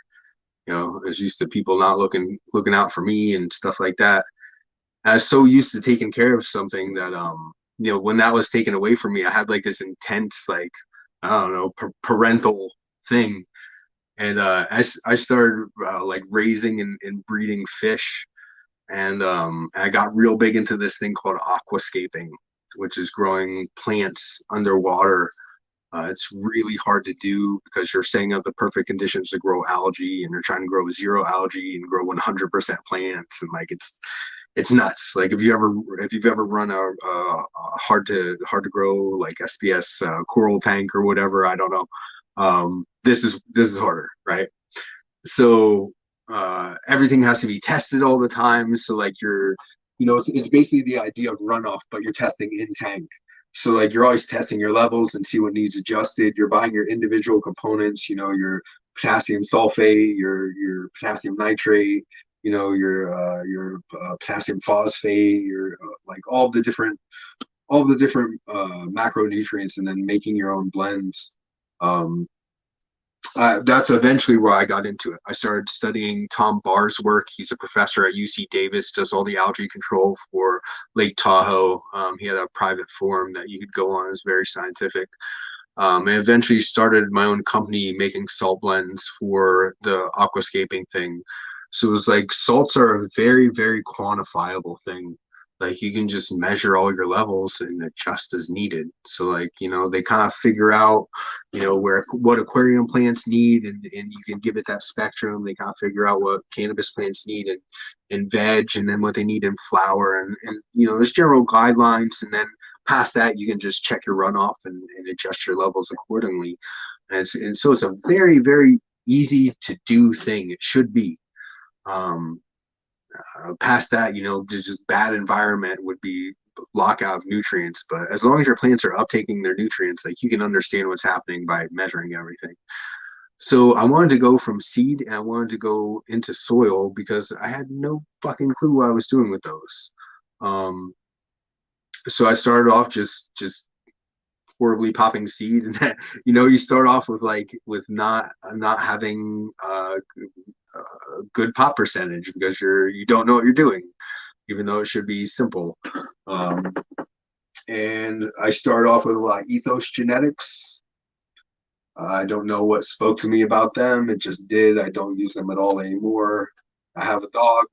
I was used to people not looking out for me and stuff like that. I was so used to taking care of something that when that was taken away from me, I had like this intense, like, I don't know, parental thing. And I started like raising and breeding fish, and I got real big into this thing called aquascaping, which is growing plants underwater. It's really hard to do because you're setting up the perfect conditions to grow algae, and you're trying to grow zero algae and grow 100% plants, and like it's nuts. Like if you've ever run a hard to grow like SPS coral tank or whatever, I don't know. This is harder, right? So everything has to be tested all the time. So like it's basically the idea of runoff, but you're testing in tank. So like you're always testing your levels and see what needs adjusted. You're buying your individual components, your potassium sulfate, your potassium nitrate, your potassium phosphate, your like all the different macronutrients, and then making your own blends. Um, that's eventually where I got into it. I started studying Tom Barr's work. He's a professor at UC Davis, does all the algae control for Lake Tahoe. He had a private forum that you could go on. It's very scientific. And eventually started my own company making salt blends for the aquascaping thing. So it was like salts are a very, very quantifiable thing. Like you can just measure all your levels and adjust as needed. So like, they kind of figure out, where what aquarium plants need and you can give it that spectrum. They kind of figure out what cannabis plants need in veg and then what they need in flower and there's general guidelines and then past that you can just check your runoff and adjust your levels accordingly. And so it's a very, very easy to do thing. It should be. Past that, just bad environment would be lockout of nutrients. But as long as your plants are uptaking their nutrients, like you can understand what's happening by measuring everything. So I wanted to go from seed and I wanted to go into soil because I had no fucking clue what I was doing with those. So I started off just horribly popping seed, and that, you start off with not having a good pop percentage because you don't know what you're doing, even though it should be simple. And I started off with a lot of ethos genetics. I don't know what spoke to me about them. It just did. I don't use them at all anymore. I have a dog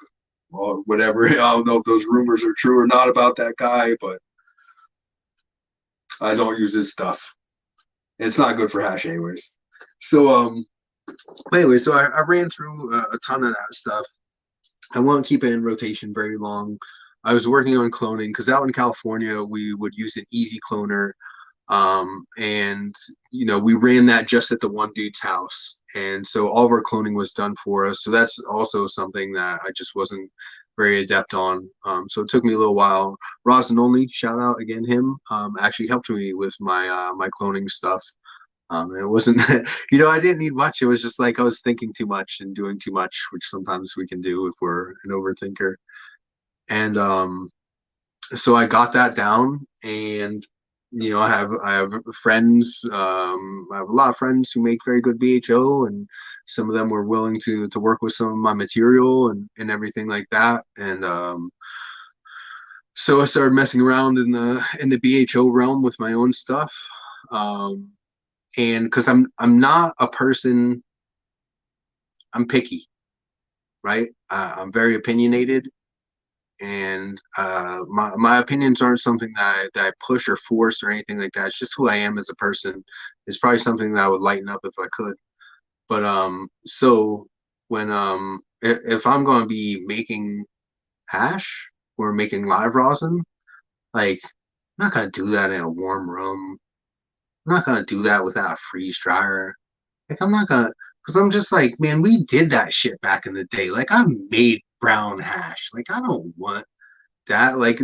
or whatever. I don't know if those rumors are true or not about that guy, but I don't use his stuff. It's not good for hash anyways. So anyway, so I ran through a ton of that stuff. I won't keep it in rotation very long. I was working on cloning because out in California we would use an easy cloner, and we ran that just at the one dude's house, and so all of our cloning was done for us. So that's also something that I just wasn't very adept on. So it took me a little while. Resin only, shout out again him, actually helped me with my my cloning stuff. It wasn't, I didn't need much. It was just like I was thinking too much and doing too much, which sometimes we can do if we're an overthinker. And so I got that down, and I have friends. I have a lot of friends who make very good BHO, and some of them were willing to work with some of my material and everything like that. And so I started messing around in the BHO realm with my own stuff. And because I'm not a person, I'm picky, right? I'm very opinionated, and my opinions aren't something that I push or force or anything like that. It's just who I am as a person. It's probably something that I would lighten up if I could. But so when if I'm going to be making hash or making live rosin, like I'm not gonna do that in a warm room. I'm not gonna do that without a freeze dryer. Like I'm not gonna, because I'm just like, man, we did that shit back in the day. Like I made brown hash. Like I don't want that. Like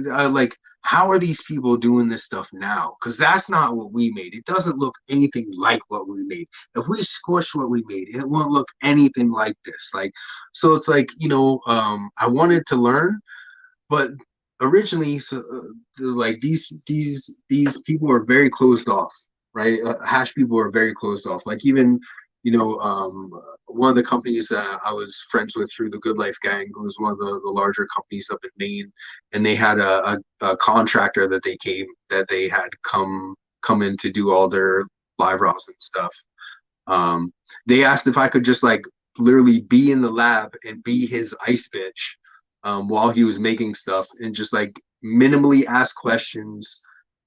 how are these people doing this stuff now? Because that's not what we made. It doesn't look anything like what we made. If we squish what we made, it won't look anything like this. Like, so it's like, I wanted to learn, but originally, so like these people are very closed off, right? Hash people are very closed off. Like even one of the companies that I was friends with through the Good Life Gang, who was one of the larger companies up in Maine, and they had a contractor that they had come in to do all their live rosin stuff. They asked if I could just like literally be in the lab and be his ice bitch while he was making stuff and just like minimally ask questions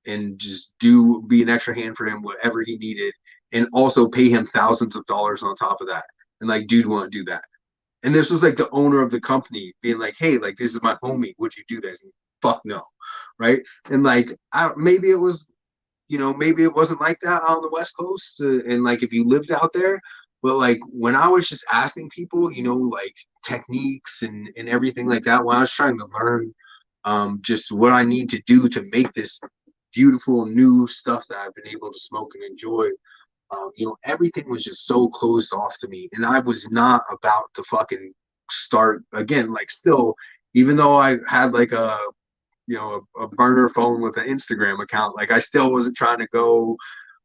and just be an extra hand for him, whatever he needed, and also pay him thousands of dollars on top of that. And like, dude, want to do that? And this was like the owner of the company being like, hey, like this is my homie. Would you do this? And fuck no, right? And like, maybe it was, maybe it wasn't like that on the West Coast, and like if you lived out there. But like when I was just asking people, like techniques and everything like that, when I was trying to learn just what I need to do to make this beautiful new stuff that I've been able to smoke and enjoy, everything was just so closed off to me. And I was not about to fucking start again, like still, even though I had like a burner phone with an Instagram account, like I still wasn't trying to go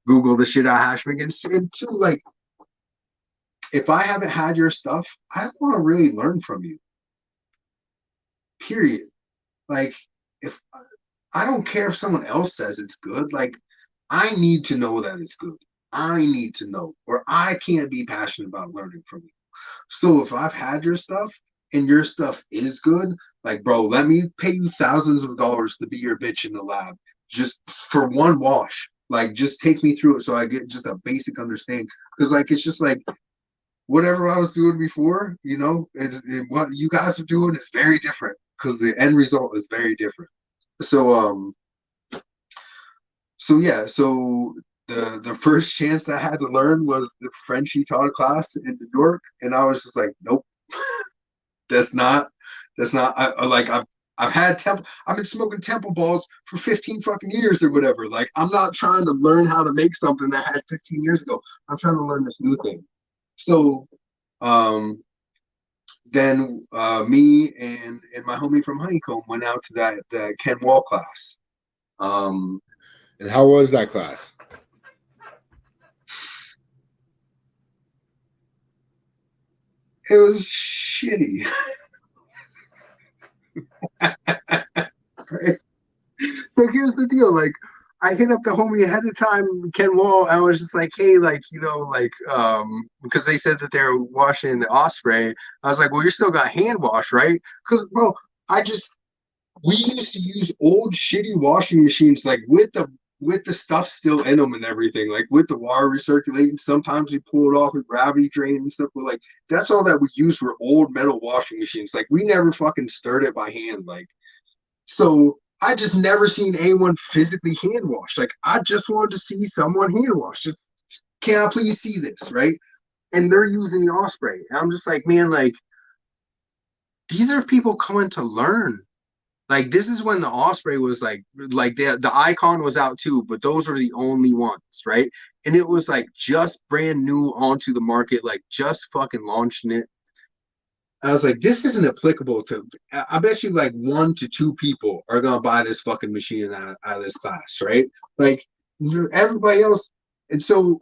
Google the shit out of Hashmig and two, like if I haven't had your stuff, I don't want to really learn from you. Period. Like, if I don't care if someone else says it's good, like, I need to know that it's good. I need to know, or I can't be passionate about learning from you. So if I've had your stuff and your stuff is good, like, bro, let me pay you thousands of dollars to be your bitch in the lab just for one wash. Like, just take me through it so I get just a basic understanding. Because, like, it's just like whatever I was doing before, what you guys are doing is very different because the end result is very different. So, yeah, so the first chance I had to learn was the French he taught a class in New York, and I was just like, nope, that's not I've had temple I've been smoking temple balls for 15 fucking years or whatever. Like, I'm not trying to learn how to make something that I had 15 years ago. I'm trying to learn this new thing. So then me and my homie from Honeycomb went out to that Ken Wall class. And how was that class? It was shitty. Right? So here's the deal. Like, I hit up the homie ahead of time, Ken Wall. I was just like, hey, like, because they said that they're washing the Osprey. I was like, well, you still got hand wash, right? Because, bro, we used to use old shitty washing machines, like with the stuff still in them and everything, like with the water recirculating. Sometimes we pull it off with gravity drain and stuff, but like that's all that we use for old metal washing machines. Like, we never fucking stirred it by hand. Like, so I just never seen anyone physically hand wash. Like, I just wanted to see someone hand wash. Just, can I please see this, right? And they're using the Osprey. And I'm just like, man, like, these are people coming to learn. Like, this is when the Osprey was like the Icon was out too, but those were the only ones, right? And it was like just brand new onto the market, like just fucking launching it. I was like, this isn't applicable to. I bet you like 1 to 2 people are gonna buy this fucking machine out of this class, right? Like, everybody else, and so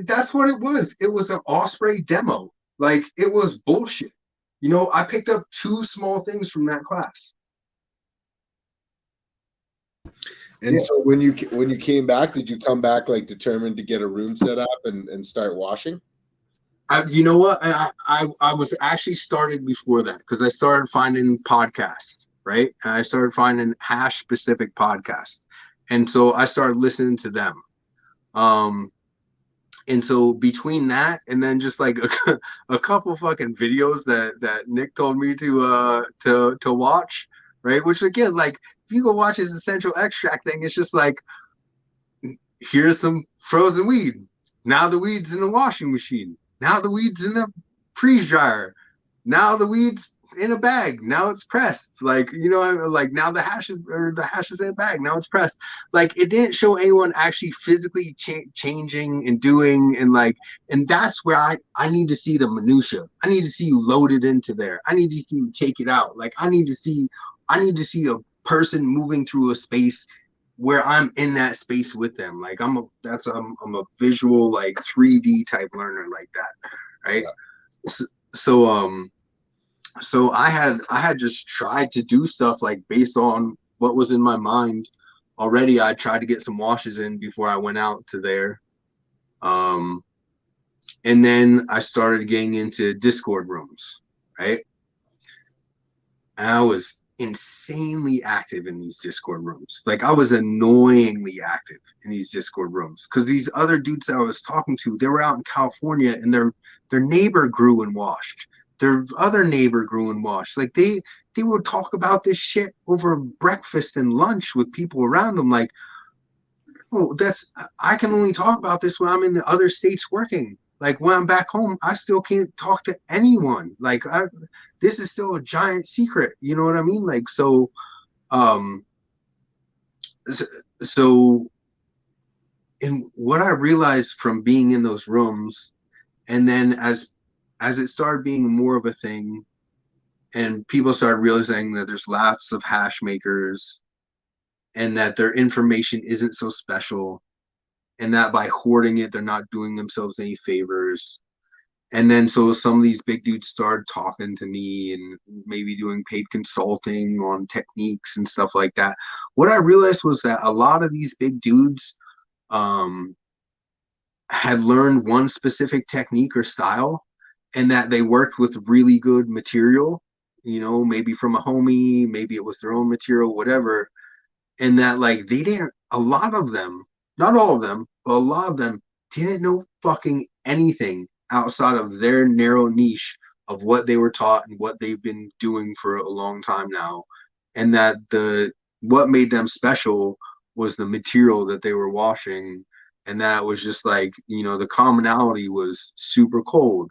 that's what it was. It was an Osprey demo. Like, it was bullshit. I picked up 2 small things from that class. And so when you came back, did you come back like determined to get a room set up and start washing? You know what? I was actually started before that because I started finding podcasts, right? And I started finding hash specific podcasts, and so I started listening to them. And so between that and then just like a couple fucking videos that Nick told me to watch, right? Which, again, like, if you go watch his essential extract thing, it's just like, here's some frozen weed. Now the weed's in the washing machine. Now the weed's in a freeze dryer. Now the weed's in a bag. Now it's pressed. Like, like, now the hash is in a bag. Now it's pressed. Like, it didn't show anyone actually physically changing and doing, and that's where I need to see the minutia. I need to see you load it into there. I need to see you take it out. Like, I need to see a person moving through a space where I'm in that space with them. Like, I'm a visual, like, 3D type learner like that, right? Yeah. So I had just tried to do stuff like based on what was in my mind already. I tried to get some washes in before I went out to there. And then I started getting into Discord rooms, right? And I was insanely active in these Discord rooms. Like, I was annoyingly active in these Discord rooms because these other dudes that I was talking to, they were out in California, and their neighbor grew and washed. Their other neighbor grew and washed. Like, they would talk about this shit over breakfast and lunch with people around them. Like, oh, I can only talk about this when I'm in the other states working. Like, when I'm back home, I still can't talk to anyone. Like, this is still a giant secret. You know what I mean? Like, so, so, and what I realized from being in those rooms, and then as it started being more of a thing, and people started realizing that there's lots of hash makers, and that their information isn't so special, and that by hoarding it, they're not doing themselves any favors. And then so some of these big dudes started talking to me and maybe doing paid consulting on techniques and stuff like that. What I realized was that a lot of these big dudes um, had learned one specific technique or style, and that they worked with really good material, maybe from a homie, maybe it was their own material, whatever. And that like they didn't, a lot of them, not all of them, but a lot of them didn't know fucking anything outside of their narrow niche of what they were taught and what they've been doing for a long time now. And that the what made them special was the material that they were washing. And that was just like, the commonality was super cold,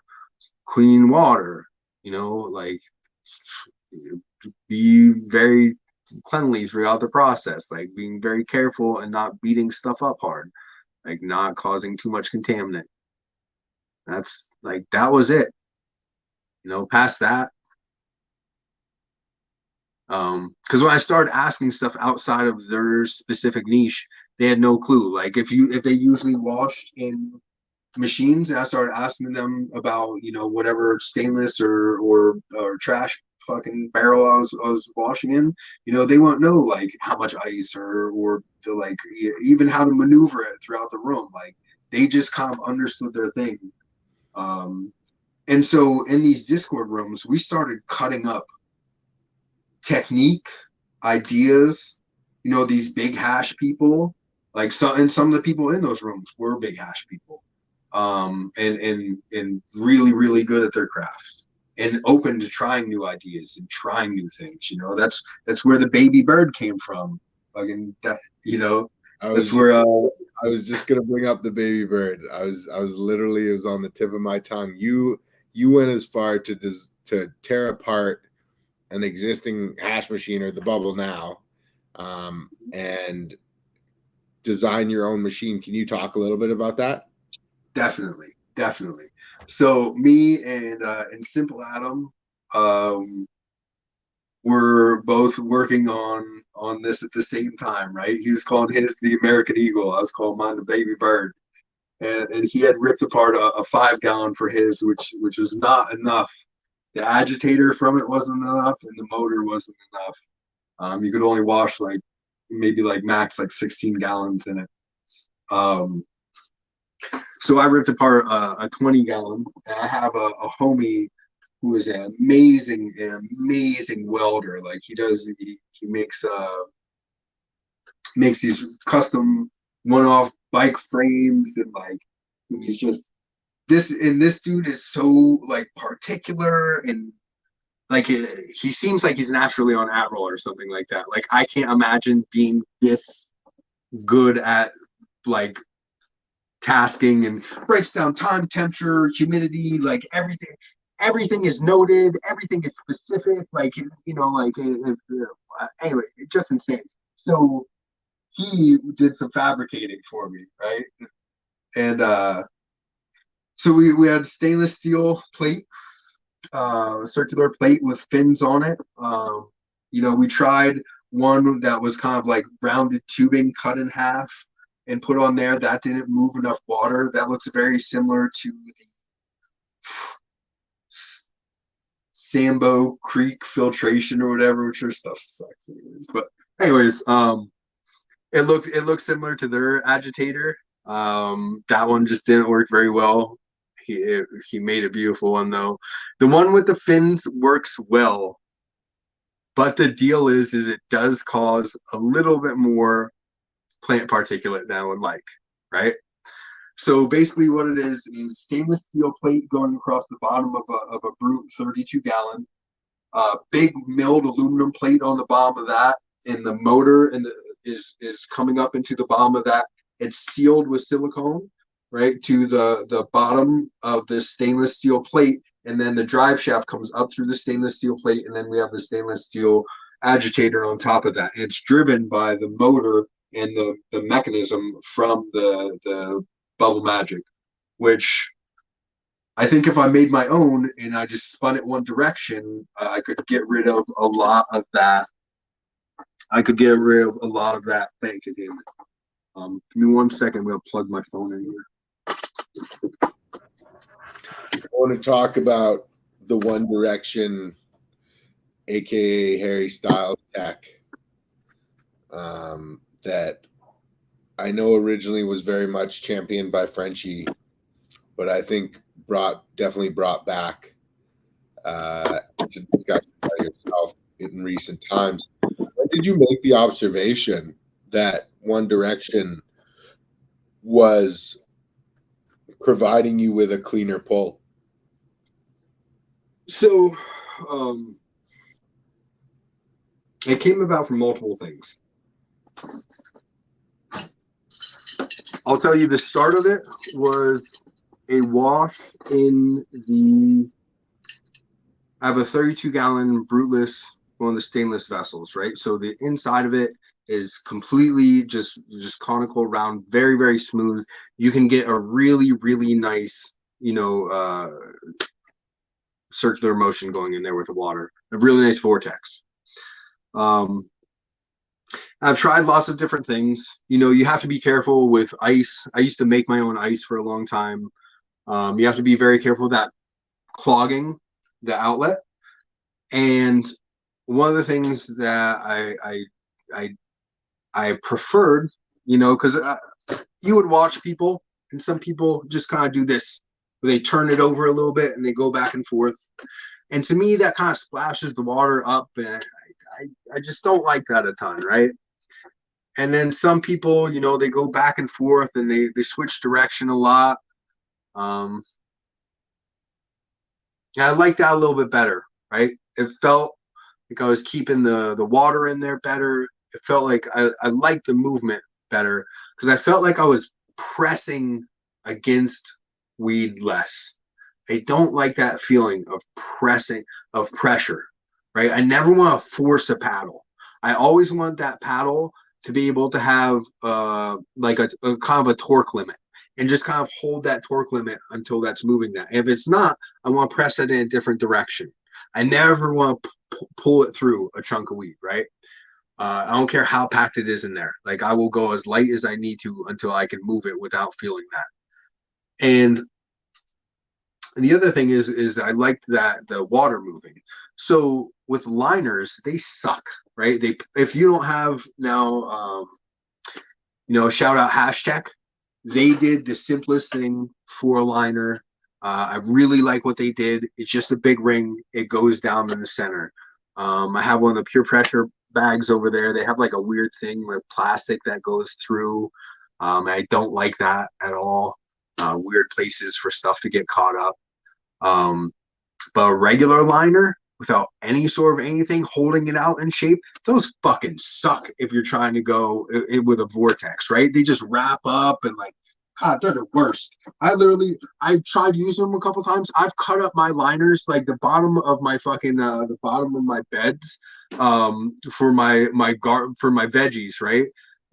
clean water, like be very cleanly throughout the process, like being very careful and not beating stuff up hard, like not causing too much contaminant. That's like, that was it. Past that, because when I started asking stuff outside of their specific niche, they had no clue. Like if they usually washed in machines, and I started asking them about whatever stainless or trash fucking barrel I was washing in, they won't know like how much ice or to like even how to maneuver it throughout the room. Like they just kind of understood their thing. And so in these Discord rooms, we started cutting up technique, ideas, these big hash people, like some of the people in those rooms were big hash people, and really, really good at their craft and open to trying new ideas and trying new things. That's where the baby bird came from. Fucking that, that's where I was just gonna bring up the baby bird. I was literally, it was on the tip of my tongue. You went as far to tear apart an existing hash machine, or the bubble now, and design your own machine. Can you talk a little bit about that? Definitely. So me and Simple Adam, were both working on this at the same time, right? He was calling his the American Eagle. I was calling mine the Baby Bird. And he had ripped apart a 5 gallon for his, which was not enough. The agitator from it wasn't enough, and the motor wasn't enough. You could only wash like maybe like max like 16 gallons in it. So I ripped apart a 20 gallon. And I have a homie who is an amazing welder. Like he makes these custom one-off bike frames, and like he's just this dude is so like particular, and like he seems like he's naturally on Adderall or something like that. Like I can't imagine being this good at like tasking, and breaks down time, temperature, humidity, like everything is noted, everything is specific, like anyway, just insane. So he did some fabricating for me, right? And so we had stainless steel plate, circular plate with fins on it. We tried one that was kind of like rounded tubing cut in half and put on there. That didn't move enough water. That looks very similar to the Sambo Creek filtration or whatever, which their stuff sucks anyways. But anyways, it looked similar to their agitator. That one just didn't work very well. He made a beautiful one though. The one with the fins works well, but the deal is it does cause a little bit more plant particulate than I would like, right? So basically what it is stainless steel plate going across the bottom of a brute 32-gallon, big milled aluminum plate on the bottom of that, and the motor is coming up into the bottom of that. It's sealed with silicone, right, to the bottom of this stainless steel plate, and then the drive shaft comes up through the stainless steel plate, and then we have the stainless steel agitator on top of that. And it's driven by the motor and the mechanism from the Bubble Magic, which I think if I made my own and I just spun it one direction, I could get rid of a lot of that. I could get rid of a lot of that fake again. Give me 1 second. I'm going to plug my phone in here. I want to talk about the One Direction, aka Harry Styles tech, that I know originally was very much championed by Frenchie, but I think definitely brought back to discussion by yourself in recent times. When did you make the observation that One Direction was providing you with a cleaner pull? So it came about from multiple things. I'll tell you, the start of it was a wash in the. I have a 32-gallon Bruteless, one of the stainless vessels, right? So the inside of it is completely just conical, round, very, very smooth. You can get a really, really nice, circular motion going in there with the water. A really nice vortex. I've tried lots of different things. You have to be careful with ice. I used to make my own ice for a long time. You have to be very careful of that clogging the outlet. And one of the things that I preferred, because you would watch people, and some people just kind of do this. They turn it over a little bit and they go back and forth. And to me, that kind of splashes the water up, and I just don't like that a ton, right? And then some people, they go back and forth and they switch direction a lot. I like that a little bit better, right? It felt like I was keeping the water in there better. It felt like I liked the movement better because I felt like I was pressing against weed less. I don't like that feeling of pressure, right? I never want to force a paddle. I always want that paddle to be able to have like a kind of a torque limit and just kind of hold that torque limit until that's moving that. If it's not, I want to press it in a different direction. I never want to pull it through a chunk of weed, right? I don't care how packed it is in there. Like I will go as light as I need to until I can move it without feeling that. And the other thing is I liked that the water moving. So with liners, they suck, right? If you don't have now, shout out hashtag. They did the simplest thing for a liner. I really like what they did. It's just a big ring. It goes down in the center. I have one of the pure pressure bags over there. They have like a weird thing with plastic that goes through. I don't like that at all. Weird places for stuff to get caught up. But a regular liner without any sort of anything holding it out in shape, those fucking suck if you're trying to go with a vortex, right? They just wrap up and like, God, they're the worst. I've tried using them a couple times. I've cut up my liners, like the bottom of my fucking, the bottom of my beds, for my veggies, right?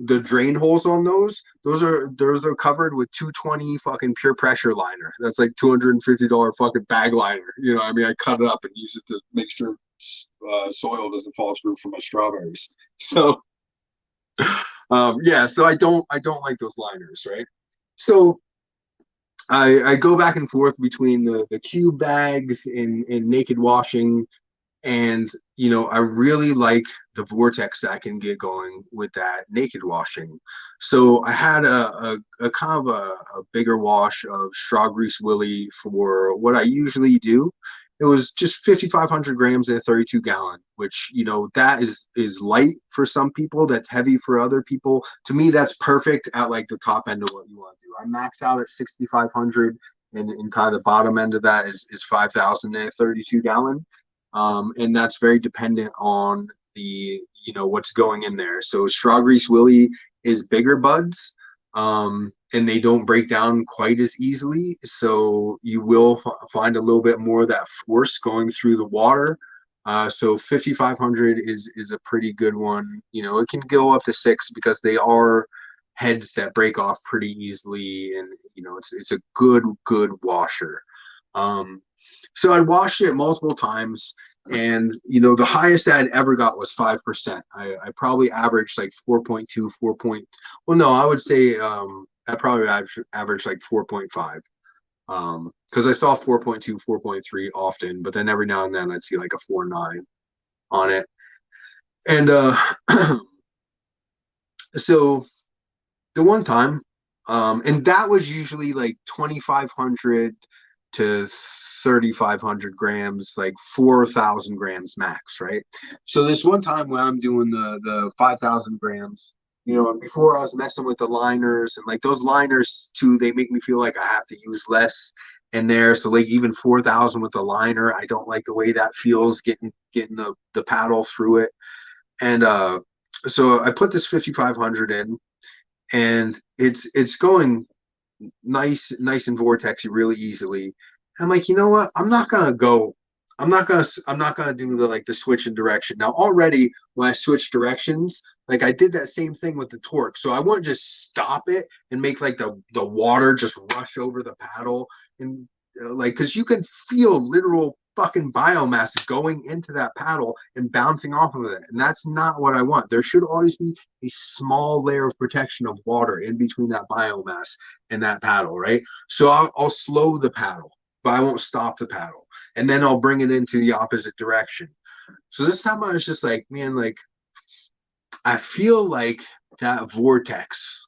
The drain holes on those are covered with 220 fucking pure pressure liner. That's like $250 fucking bag liner. I mean, I cut it up and use it to make sure soil doesn't fall through for my strawberries. So so I don't like those liners, right? So I go back and forth between the cube bags and naked washing. And, I really like the vortex that I can get going with that naked washing. So I had a kind of a bigger wash of Straw Grease Willie for what I usually do. It was just 5,500 grams in a 32-gallon, which, that is light for some people. That's heavy for other people. To me, that's perfect at like the top end of what you want to do. I max out at 6,500 and kind of the bottom end of that is 5,000 in a 32-gallon. And that's very dependent on the what's going in there. So Straw Grease Willie is bigger buds, and they don't break down quite as easily. So you will find a little bit more of that force going through the water. So 5,500 is a pretty good one. It can go up to 6 because they are heads that break off pretty easily, and it's a good washer. So I washed it multiple times, and the highest I'd ever got was 5%. I probably averaged like 4.2, 4. Well, no, I would say I probably averaged like 4.5. Because I saw 4.2, 4.3 often, but then every now and then I'd see like a 4.9 on it. And so the one time, and that was usually like 2,500 to 3,500 grams, like 4,000 grams max, right? So this one time when I'm doing the 5,000 grams, you know, before I was messing with the liners, and like those liners too, they make me feel like I have to use less in there. So like even 4,000 with the liner, I don't like the way that feels getting the paddle through it. And so I put this 5,500 in, and it's going nice and vortexy really easily. I'm like, you know what? I'm not gonna do the switch in direction. Now already when I switch directions, like I did that same thing with the torque. So I wouldn't just stop it and make like the water just rush over the paddle, and like because you can feel literal fucking biomass going into that paddle and bouncing off of it. And that's not what I want. There should always be a small layer of protection of water in between that biomass and that paddle, right? So I'll slow the paddle, but I won't stop the paddle. And then I'll bring it into the opposite direction. So this time I was just like, man, like I feel like that vortex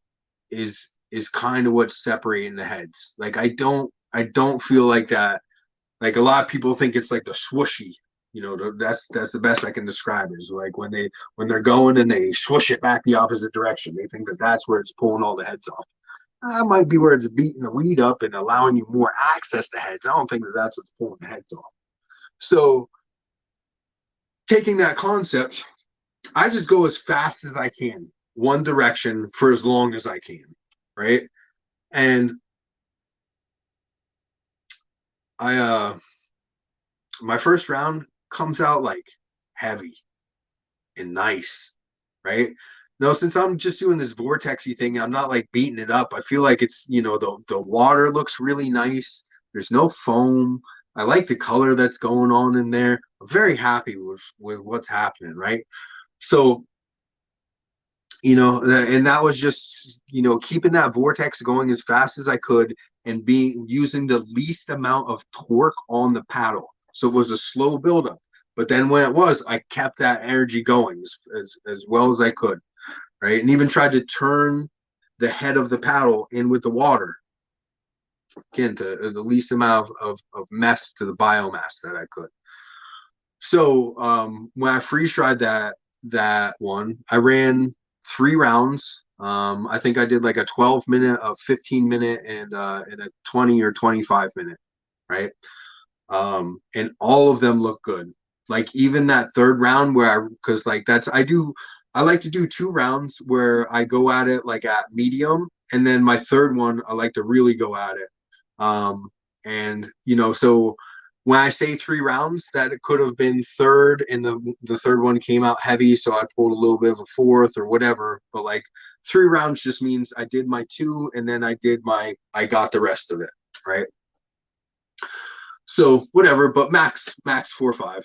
is kind of what's separating the heads. Like I don't feel like that. Like a lot of people think it's like the swooshy, you know, that's the best I can describe it, is like when they're going and they swoosh it back the opposite direction. They think that that's where it's pulling all the heads off. That might be where it's beating the weed up and allowing you more access to heads. I don't think that that's what's pulling the heads off. So taking that concept, I just go as fast as I can, one direction for as long as I can, right? And I my first round comes out like heavy and nice, right? No, since I'm just doing this vortexy thing, I'm not like beating it up. I feel like it's, you know, the water looks really nice. There's no foam. I like the color that's going on in there. I'm very happy with what's happening, right? So, you know, and that was just, you know, keeping that vortex going as fast as I could and be using the least amount of torque on the paddle. So it was a slow buildup. But then when it was, I kept that energy going as well as I could, right? And even tried to turn the head of the paddle in with the water, again, to the least amount of mess to the biomass that I could. So when I freeze dried that one, I ran 3 rounds. I think I did like a 12 minute, a 15 minute, and a 20 or 25 minute, right? And all of them look good. Like even that third round because like I like to do 2 rounds where I go at it like at medium, and then my third one I like to really go at it. And you know, so when I say 3 rounds, that it could have been third, and the third one came out heavy, so I pulled a little bit of a fourth or whatever. But like 3 rounds just means I did my 2, and then I got the rest of it, right? So whatever, but max 4.5.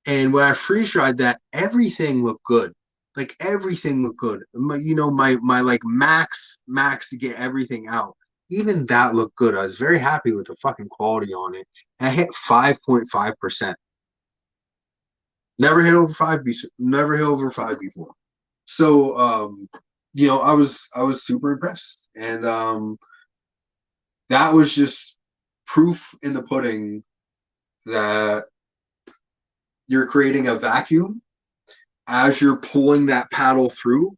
And when I freeze dried that, everything looked good. Like everything looked good. You know, my like max to get everything out. Even that looked good. I was very happy with the fucking quality on it. And I hit 5.5%. Never hit over 5 before. Never hit over 5 before. So you know, I was super impressed. And that was just proof in the pudding that you're creating a vacuum as you're pulling that paddle through.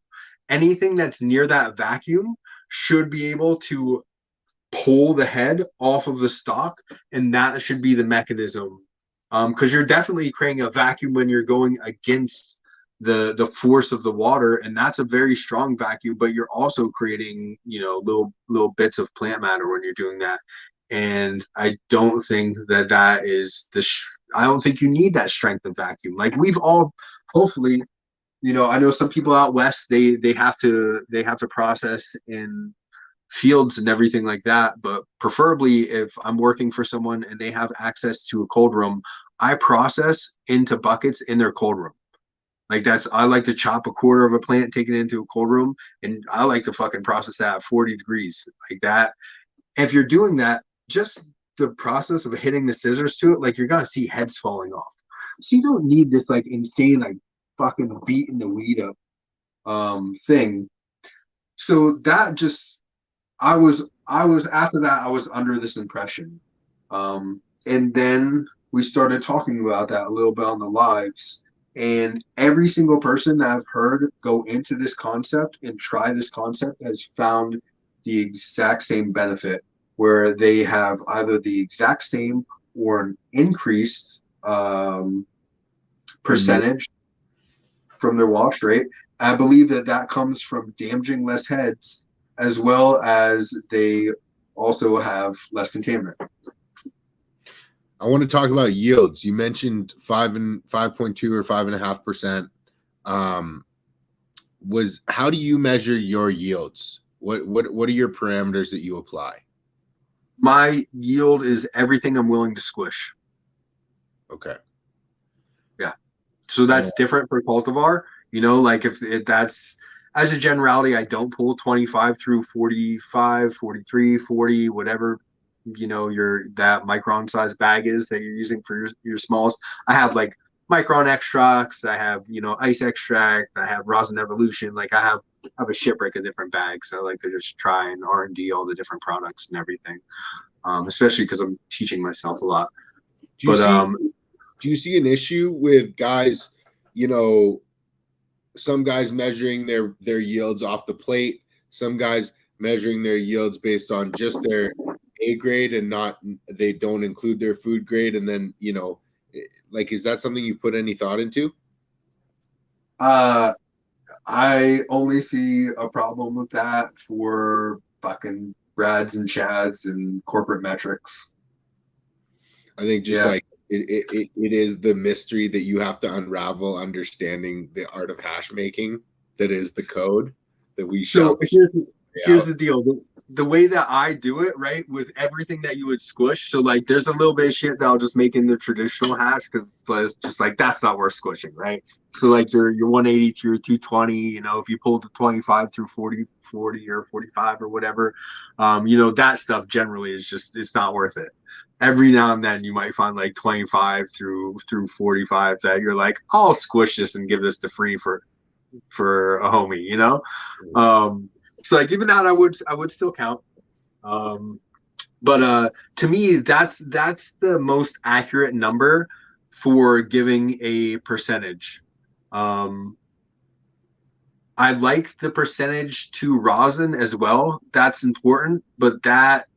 Anything that's near that vacuum should be able to pull the head off of the stock, and that should be the mechanism. Because you're definitely creating a vacuum when you're going against the force of the water, and that's a very strong vacuum. But you're also creating, you know, little bits of plant matter when you're doing that. And I don't think that is I don't think you need that strength of vacuum. Like we've all, hopefully, you know, I know some people out west, they have to process in fields and everything like that. But preferably if I'm working for someone and they have access to a cold room, I process into buckets in their cold room. Like I like to chop a quarter of a plant, take it into a cold room, and I like to fucking process that at 40 degrees like that. If you're doing that, just the process of hitting the scissors to it, like you're gonna see heads falling off. So you don't need this like insane like fucking beating the weed up thing. So that just I was after that I was under this impression. And then we started talking about that a little bit on the lives. And every single person that I've heard go into this concept and try this concept has found the exact same benefit, where they have either the exact same or an increased percentage from their wash rate. I believe that that comes from damaging less heads, as well as they also have less contaminant. I want to talk about yields. You mentioned 5.2 or 5.5%. How do you measure your yields? What are your parameters that you apply? My yield is everything I'm willing to squish. Okay. Yeah. So that's different for cultivar. You know, like if that's, as a generality, I don't pull 25 through 45, 43, 40, whatever, you know, that micron size bag is that you're using for your smallest. I have like micron extracts, I have, you know, ice extract, I have rosin evolution. Like I have a shit break of different bags. I like to just try and R&D all the different products and everything. Especially because I'm teaching myself a lot. Do you see an issue with guys, you know, some guys measuring their yields off the plate, some guys measuring their yields based on just their A grade and they don't include their food grade, and then, you know, like, is that something you put any thought into? I only see a problem with that for fucking Brads and Chads and corporate metrics. I think just like it is the mystery that you have to unravel, understanding the art of hash making that is the code that we So shall. here's the deal. The way that I do it, right, with everything that you would squish. So like, there's a little bit of shit that I'll just make in the traditional hash because it's just like that's not worth squishing, right? So like your 180 through 220, you know, if you pull the 25 through 40 or 45 or whatever, you know, that stuff generally is just it's not worth it. Every now and then you might find like 25 through 45 that you're like, I'll squish this and give this to free for a homie, you know. So like even that I would still count. But to me that's the most accurate number for giving a percentage. I like the percentage to rosin as well. That's important, but that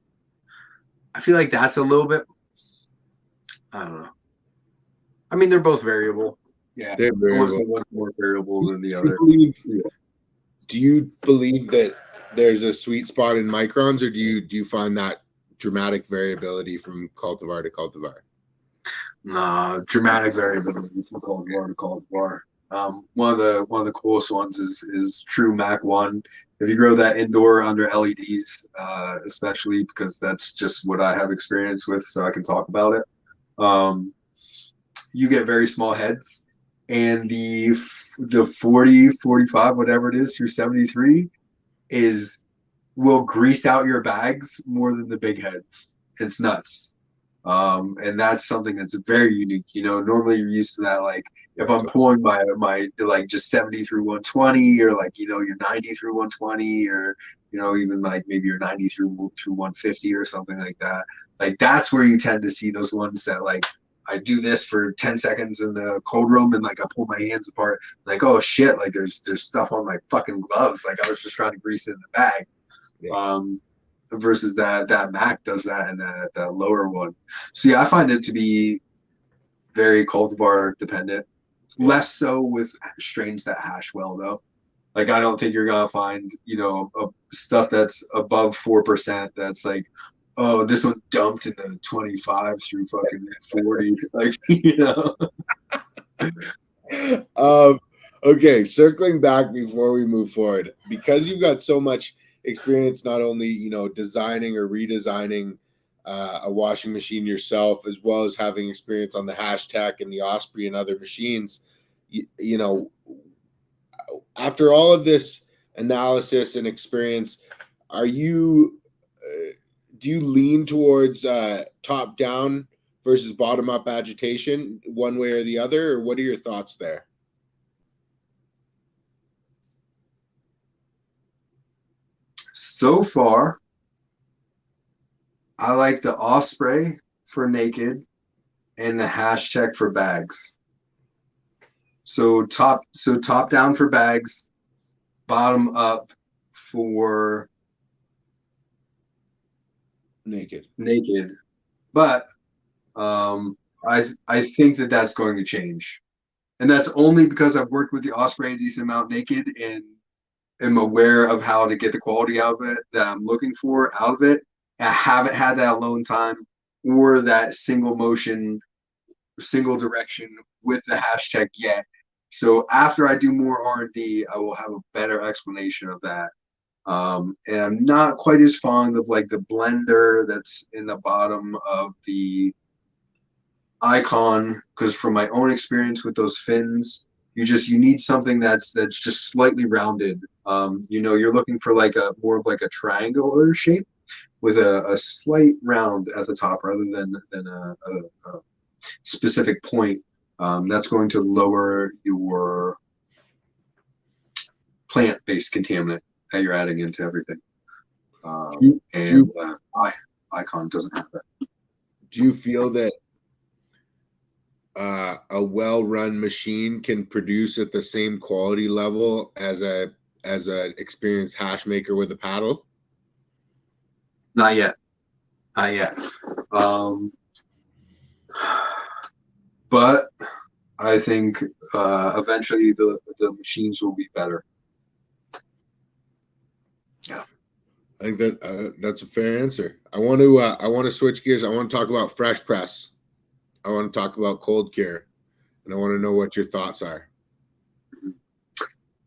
I feel like that's a little bit, I don't know. I mean, they're both variable. Yeah. They're variable. One's more variable than the other. Do you believe that there's a sweet spot in microns, or do you find that dramatic variability from cultivar to cultivar? Nah, dramatic variability from cultivar to cultivar. One of the coolest ones is True Mac 1. If you grow that indoor under LEDs, especially because that's just what I have experience with, so I can talk about it. You get very small heads, and the 40, 45, whatever it is, through 73 will grease out your bags more than the big heads. It's nuts. And that's something that's very unique. You know, normally you're used to that. Like if I'm pulling my like just 70 through 120, or like, you know, your 90 through 120, or, you know, even like maybe your 90 through 150 or something like that. Like that's where you tend to see those ones that like I do this for 10 seconds in the cold room and like I pull my hands apart, like, oh shit, like there's stuff on my fucking gloves. Like I was just trying to grease it in the bag. Yeah. Versus that Mac does that in that lower one. So yeah, I find it to be very cultivar dependent. Yeah. Less so with strains that hash well though. Like I don't think you're gonna find, you know, stuff that's above 4% that's like, oh, this one dumped in the 25 through fucking 40. Like, you know. Okay, circling back before we move forward, because you've got so much experience, not only, you know, designing or redesigning a washing machine yourself, as well as having experience on the Hashtag and the Osprey and other machines, you know, after all of this analysis and experience, are you do you lean towards top down versus bottom up agitation, one way or the other, or what are your thoughts there? So far, I like the Osprey for naked and the hashtag for bags. So top down for bags, bottom up for Naked. But I think that that's going to change, and that's only because I've worked with the Osprey a decent amount naked and am aware of how to get the quality out of it that I'm looking for out of it. I haven't had that alone time or that single motion, single direction with the hashtag yet. So after I do more R&D, I will have a better explanation of that. And I'm not quite as fond of like the blender that's in the bottom of the icon, because from my own experience with those fins, you need something that's just slightly rounded. You're looking for like a more of like a triangular shape with a slight round at the top rather than a specific point. That's going to lower your plant-based contaminant that you're adding into everything. Icon doesn't have that. Do you feel that a well-run machine can produce at the same quality level as a experienced hash maker with a paddle? Not yet. But I think eventually the machines will be better. Yeah, I think that that's a fair answer. I want to switch gears. I want to talk about fresh press. I want to talk about cold cure, and I want to know what your thoughts are.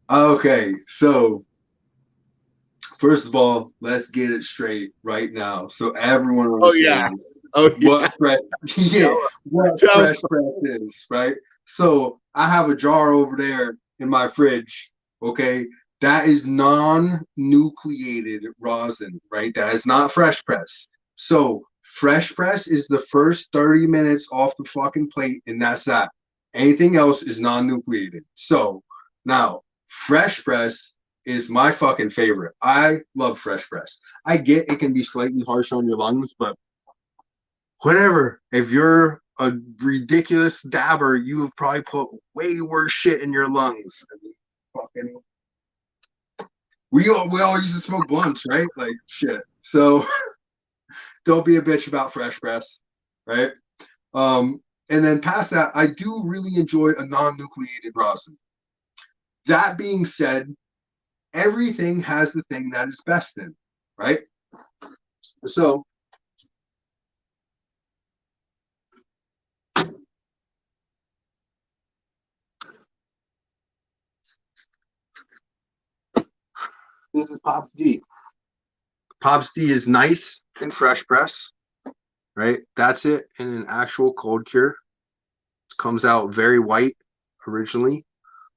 Okay, so first of all, let's get it straight right now, so everyone understands what fresh press is, right? So I have a jar over there in my fridge. Okay, that is non-nucleated rosin, right? That is not fresh press. So fresh press is the first 30 minutes off the fucking plate, and that's that. Anything else is non-nucleated. So now, fresh press is my fucking favorite. I love fresh press. I get it can be slightly harsh on your lungs, but whatever. If you're a ridiculous dabber, you have probably put way worse shit in your lungs. I mean, fucking. We all used to smoke blunts, right? Like shit. So don't be a bitch about fresh press, right? And then past that, I do really enjoy a non-nucleated rosin. That being said, everything has the thing that is best in, right? So this is Pops D. Pops D is nice in fresh press, right? That's it in an actual cold cure. It comes out very white originally,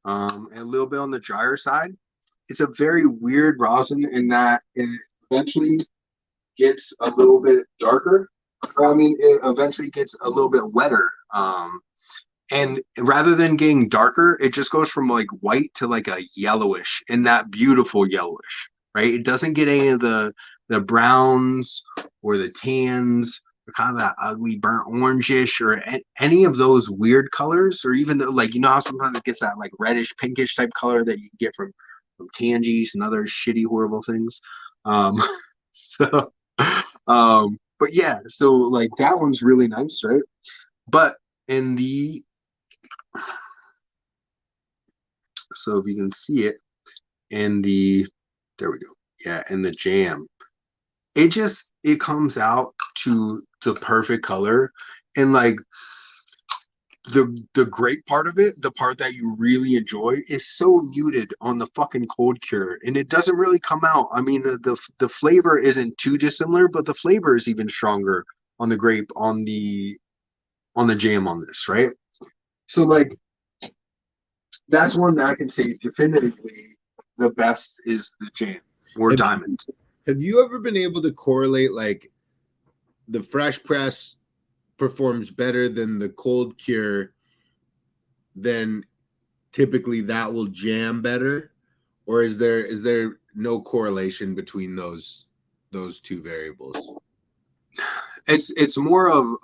and a little bit on the drier side. It's a very weird rosin in that it eventually gets a little bit darker. I mean, it eventually gets a little bit wetter. And rather than getting darker, it just goes from like white to like a yellowish, and that beautiful yellowish, right? It doesn't get any of the browns or the tans or kind of that ugly burnt orangish or any of those weird colors, or even like, you know how sometimes it gets that like reddish pinkish type color that you can get from tangies and other shitty horrible things. So but yeah, so like that one's really nice, right? But in the so if you can see it in the, there we go. Yeah, in the jam, it comes out to the perfect color. And like the great part of it, the part that you really enjoy, is so muted on the fucking cold cure, and it doesn't really come out. I mean, the flavor isn't too dissimilar, but the flavor is even stronger on the grape, on the jam on this, right? So like that's one that I can say definitively the best is the jam or diamonds. Have you ever been able to correlate like the fresh press performs better than the cold cure, then typically that will jam better, or is there no correlation between those two variables? It's more of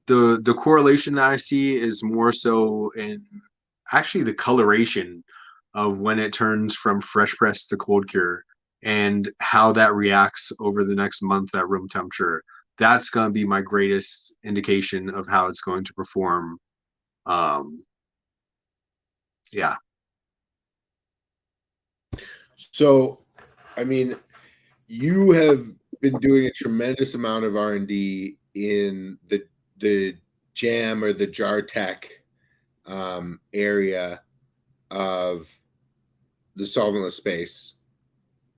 the correlation that I see is more so in actually the coloration of when it turns from fresh press to cold cure and how that reacts over the next month at room temperature. That's going to be my greatest indication of how it's going to perform. Um, yeah. So, I mean, you have been doing a tremendous amount of R&D in the jam or the jar tech area of the solventless space.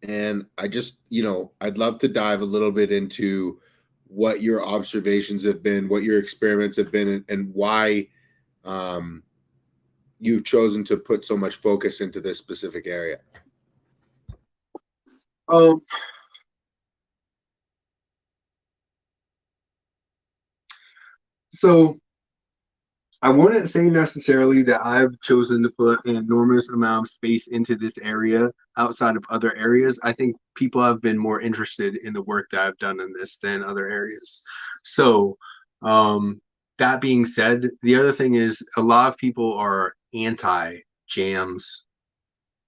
And I just, I'd love to dive a little bit into what your observations have been, what your experiments have been, and why you've chosen to put so much focus into this specific area. Um, so I wouldn't say necessarily that I've chosen to put an enormous amount of space into this area outside of other areas. I think people have been more interested in the work that I've done in this than other areas. So, that being said, the other thing is a lot of people are anti jams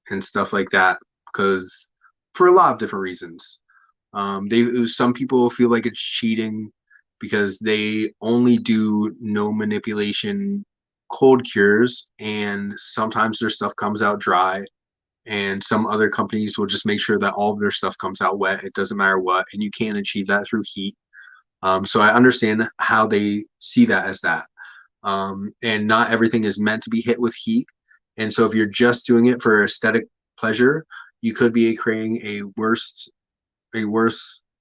and stuff like that because for a lot of different reasons. Some people feel like it's cheating because they only do no manipulation cold cures, and sometimes their stuff comes out dry. And some other companies will just make sure that all of their stuff comes out wet. It doesn't matter what, and you can't achieve that through heat. So I understand how they see that as that. And not everything is meant to be hit with heat. And so if you're just doing it for aesthetic pleasure, you could be creating a worse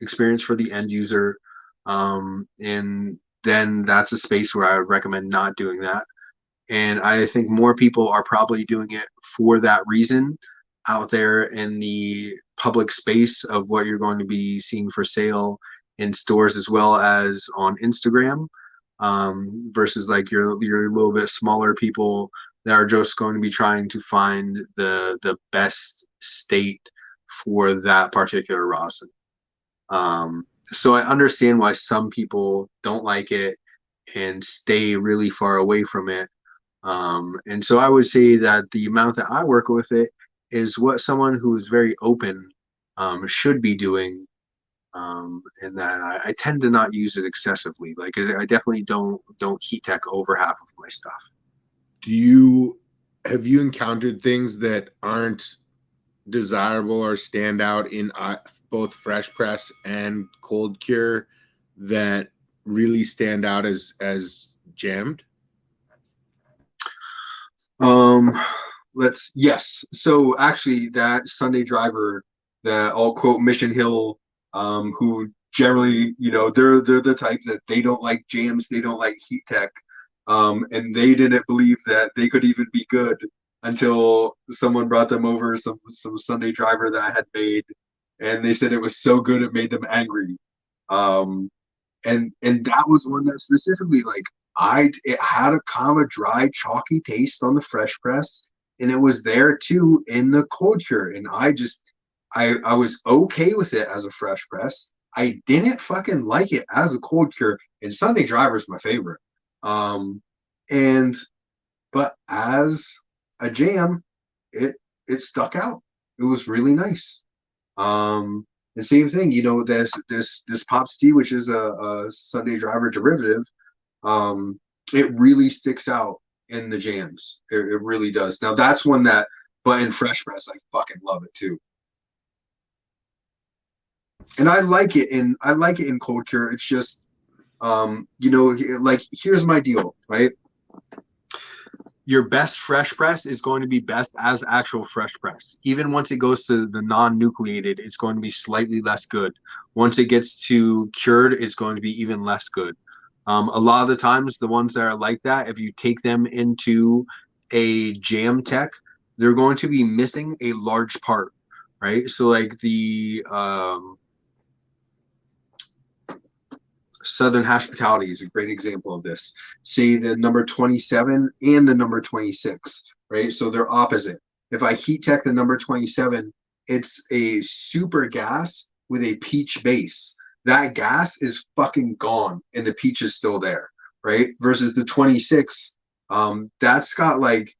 experience for the end user. And then that's a space where I would recommend not doing that. And I think more people are probably doing it for that reason out there in the public space of what you're going to be seeing for sale in stores as well as on Instagram, versus like your little bit smaller people that are just going to be trying to find the best state for that particular rosin. So I understand why some people don't like it and stay really far away from it. And so I would say that the amount that I work with it is what someone who is very open should be doing. And that I tend to not use it excessively. Like I definitely don't heat tech over half of my stuff. Have you encountered things that aren't desirable or stand out in both fresh press and cold cure that really stand out as jammed? Yes. So actually that Sunday driver that I'll quote Mission Hill, who generally, they're the type that they don't like jams, they don't like heat tech. And they didn't believe that they could even be good until someone brought them over some Sunday driver that I had made, and they said it was so good it made them angry. Um, and that was one that specifically like it had a kind of dry, chalky taste on the fresh press, and it was there too in the cold cure. And I was okay with it as a fresh press. I didn't fucking like it as a cold cure, and Sunday Driver is my favorite. And but as a jam, it stuck out. It was really nice. The same thing, this Pops Tea, which is a Sunday Driver derivative. It really sticks out in the jams. It really does. Now that's one that, but in fresh press, I fucking love it too. And I like it in cold cure. It's just, like here's my deal, right? Your best fresh press is going to be best as actual fresh press. Even once it goes to the non-nucleated, it's going to be slightly less good. Once it gets to cured, it's going to be even less good. A lot of the times, the ones that are like that, if you take them into a jam tech, they're going to be missing a large part, right? So like Southern hospitality is a great example of this. Say the number 27 and the number 26, right? So they're opposite. If I heat tech the number 27, it's a super gas with a peach base. That gas is fucking gone and the peach is still there, right? Versus the 26, that's got like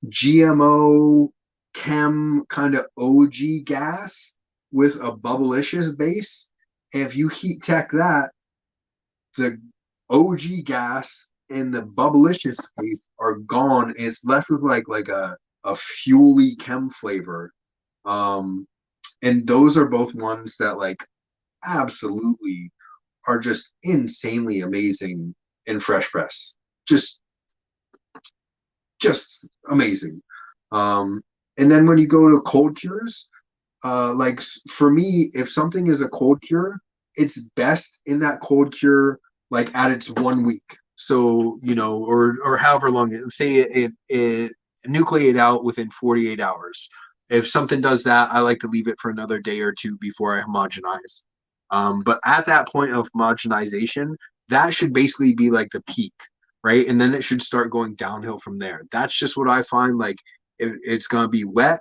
GMO chem kind of OG gas with a bubblicious base. And if you heat tech that, the OG gas and the bubblicious base are gone. And it's left with like a fuely chem flavor. And those are both ones that like absolutely are just insanely amazing in fresh press. Just amazing. And then when you go to cold cures, like for me, if something is a cold cure, it's best in that cold cure like at its 1 week. So, you know, or however long say it nucleate out within 48 hours. If something does that, I like to leave it for another day or two before I homogenize. But at that point of homogenization, that should basically be like the peak, right? And then it should start going downhill from there. That's just what I find. Like it's gonna be wet.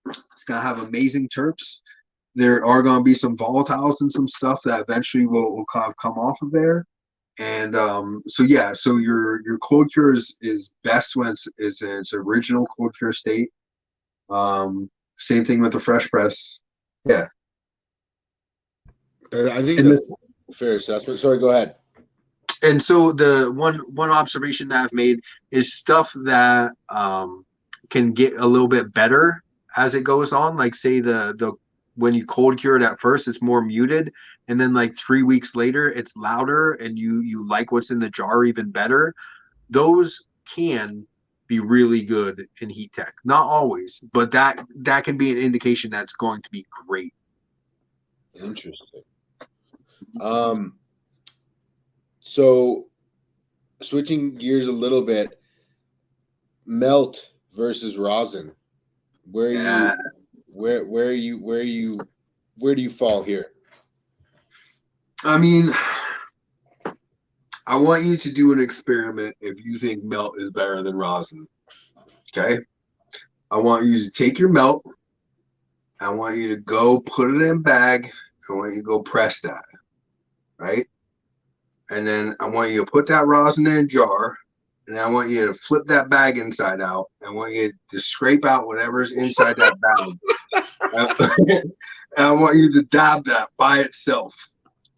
It's gonna have amazing terps. There are gonna be some volatiles and some stuff that eventually will kind of come off of there. And so yeah, so your cold cure is best when it's in its original cold cure state. Same thing with the fresh press. Yeah. I think And that's a fair assessment. Sorry, go ahead. And so the one observation that I've made is stuff that can get a little bit better as it goes on. Like say the when you cold cure it at first, it's more muted, and then like 3 weeks later, it's louder, and you like what's in the jar even better. Those can be really good in heat tech. Not always, but that can be an indication that's going to be great. Interesting. So switching gears a little bit, melt versus rosin. Where do you fall here? I mean, I want you to do an experiment if you think melt is better than rosin. Okay? I want you to take your melt. I want you to go put it in a bag. I want you to go press that. Right? And then I want you to put that rosin in a jar. And I want you to flip that bag inside out. I want you to scrape out whatever's inside that bag. And I want you to dab that by itself.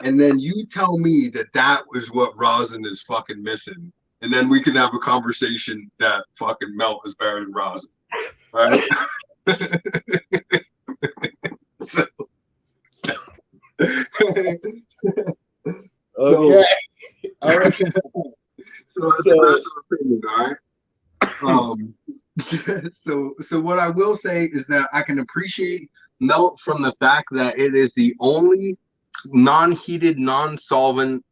And then you tell me that was what rosin is fucking missing. And then we can have a conversation that fucking melt is better than rosin. All right? Okay. All right. So that's the rest of the opinion, all right? So what I will say is that I can appreciate melt from the fact that it is the only non-heated, non-solvent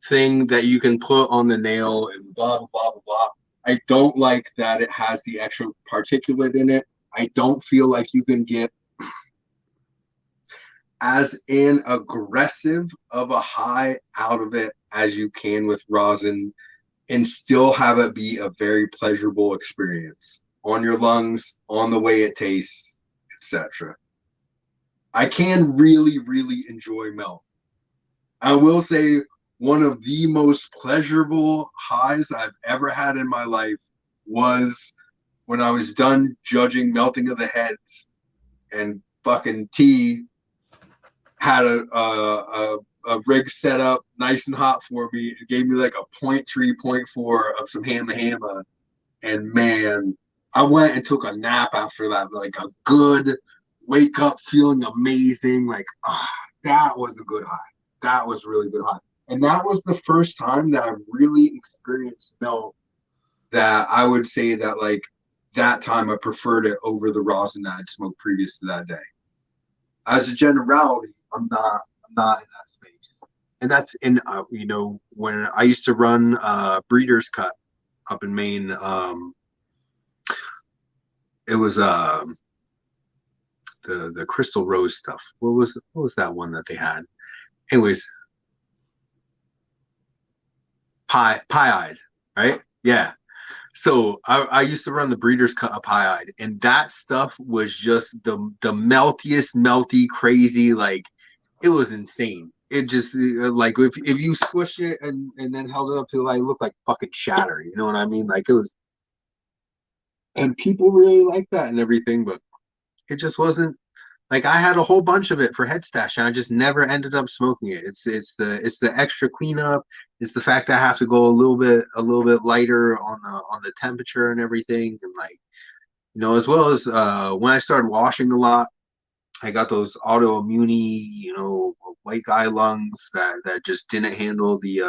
thing that you can put on the nail and blah, blah, blah, blah, blah. I don't like that it has the extra particulate in it. I don't feel like you can get as an aggressive of a high out of it as you can with rosin and still have it be a very pleasurable experience on your lungs, on the way it tastes, etc. I can really, really enjoy melt. I will say one of the most pleasurable highs I've ever had in my life was when I was done judging melting of the heads and fucking T had a rig set up nice and hot for me. It gave me like a 0.3, 0.4 of some hamma. And man, I went and took a nap after that, like a good wake up feeling amazing. Like, that was a good high. That was really good high. And that was the first time that I really experienced melt that I would say that like that time I preferred it over the rosin that I'd smoked previous to that day. As a generality, I'm not in that space. And that's in you know, when I used to run Breeder's Cut up in Maine, it was the Crystal Rose stuff. What was that one that they had? Anyways, pie-eyed, right? Yeah. So I used to run the breeder's cut of pie-eyed, and that stuff was just the meltiest, melty, crazy. Like it was insane. It just like if you squish it and then held it up to like look like fucking shatter. You know what I mean? Like it was, and people really like that and everything, but it just wasn't like I had a whole bunch of it for head stash and I just never ended up smoking it. It's the extra cleanup. It's the fact that I have to go a little bit lighter on the temperature and everything. And like, as well as when I started washing a lot, I got those autoimmune, white guy lungs that just didn't handle the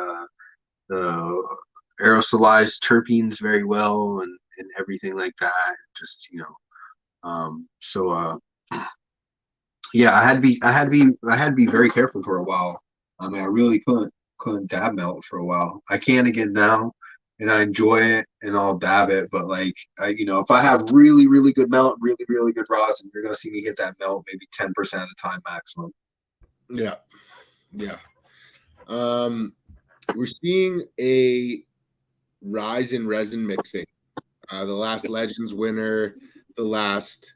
aerosolized terpenes very well and everything like that. Just, so yeah, I had to be very careful for a while. I mean, I really couldn't dab melt for a while. I can again now, and I enjoy it, and I'll dab it. But like, if I have really really good melt, really really good rosin, you're gonna see me hit that melt maybe 10% of the time maximum. Yeah, yeah. We're seeing a rise in resin mixing. The last Legends winner, the last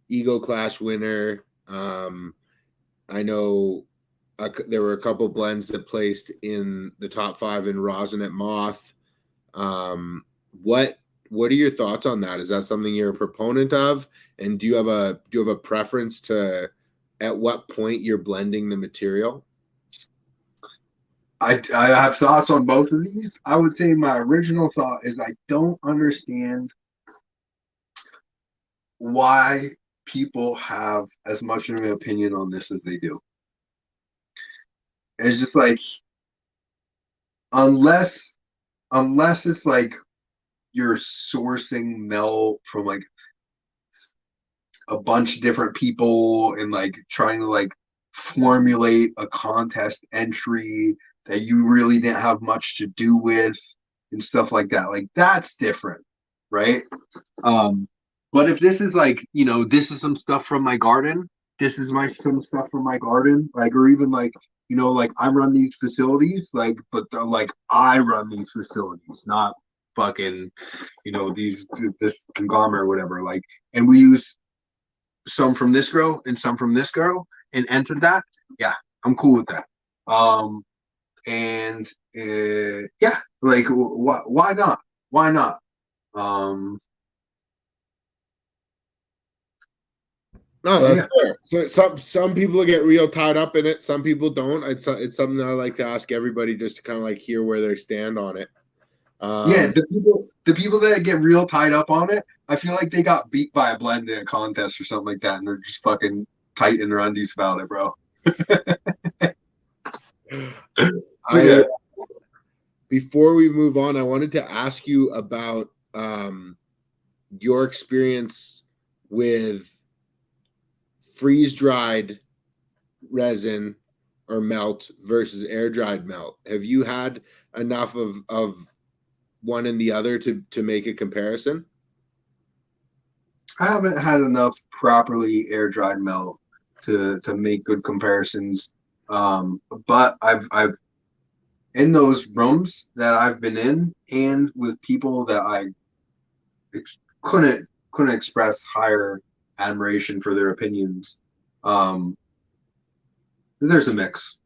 Ego Clash winner. I know there were a couple blends that placed in the top 5 in rosin at Moth. What are your thoughts on that? Is that something you're a proponent of? And do you have a preference to at what point you're blending the material? I have thoughts on both of these. I would say my original thought is I don't understand why people have as much of an opinion on this as they do. It's just like unless it's like you're sourcing melt from like a bunch of different people and like trying to like formulate a contest entry that you really didn't have much to do with and stuff like that. Like that's different, right? But if this is like, this is some stuff from my garden, this is some stuff from my garden, like, or even like, like I run these facilities, like, but like I run these facilities, not fucking, this conglomerate or whatever. Like, and we use some from this grow and some from this grow and entered that. Yeah, I'm cool with that. And yeah, like, why not? Why not? No, So that's yeah. fair. So some people get real tied up in it. Some people don't. It's something that I like to ask everybody just to kind of like hear where they stand on it. Yeah, the people that get real tied up on it, I feel like they got beat by a blend in a contest or something like that, and they're just fucking tight in their undies about it, bro. So I yeah. Before we move on, I wanted to ask you about your experience with freeze dried resin or melt versus air dried melt. Have you had enough of one and the other to make a comparison? I haven't had enough properly air dried melt to make good comparisons. But I've in those rooms that I've been in and with people that I couldn't express higher admiration for their opinions. Um, there's a mix,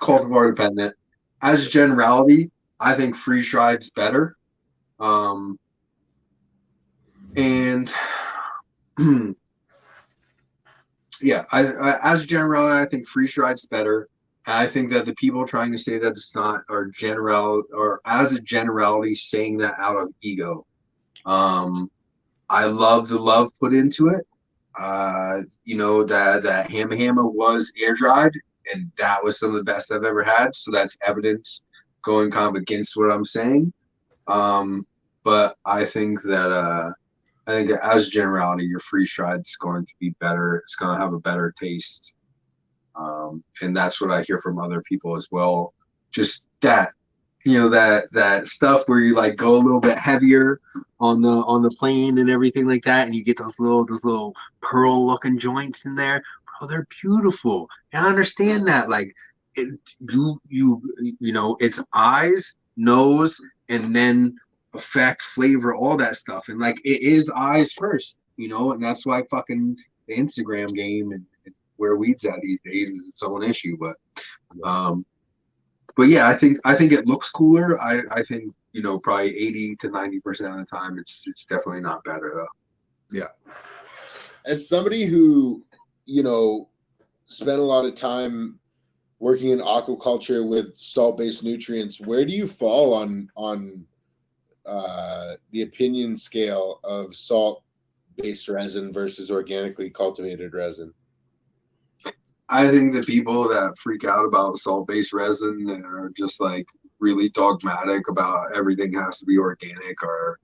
Yeah. cultivar dependent. As a generality, I think freeze dried's better. Um, and yeah, as a generality, I think freeze dried's better. I think that the people trying to say that it's not are general or as a generality saying that out of ego. I love the love put into it. That Hammer was air dried, and that was some of the best I've ever had. So that's evidence going kind of against what I'm saying. But I think that as generality, your freeze dried is going to be better. It's going to have a better taste, and that's what I hear from other people as well. Just that stuff where you like go a little bit heavier on the plane and everything like that, and you get those little pearl looking joints in there. Bro, they're beautiful. And I understand that. Like, it, it's eyes nose, and then effect, flavor, all that stuff. And like it is eyes first, you know, and that's why fucking the Instagram game and where weed's at these days is its own issue. Um but yeah, I think it looks cooler. I think, you know, probably 80 to 90% of the time it's definitely not better though. Yeah. As somebody who, you know, spent a lot of time working in aquaculture with salt-based nutrients, where do you fall on the opinion scale of salt-based resin versus organically cultivated resin? I think the people that freak out about salt-based resin and are just like really dogmatic about everything has to be organic, or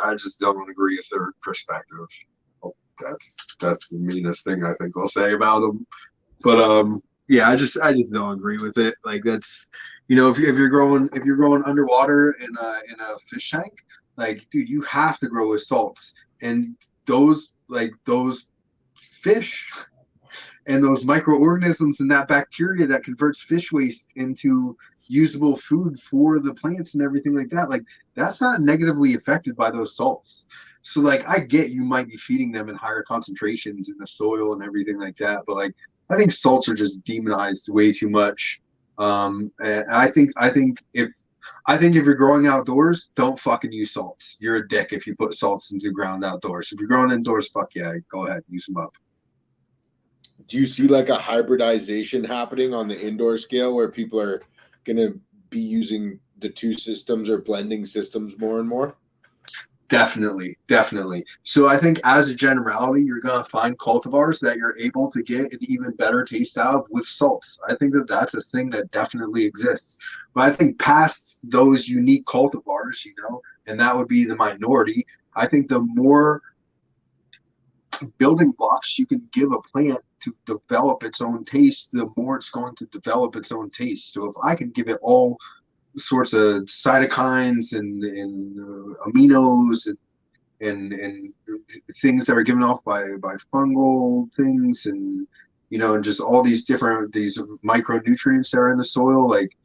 I just don't agree with their perspective. That's the meanest thing I think I'll say about them. But yeah, I just don't agree with it. Like that's, you know, if you're growing underwater in a fish tank, like dude, you have to grow with salts, and those fish and those microorganisms and that bacteria that converts fish waste into usable food for the plants and everything like that, like that's not negatively affected by those salts. So like I get you might be feeding them in higher concentrations in the soil and everything like that, but like I think salts are just demonized way too much. And I think if you're growing outdoors, don't fucking use salts. You're a dick if you put salts into ground outdoors. If you're growing indoors, fuck yeah, go ahead, use them up. Do you see like a hybridization happening on the indoor scale where people are going to be using the two systems or blending systems more and more? Definitely, definitely. So I think as a generality, you're gonna find cultivars that you're able to get an even better taste out of with salts. I think that that's a thing that definitely exists. But I think past those unique cultivars, you know, and that would be the minority. I think the more building blocks you can give a plant to develop its own taste, the more it's going to develop its own taste. So if I can give it all sorts of cytokines and aminos and things that are given off by fungal things, and you know, and just all these micronutrients that are in the soil, like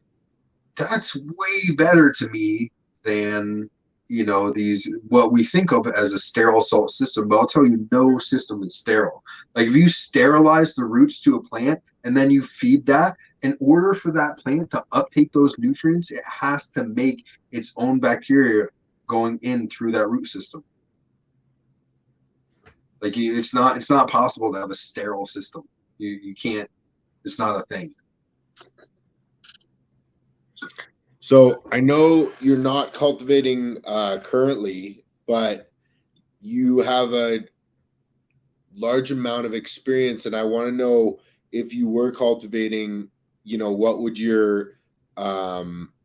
that's way better to me than, you know, these what we think of as a sterile salt system. But I'll tell you, no system is sterile. Like if you sterilize the roots to a plant and then you feed that, in order for that plant to uptake those nutrients, it has to make its own bacteria going in through that root system. Like it's not possible to have a sterile system. You can't. It's not a thing. So I know you're not cultivating currently, but you have a large amount of experience, and I want to know if you were cultivating, you know, what would your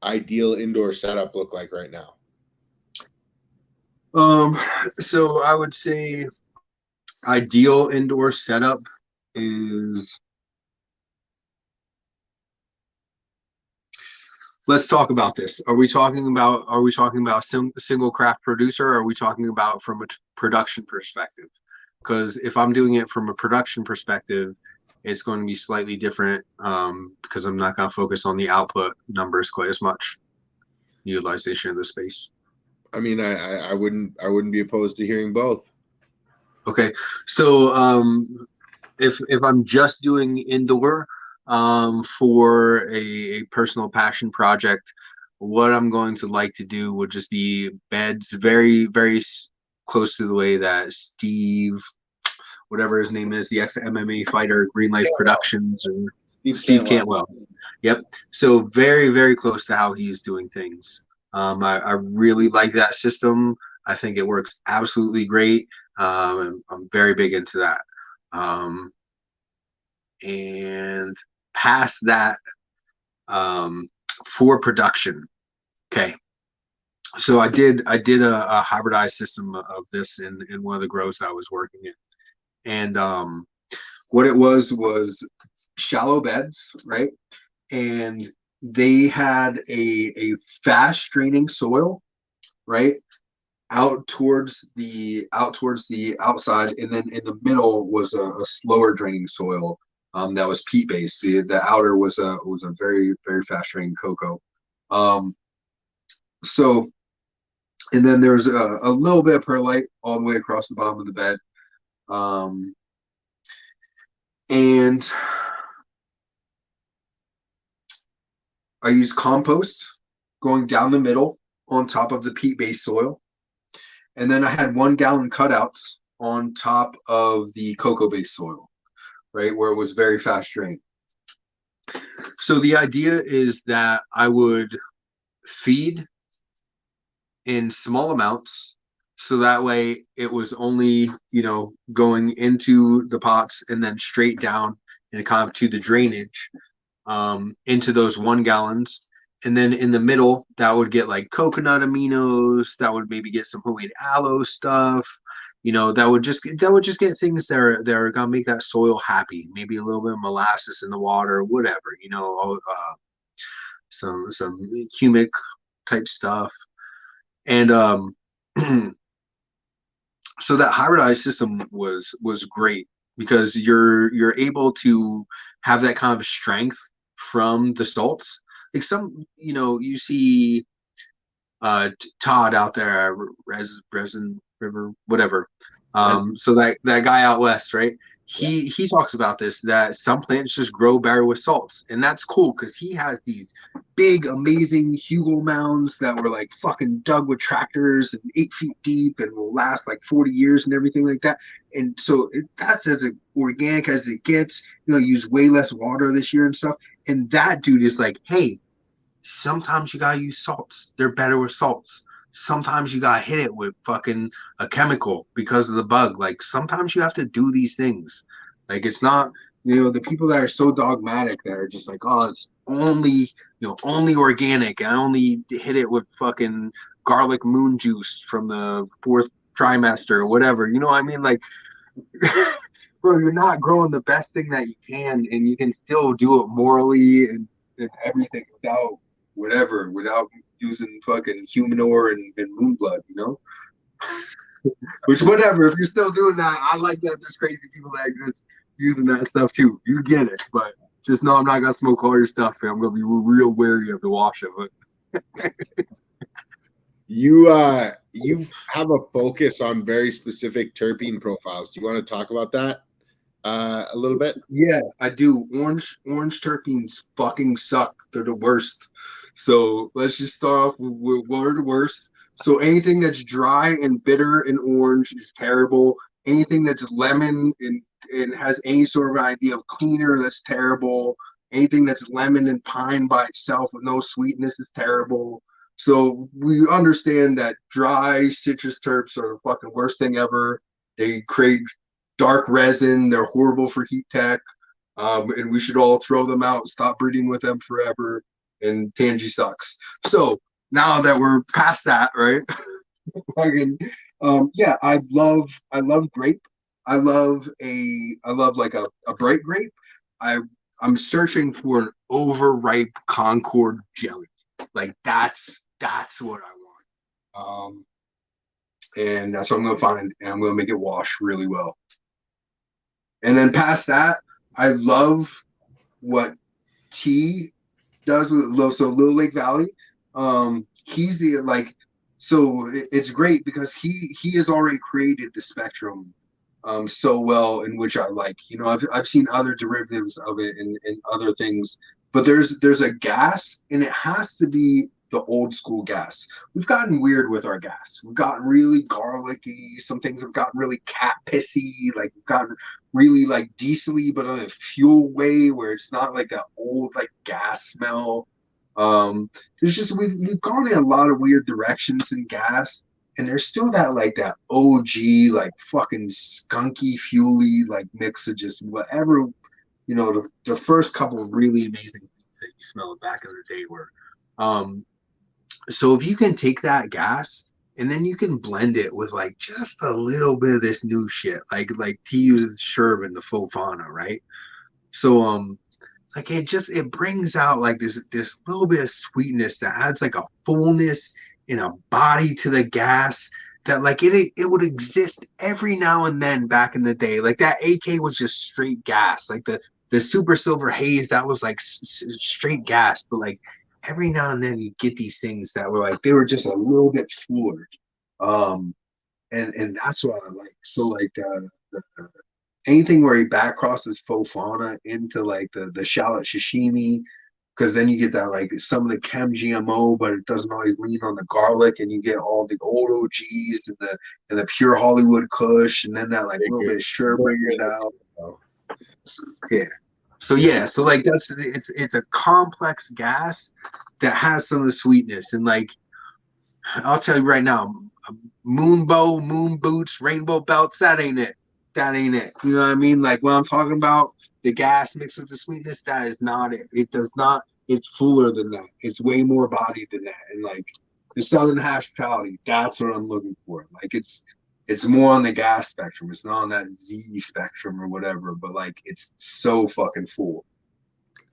ideal indoor setup look like right now? So I would say ideal indoor setup is, let's talk about this. Are we talking about single craft producer, or are we talking about from a production perspective? Because if I'm doing it from a production perspective, it's going to be slightly different, because I'm not going to focus on the output numbers quite as much, utilization of the space. I mean, I wouldn't be opposed to hearing both. Okay, so if I'm just doing indoor, for a personal passion project, what I'm going to like to do would just be beds very, very close to the way that Steve, whatever his name is, the ex-MMA fighter, Green Life Productions, or Steve Cantwell. Yep. So very, very close to how he's doing things. I really like that system. I think it works absolutely great. I'm very big into that. And past that, for production. Okay. So I did a hybridized system of this in one of the grows I was working in. And what it was shallow beds, right? And they had a fast draining soil, right? Out towards the outside, and then in the middle was a slower draining soil, that was peat based. The outer was a very very fast draining cocoa. So and then there's a little bit of perlite all the way across the bottom of the bed. And I use compost going down the middle on top of the peat based soil. And then I had 1 gallon cutouts on top of the cocoa based soil, right, where it was very fast drained. So the idea is that I would feed in small amounts, so that way it was only, going into the pots and then straight down and kind of to the drainage, into those 1 gallons. And then in the middle, that would get like coconut aminos, that would maybe get some homemade aloe stuff, that would just get things that are gonna make that soil happy. Maybe a little bit of molasses in the water, whatever, some humic type stuff. And so that hybridized system was great because you're able to have that kind of strength from the salts. Like you see Todd out there, Resin River, whatever. So that guy out west, right? He talks about this, that some plants just grow better with salts, and that's cool because he has these big, amazing Hugo mounds that were like fucking dug with tractors and 8 feet deep and will last like 40 years and everything like that. And so that's as organic as it gets. Use way less water this year and stuff. And that dude is like, hey, sometimes you gotta use salts. They're better with salts. Sometimes you gotta hit it with fucking a chemical because of the bug. Like sometimes you have to do these things. Like it's not, the people that are so dogmatic that are just like, oh, it's only, only organic. I only hit it with fucking garlic moon juice from the 4th trimester or whatever. You know what I mean? Like, bro, you're not growing the best thing that you can, and you can still do it morally and everything without using fucking human ore and moon blood, Which, whatever, if you're still doing that, I like that there's crazy people that exist using that stuff too. You get it, but just know I'm not gonna smoke all your stuff, and I'm gonna be real wary of the wash of it. You have a focus on very specific terpene profiles. Do you want to talk about that a little bit? Yeah, I do. Orange terpenes fucking suck. They're the worst. So let's just start off with what are the worst. So anything that's dry and bitter and orange is terrible. Anything that's lemon and has any sort of idea of cleaner, that's terrible. Anything that's lemon and pine by itself with no sweetness is terrible. So we understand that dry citrus terps are the fucking worst thing ever. They create dark resin. They're horrible for heat tech. And we should all throw them out, stop breeding with them forever. And Tangy sucks. So now that we're past that, right? Yeah, I love grape. I love like a bright grape. I'm searching for an overripe Concord jelly. Like that's what I want. And that's what I'm gonna find, and I'm gonna make it wash really well. And then past that, I love what T does with Little Lake Valley. He's so it's great because he has already created the spectrum so well, in which I like. I've seen other derivatives of it and other things, but there's a gas, and it has to be the old school gas. We've gotten weird with our gas. We've gotten really garlicky. Some things have gotten really cat pissy. Like we've gotten really like diesely, but in a fuel way where it's not like that old like gas smell. There's just we've gone in a lot of weird directions in gas, and there's still that OG like fucking skunky fuely like mix of just whatever, the first couple of really amazing things that you smelled back in the day were. So if you can take that gas and then you can blend it with like just a little bit of this new shit, like T uses Sherb and the faux fauna, right? So like it brings out like this little bit of sweetness that adds like a fullness and a body to the gas that like it would exist every now and then back in the day. Like that AK was just straight gas. Like the the super silver haze that was like straight gas, but like every now and then you get these things that were like they were just a little bit fuller, and that's what I like. So like anything where he back crosses faux fauna into like the shallot sashimi, because then you get that like some of the chem GMO, but it doesn't always lean on the garlic, and you get all the old OGs and the pure Hollywood Kush, and then that like little bit of Sherbringers out. Yeah. So yeah, so like it's a complex gas that has some of the sweetness, and like I'll tell you right now, moon bow, moon boots, rainbow belts, that ain't it. That ain't it. You know what I mean? Like when I'm talking about the gas mixed with the sweetness, that is not it. It does not, it's fuller than that. It's way more bodied than that. And like the Southern hospitality, that's what I'm looking for. Like it's more on the gas spectrum. It's not on that Z spectrum or whatever, but like it's so fucking full.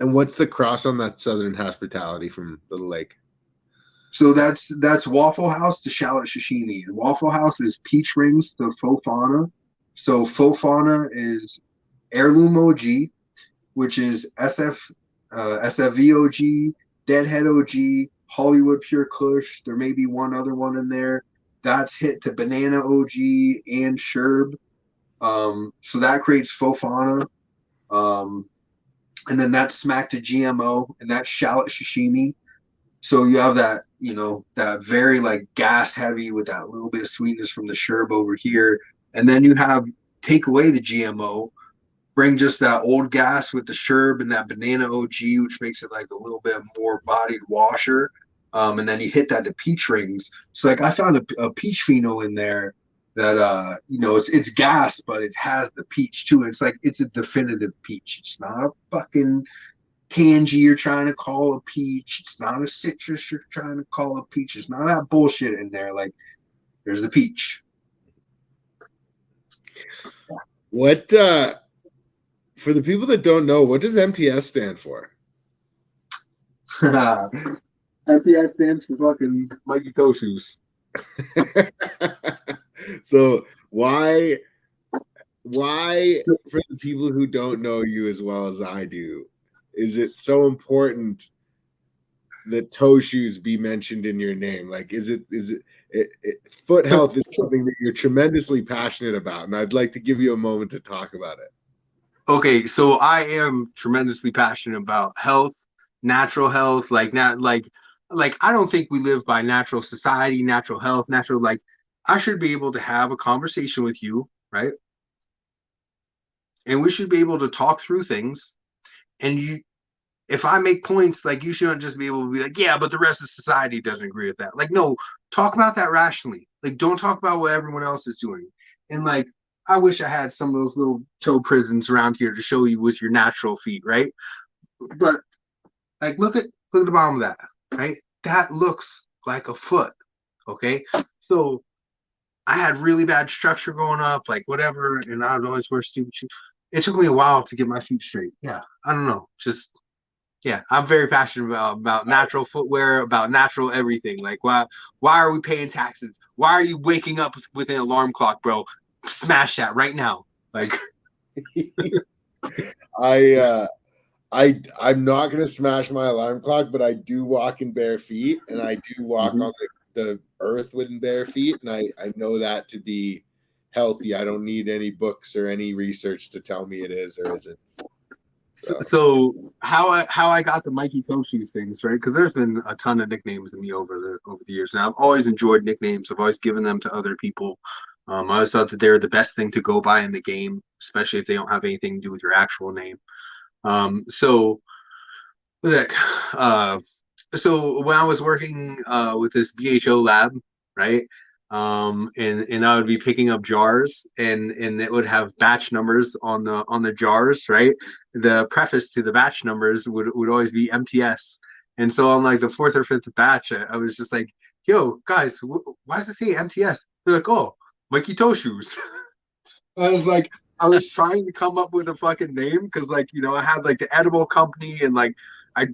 And what's the cross on that Southern hospitality from the lake? So that's Waffle House to shallot sashimi. And Waffle House is peach rings to faux fauna. So faux fauna is heirloom OG, which is SFV OG, Deadhead OG, Hollywood Pure Kush. There may be one other one in there. That's hit to banana OG and Sherb. So that creates faux fauna. And then that's smacked to GMO, and that's shallot sashimi. So you have that, you know, that very like gas heavy with that little bit of sweetness from the Sherb over here. And then you have take away the GMO, bring just that old gas with the Sherb and that banana OG, which makes it like a little bit more bodied washer. And then you hit that to peach rings. So like I found a peach pheno in there that you know, it's gas, but it has the peach too. It's like it's a definitive peach. It's not a fucking tangy you're trying to call a peach. It's not a citrus you're trying to call a peach. It's not that bullshit in there. Like there's the peach. What for the people that don't know, what does MTS stand for? MTS stands for fucking Mikey Toe Shoes. So why for the people who don't know you as well as I do, is it so important that toe shoes be mentioned in your name? Like, is it foot health is something that you're tremendously passionate about, and I'd like to give you a moment to talk about it. Okay, so I am tremendously passionate about health, natural health, like not like I don't think we live by natural society, natural health, natural like I should be able to have a conversation with you, right? And we should be able to talk through things. And you, if I make points, like you shouldn't just be able to be like, yeah, but the rest of society doesn't agree with that. Like, no, talk about that rationally. Like, don't talk about what everyone else is doing. And like, I wish I had some of those little toe prisons around here to show you with your natural feet, right? But like, look at the bottom of that, right? That looks like a foot. Okay, so I had really bad structure going up, like whatever, and I would always wear stupid shoes. It took me a while to get my feet straight. Yeah, I don't know, just yeah, I'm very passionate about natural footwear, about natural everything. Like why are we paying taxes? Why are you waking up with an alarm clock, bro? Smash that right now. Like I'm not gonna smash my alarm clock, but I do walk in bare feet, and I do walk on the earth with bare feet, and I know that to be healthy. I don't need any books or any research to tell me it is or isn't. So how I got the Mikey Toe Shoes things, right? Because there's been a ton of nicknames to me over the years, and I've always enjoyed nicknames. I've always given them to other people. I always thought that they're the best thing to go by in the game, especially if they don't have anything to do with your actual name. So look, so when I was working with this BHO lab, right? And I would be picking up jars, and it would have batch numbers on the jars, right? The preface to the batch numbers would always be MTS. And so on like the fourth or fifth batch, I was just like, yo, guys, why does it say MTS? They're like, oh, Mikey Toe Shoes. I was like, I was trying to come up with a fucking name because like, you know, I had like the edible company, and like I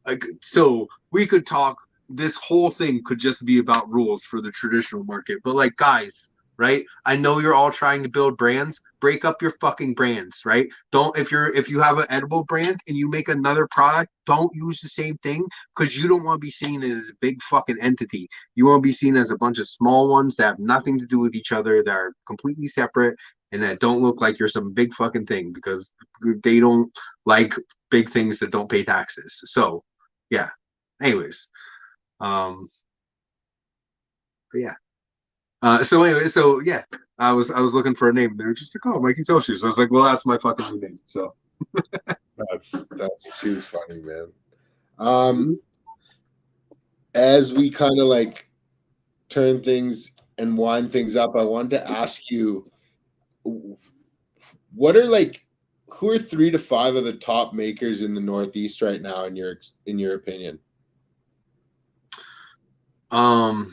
like, so we could talk, this whole thing could just be about rules for the traditional market. But like, guys, right? I know you're all trying to build brands. Break up your fucking brands, right? Don't if you have an edible brand and you make another product, don't use the same thing because you don't want to be seen as a big fucking entity. You want to be seen as a bunch of small ones that have nothing to do with each other, that are completely separate and that don't look like you're some big fucking thing because they don't like big things that don't pay taxes. So, yeah. Anyways, but yeah. So anyway, so yeah, I was looking for a name. They were just like, oh, Mikey Toshi. So I was like, well, that's my fucking new name. So That's too funny, man. As we kind of like turn things and wind things up, I wanted to ask you, what are like, who are 3 to 5 of the top makers in the Northeast right now, in your opinion? I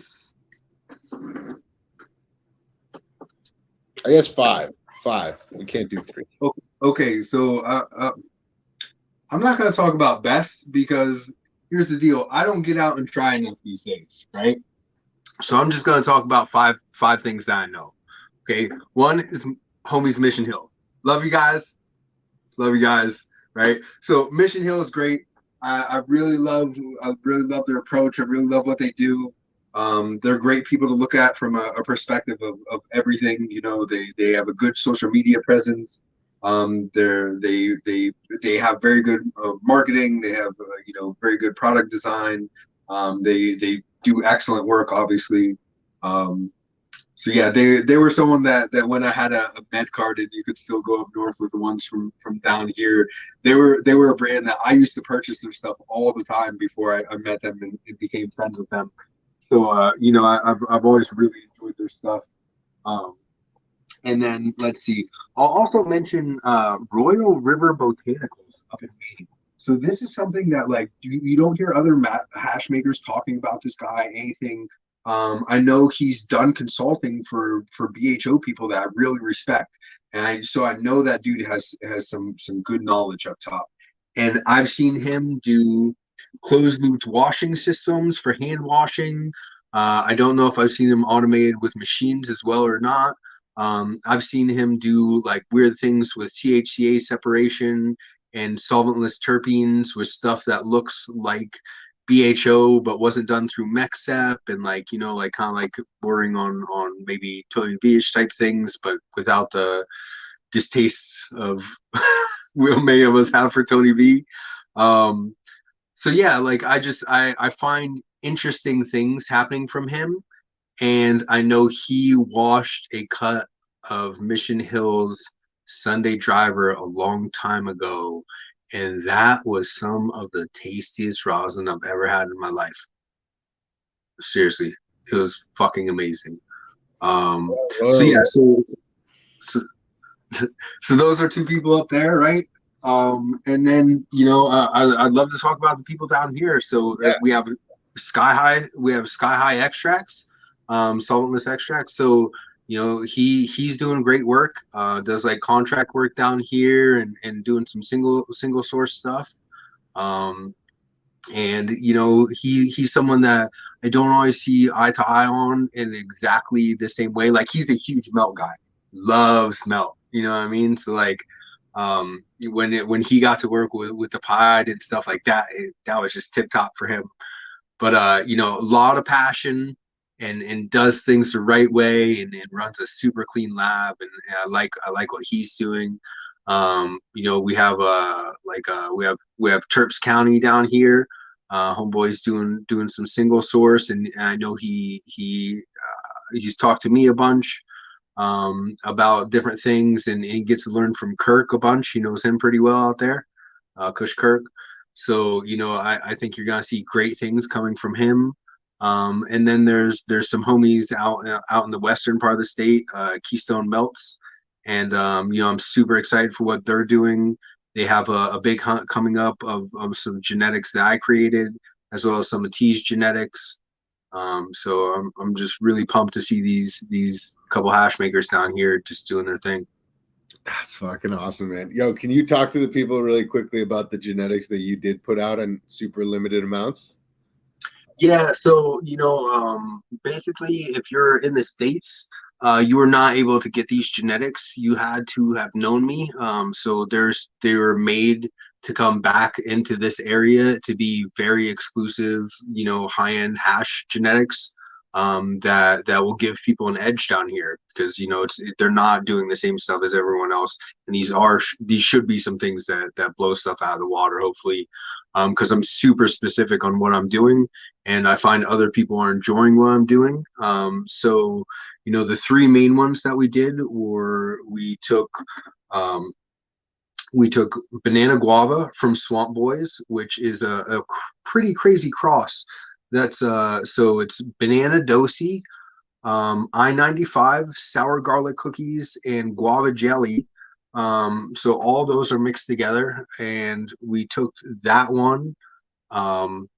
guess 5. 5. We can't do 3. Okay, so I'm not going to talk about best because here's the deal. I don't get out and try enough these days, right? So I'm just going to talk about five things that I know. Okay, one is homies Mission Hill. Love you guys. Love you guys. Right. So Mission Hill is great. I really love their approach. I really love what they do. They're great people to look at from a perspective of everything. You know, they have a good social media presence. They have very good marketing. They have very good product design. They do excellent work, obviously. So yeah, they were someone that when I had a med card and you could still go up north with the ones from down here, they were a brand that I used to purchase their stuff all the time before I met them and became friends with them. So I've always really enjoyed their stuff. And then let's see, I'll also mention Royal River Botanicals up in Maine. So this is something that like you don't hear other hash makers talking about this guy, anything. I know he's done consulting for BHO people that I really respect, and so I know that dude has some good knowledge up top. And I've seen him do closed loop washing systems for hand washing. I don't know if I've seen him automated with machines as well or not. I've seen him do like weird things with THCA separation and solventless terpenes with stuff that looks like BHO but wasn't done through MEXEP and like like kind of like bordering on maybe Tony Beach type things, but without the distastes of what many of us have for Tony V. So yeah, like I find interesting things happening from him, and I know he washed a cut of Mission Hill's Sunday Driver a long time ago, and that was some of the tastiest rosin I've ever had in my life. Seriously, it was fucking amazing. So yeah, so so those are two people up there, right? And then I'd love to talk about the people down here. So Yeah. we have Sky High extracts, solventless extracts. So he's doing great work. Does like contract work down here and doing some single source stuff. And he's someone that I don't always see eye to eye on in exactly the same way. Like he's a huge melt guy, loves melt. You know what I mean? So like when he got to work with the pod and stuff like that, that was just tip top for him. But a lot of passion and does things the right way and runs a super clean lab, and I like what he's doing. We have we have Terps County down here. Homeboy's doing some single source, and I know he's talked to me a bunch about different things, and he gets to learn from Kirk a bunch. He knows him pretty well out there, Kush Kirk. So I think you're gonna see great things coming from him. And then there's some homies out in the western part of the state, Keystone Melts, and I'm super excited for what they're doing. They have a big hunt coming up of some genetics that I created, as well as some of T's genetics. So I'm just really pumped to see these couple hash makers down here just doing their thing. That's fucking awesome, man. Yo, can you talk to the people really quickly about the genetics that you did put out in super limited amounts? Yeah, so basically, if you're in the States, you were not able to get these genetics. You had to have known me. So they were made to come back into this area to be very exclusive, high-end hash genetics, that will give people an edge down here, because they're not doing the same stuff as everyone else, and these should be some things that blow stuff out of the water, hopefully, because I'm super specific on what I'm doing, and I find other people are enjoying what I'm doing. So the three main ones that we did were um, we took banana guava from Swamp Boys, which is a pretty crazy cross. That's so it's banana dosi, I-95, sour garlic cookies, and guava jelly. So all those are mixed together, and that one. Um,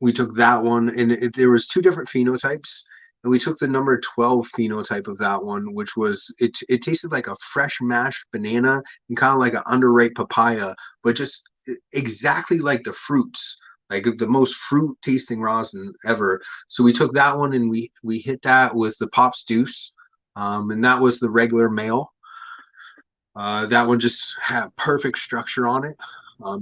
we took that one, and there was two different phenotypes, and we took the number 12 phenotype of that one, which was it tasted like a fresh mashed banana and kind of like an underripe papaya, but just exactly like the fruits, like the most fruit tasting rosin ever. So we took that one and we hit that with the Pops Deuce, and that was the regular male. That one just had perfect structure on it.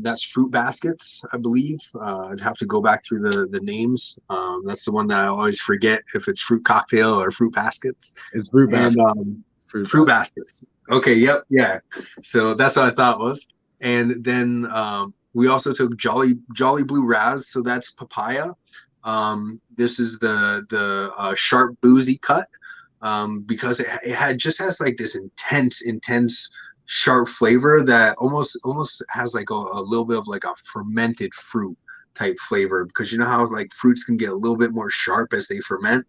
That's Fruit Baskets, I believe. I'd have to go back through the names. That's the one that I always forget if it's Fruit Cocktail or Fruit Baskets. It's Fruit And Basket. Fruit Baskets. Okay, yep, yeah. So that's what I thought it was. And then we also took Jolly Blue Raz, so that's papaya. This is the sharp boozy cut, because it just has like this intense sharp flavor that almost has like a little bit of like a fermented fruit type flavor, because you know how like fruits can get a little bit more sharp as they ferment.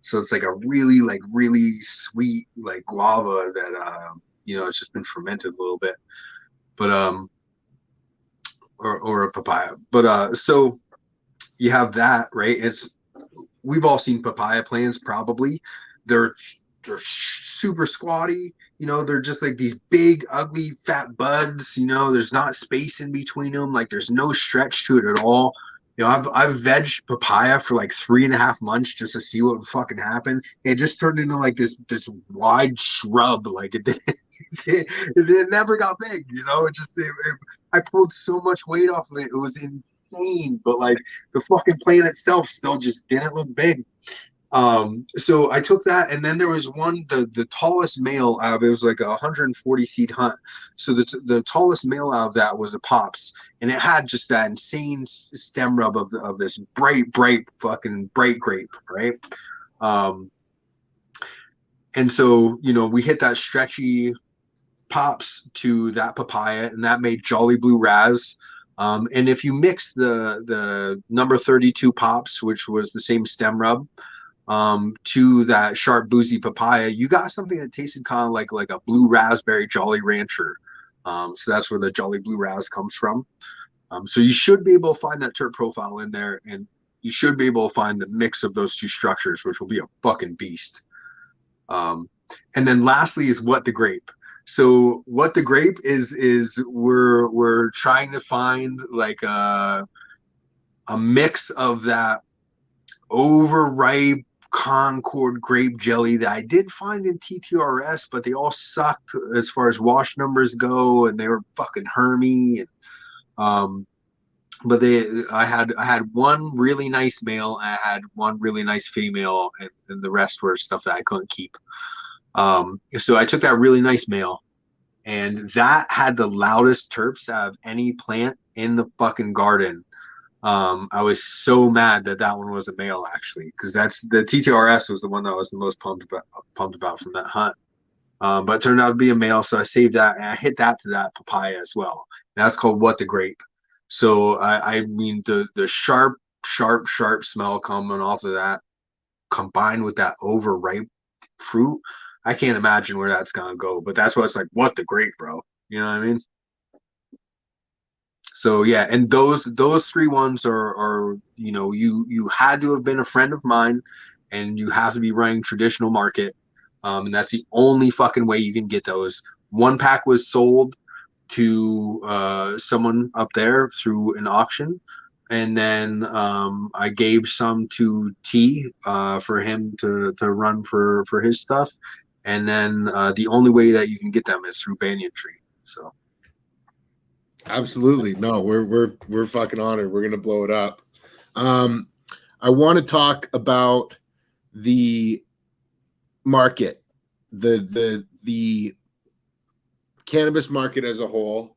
So it's like a really sweet like guava that it's just been fermented a little bit, but or a papaya. But so you have that, right? We've all seen papaya plants probably. They're super squatty, they're just like these big ugly fat buds, there's not space in between them, like there's no stretch to it at all. I've vegged papaya for like 3.5 months just to see what would fucking happen. It just turned into like this wide shrub, like it never got big, I pulled so much weight off of it, it was insane, but like the fucking plant itself still just didn't look big. So I took that, and then there was one, the tallest male out of it was like a 140 seed hunt. So the tallest male out of that was a Pops, and it had just that insane stem rub of this bright fucking bright grape, right? Um, and so we hit that stretchy Pops to that papaya, and that made Jolly Blue Raz. And if you mix the number 32 Pops, which was the same stem rub, to that sharp boozy papaya, you got something that tasted kind of like a blue raspberry Jolly Rancher. So that's where the Jolly Blue Raz comes from. So you should be able to find that terp profile in there, and you should be able to find the mix of those two structures, which will be a fucking beast. And then lastly is What the Grape. So What the Grape is we're trying to find like a mix of that overripe Concord grape jelly that I did find in TTRS, but they all sucked as far as wash numbers go, and they were fucking hermy. And, but I had one really nice male, and I had one really nice female, and the rest were stuff that I couldn't keep. So I took that really nice male, and that had the loudest terps out of any plant in the fucking garden. I was so mad that one was a male, actually, because that's the TTRS was the one that I was the most pumped about from that hunt. But it turned out to be a male, so I saved that, and I hit that to that papaya as well. And that's called What the Grape. So I mean the sharp smell coming off of that, combined with that overripe fruit, I can't imagine where that's gonna go. But that's why it's like, what the grape, bro. You know what I mean? So yeah, and those three ones are you had to have been a friend of mine, and you have to be running traditional market, and that's the only fucking way you can get those. One pack was sold to someone up there through an auction, and then I gave some to T for him to run for his stuff, and then the only way that you can get them is through Banyan Tree. So Absolutely. No, we're fucking honored. We're gonna blow it up. I want to talk about the market, the cannabis market as a whole,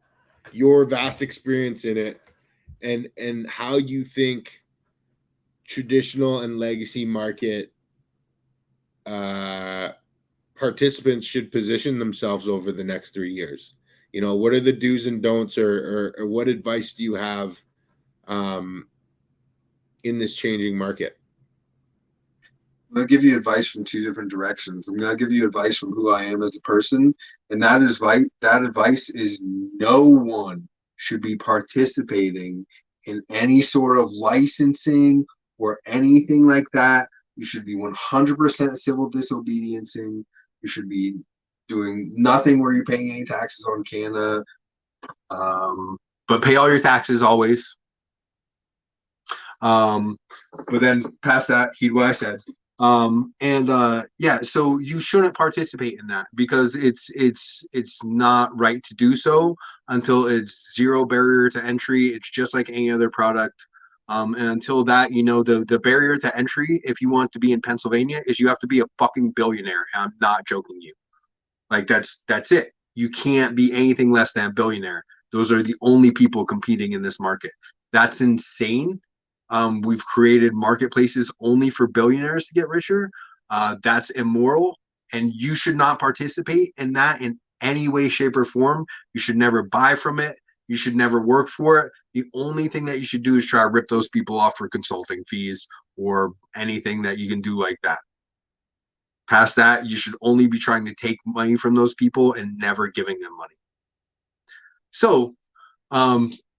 your vast experience in it, and how you think traditional and legacy market participants should position themselves over the next 3 years. You know, what are the do's and don'ts, or what advice do you have in this changing market? I'm going to give you advice from two different directions. I'm going to give you advice from who I am as a person, and that advice is no one should be participating in any sort of licensing or anything like that. You should be 100% civil disobediencing. You should be doing nothing where you're paying any taxes on Canada, but pay all your taxes always. But then past that, heed what I said. Yeah, so you shouldn't participate in that because it's not right to do so until it's zero barrier to entry. It's just like any other product. And until that, you know, the barrier to entry, if you want to be in Pennsylvania, is you have to be a fucking billionaire. And I'm not joking you. Like that's it. You can't be anything less than a billionaire. Those are the only people competing in this market. That's insane. We've created marketplaces only for billionaires to get richer. That's immoral, and you should not participate in that in any way, shape, or form. You should never buy from it. You should never work for it. The only thing that you should do is try to rip those people off for consulting fees or anything that you can do like that. Past that, you should only be trying to take money from those people and never giving them money. So,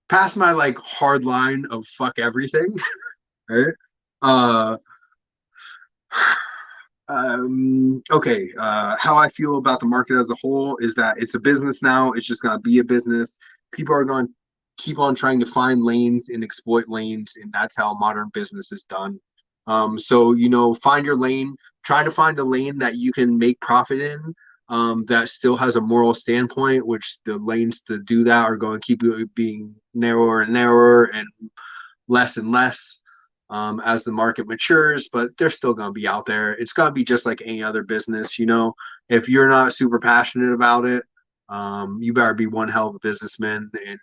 past my like hard line of fuck everything, right? Uh, okay. How I feel about the market as a whole is that it's a business now. It's just gonna be a business. People are going to keep on trying to find lanes and exploit lanes, and that's how modern business is done. So you know, find your lane. Try to find a lane that you can make profit in. That still has a moral standpoint, which the lanes to do that are going to keep being narrower and narrower and less as the market matures, but they're still going to be out there. It's going to be just like any other business. You know, if you're not super passionate about it, you better be one hell of a businessman and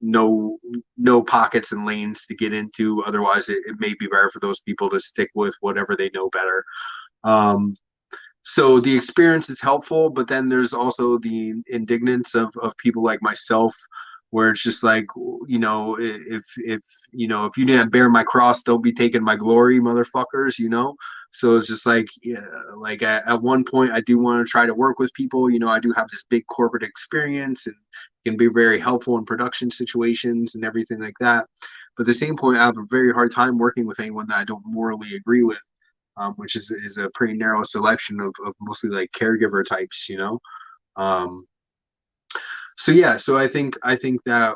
no pockets and lanes to get into. Otherwise, it may be better for those people to stick with whatever they know better. So the experience is helpful, but then there's also the indignance of people like myself, where it's just like, you know, if you know, if you didn't bear my cross, don't be taking my glory, motherfuckers, you know. So it's just like, yeah, like at one point, I do want to try to work with people. You know, I do have this big corporate experience and can be very helpful in production situations and everything like that. But at the same point, I have a very hard time working with anyone that I don't morally agree with. Which is a pretty narrow selection of mostly like caregiver types, you know. Um, so yeah, so I think that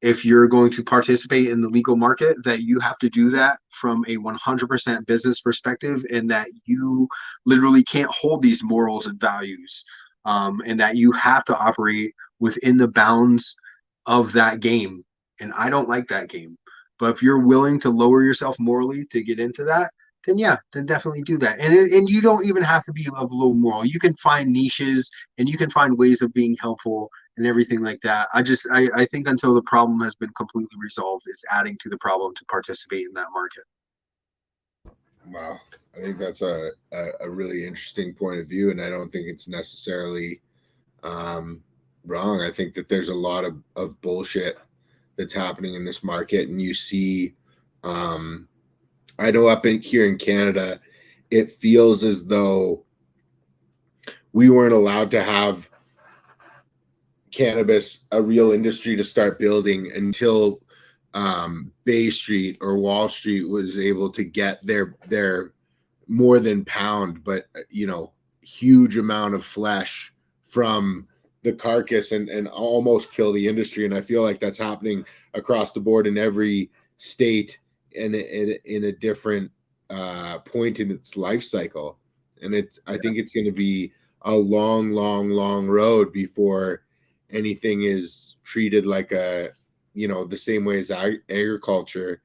if you're going to participate in the legal market, that you have to do that from a 100% business perspective, and that you literally can't hold these morals and values, and that you have to operate within the bounds of that game. And I don't like that game. But if you're willing to lower yourself morally to get into that, then yeah, then definitely do that. And you don't even have to be a low moral. You can find niches and you can find ways of being helpful and everything like that. I think until the problem has been completely resolved, it's adding to the problem to participate in that market. Wow. I think that's a really interesting point of view, and I don't think it's necessarily wrong. I think that there's a lot of bullshit that's happening in this market, and you see, I know up in here in Canada, it feels as though we weren't allowed to have cannabis, a real industry, to start building until Bay Street or Wall Street was able to get their more than pound, but you know, huge amount of flesh from the carcass and almost kill the industry. And I feel like that's happening across the board in every state and in a different point in its life cycle. And I think it's going to be a long road before anything is treated like the same way as agriculture.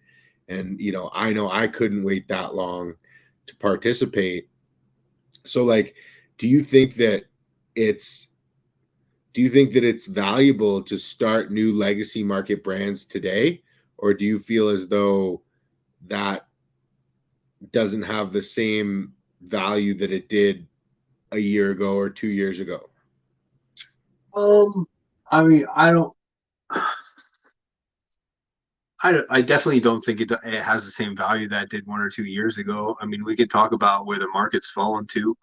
And, I know I couldn't wait that long to participate. So like, do you think that it's valuable to start new legacy market brands today? Or do you feel as though that doesn't have the same value that it did a year ago or 2 years ago? I mean, I definitely don't think it has the same value that it did 1 or 2 years ago. I mean, we could talk about where the market's fallen to.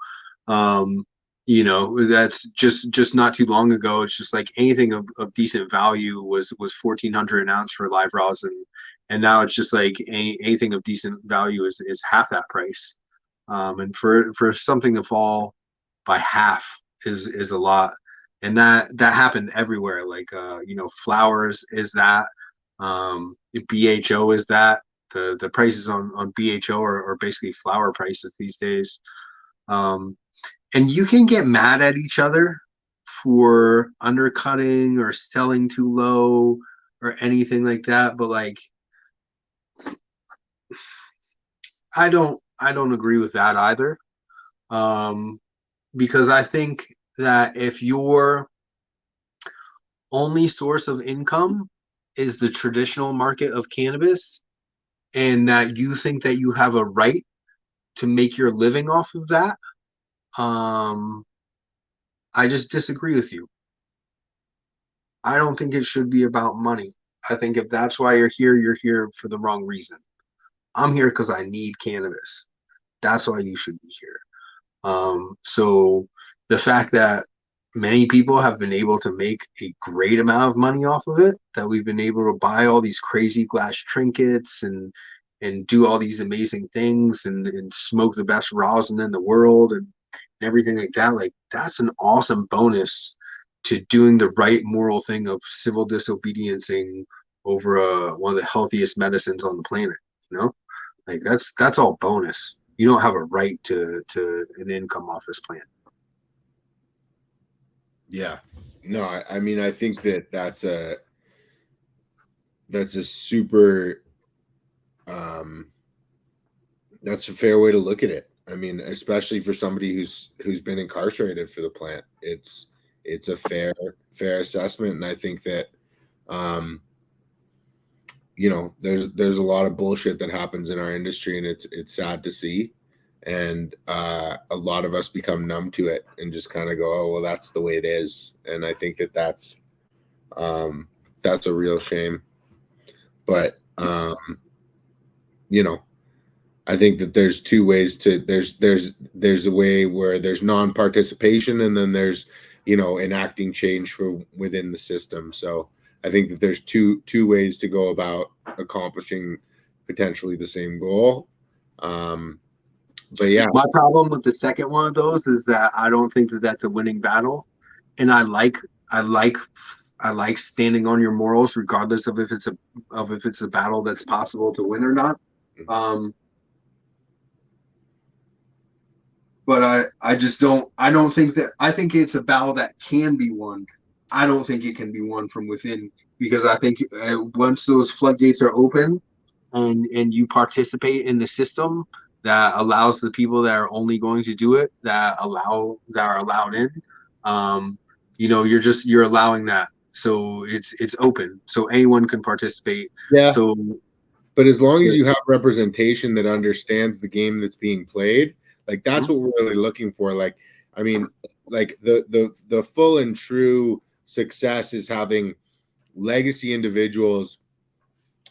That's just not too long ago. It's just like anything of decent value was 1,400 an ounce for live rosin, and now it's just like anything of decent value is half that price. And for something to fall by half is a lot, and that happened everywhere. Like flowers is that, BHO is that. The prices on BHO are basically flower prices these days. And you can get mad at each other for undercutting or selling too low or anything like that, but like I don't agree with that either. Because I think that if your only source of income is the traditional market of cannabis, and that you think that you have a right to make your living off of that, I just disagree with you. I don't think it should be about money. I think if that's why you're here for the wrong reason. I'm here because I need cannabis. That's why you should be here. So the fact that many people have been able to make a great amount of money off of it, that we've been able to buy all these crazy glass trinkets and do all these amazing things and smoke the best rosin in the world and everything like that, like that's an awesome bonus to doing the right moral thing of civil disobediencing over one of the healthiest medicines on the planet. Like that's all bonus. You don't have a right to an income off this plant. Yeah, no, I mean, I think that's a super that's a fair way to look at it. I mean, especially for somebody who's been incarcerated for the plant, it's a fair assessment. And I think that there's a lot of bullshit that happens in our industry, and it's sad to see. And a lot of us become numb to it and just kind of go, oh well, that's the way it is. And I think that's a real shame. But I think that there's two ways to there's a way where there's non-participation, and then there's enacting change from within the system. So I think that there's two ways to go about accomplishing potentially the same goal. But yeah, my problem with the second one of those is that I don't think that that's a winning battle, and I like standing on your morals regardless of if it's a battle that's possible to win or not. But I don't think that. I think it's a battle that can be won. I don't think it can be won from within, because I think once those floodgates are open and you participate in the system that allows the people that are only going to do it, that are allowed in, you're allowing that. So it's open, so anyone can participate. Yeah. So, but as long as you have representation that understands the game that's being played, like that's what we're really looking for. Like, I mean, like the full and true success is having legacy individuals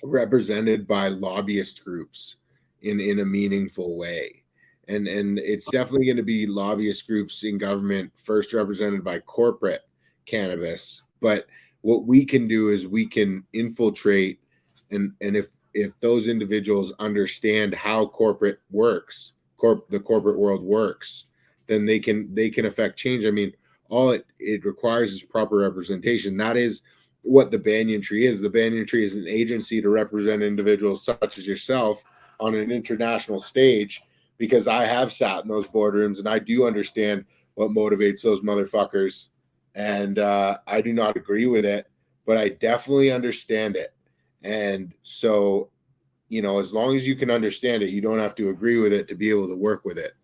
represented by lobbyist groups in a meaningful way. And it's definitely going to be lobbyist groups in government first represented by corporate cannabis. But what we can do is we can infiltrate, and if those individuals understand how corporate works, the corporate world works, then they can affect change. I mean, all it requires is proper representation. That is what the banyan tree is. The banyan tree is an agency to represent individuals such as yourself on an international stage, because I have sat in those boardrooms and I do understand what motivates those motherfuckers. And I do not agree with it, but I definitely understand it. And so, as long as you can understand it, you don't have to agree with it to be able to work with it.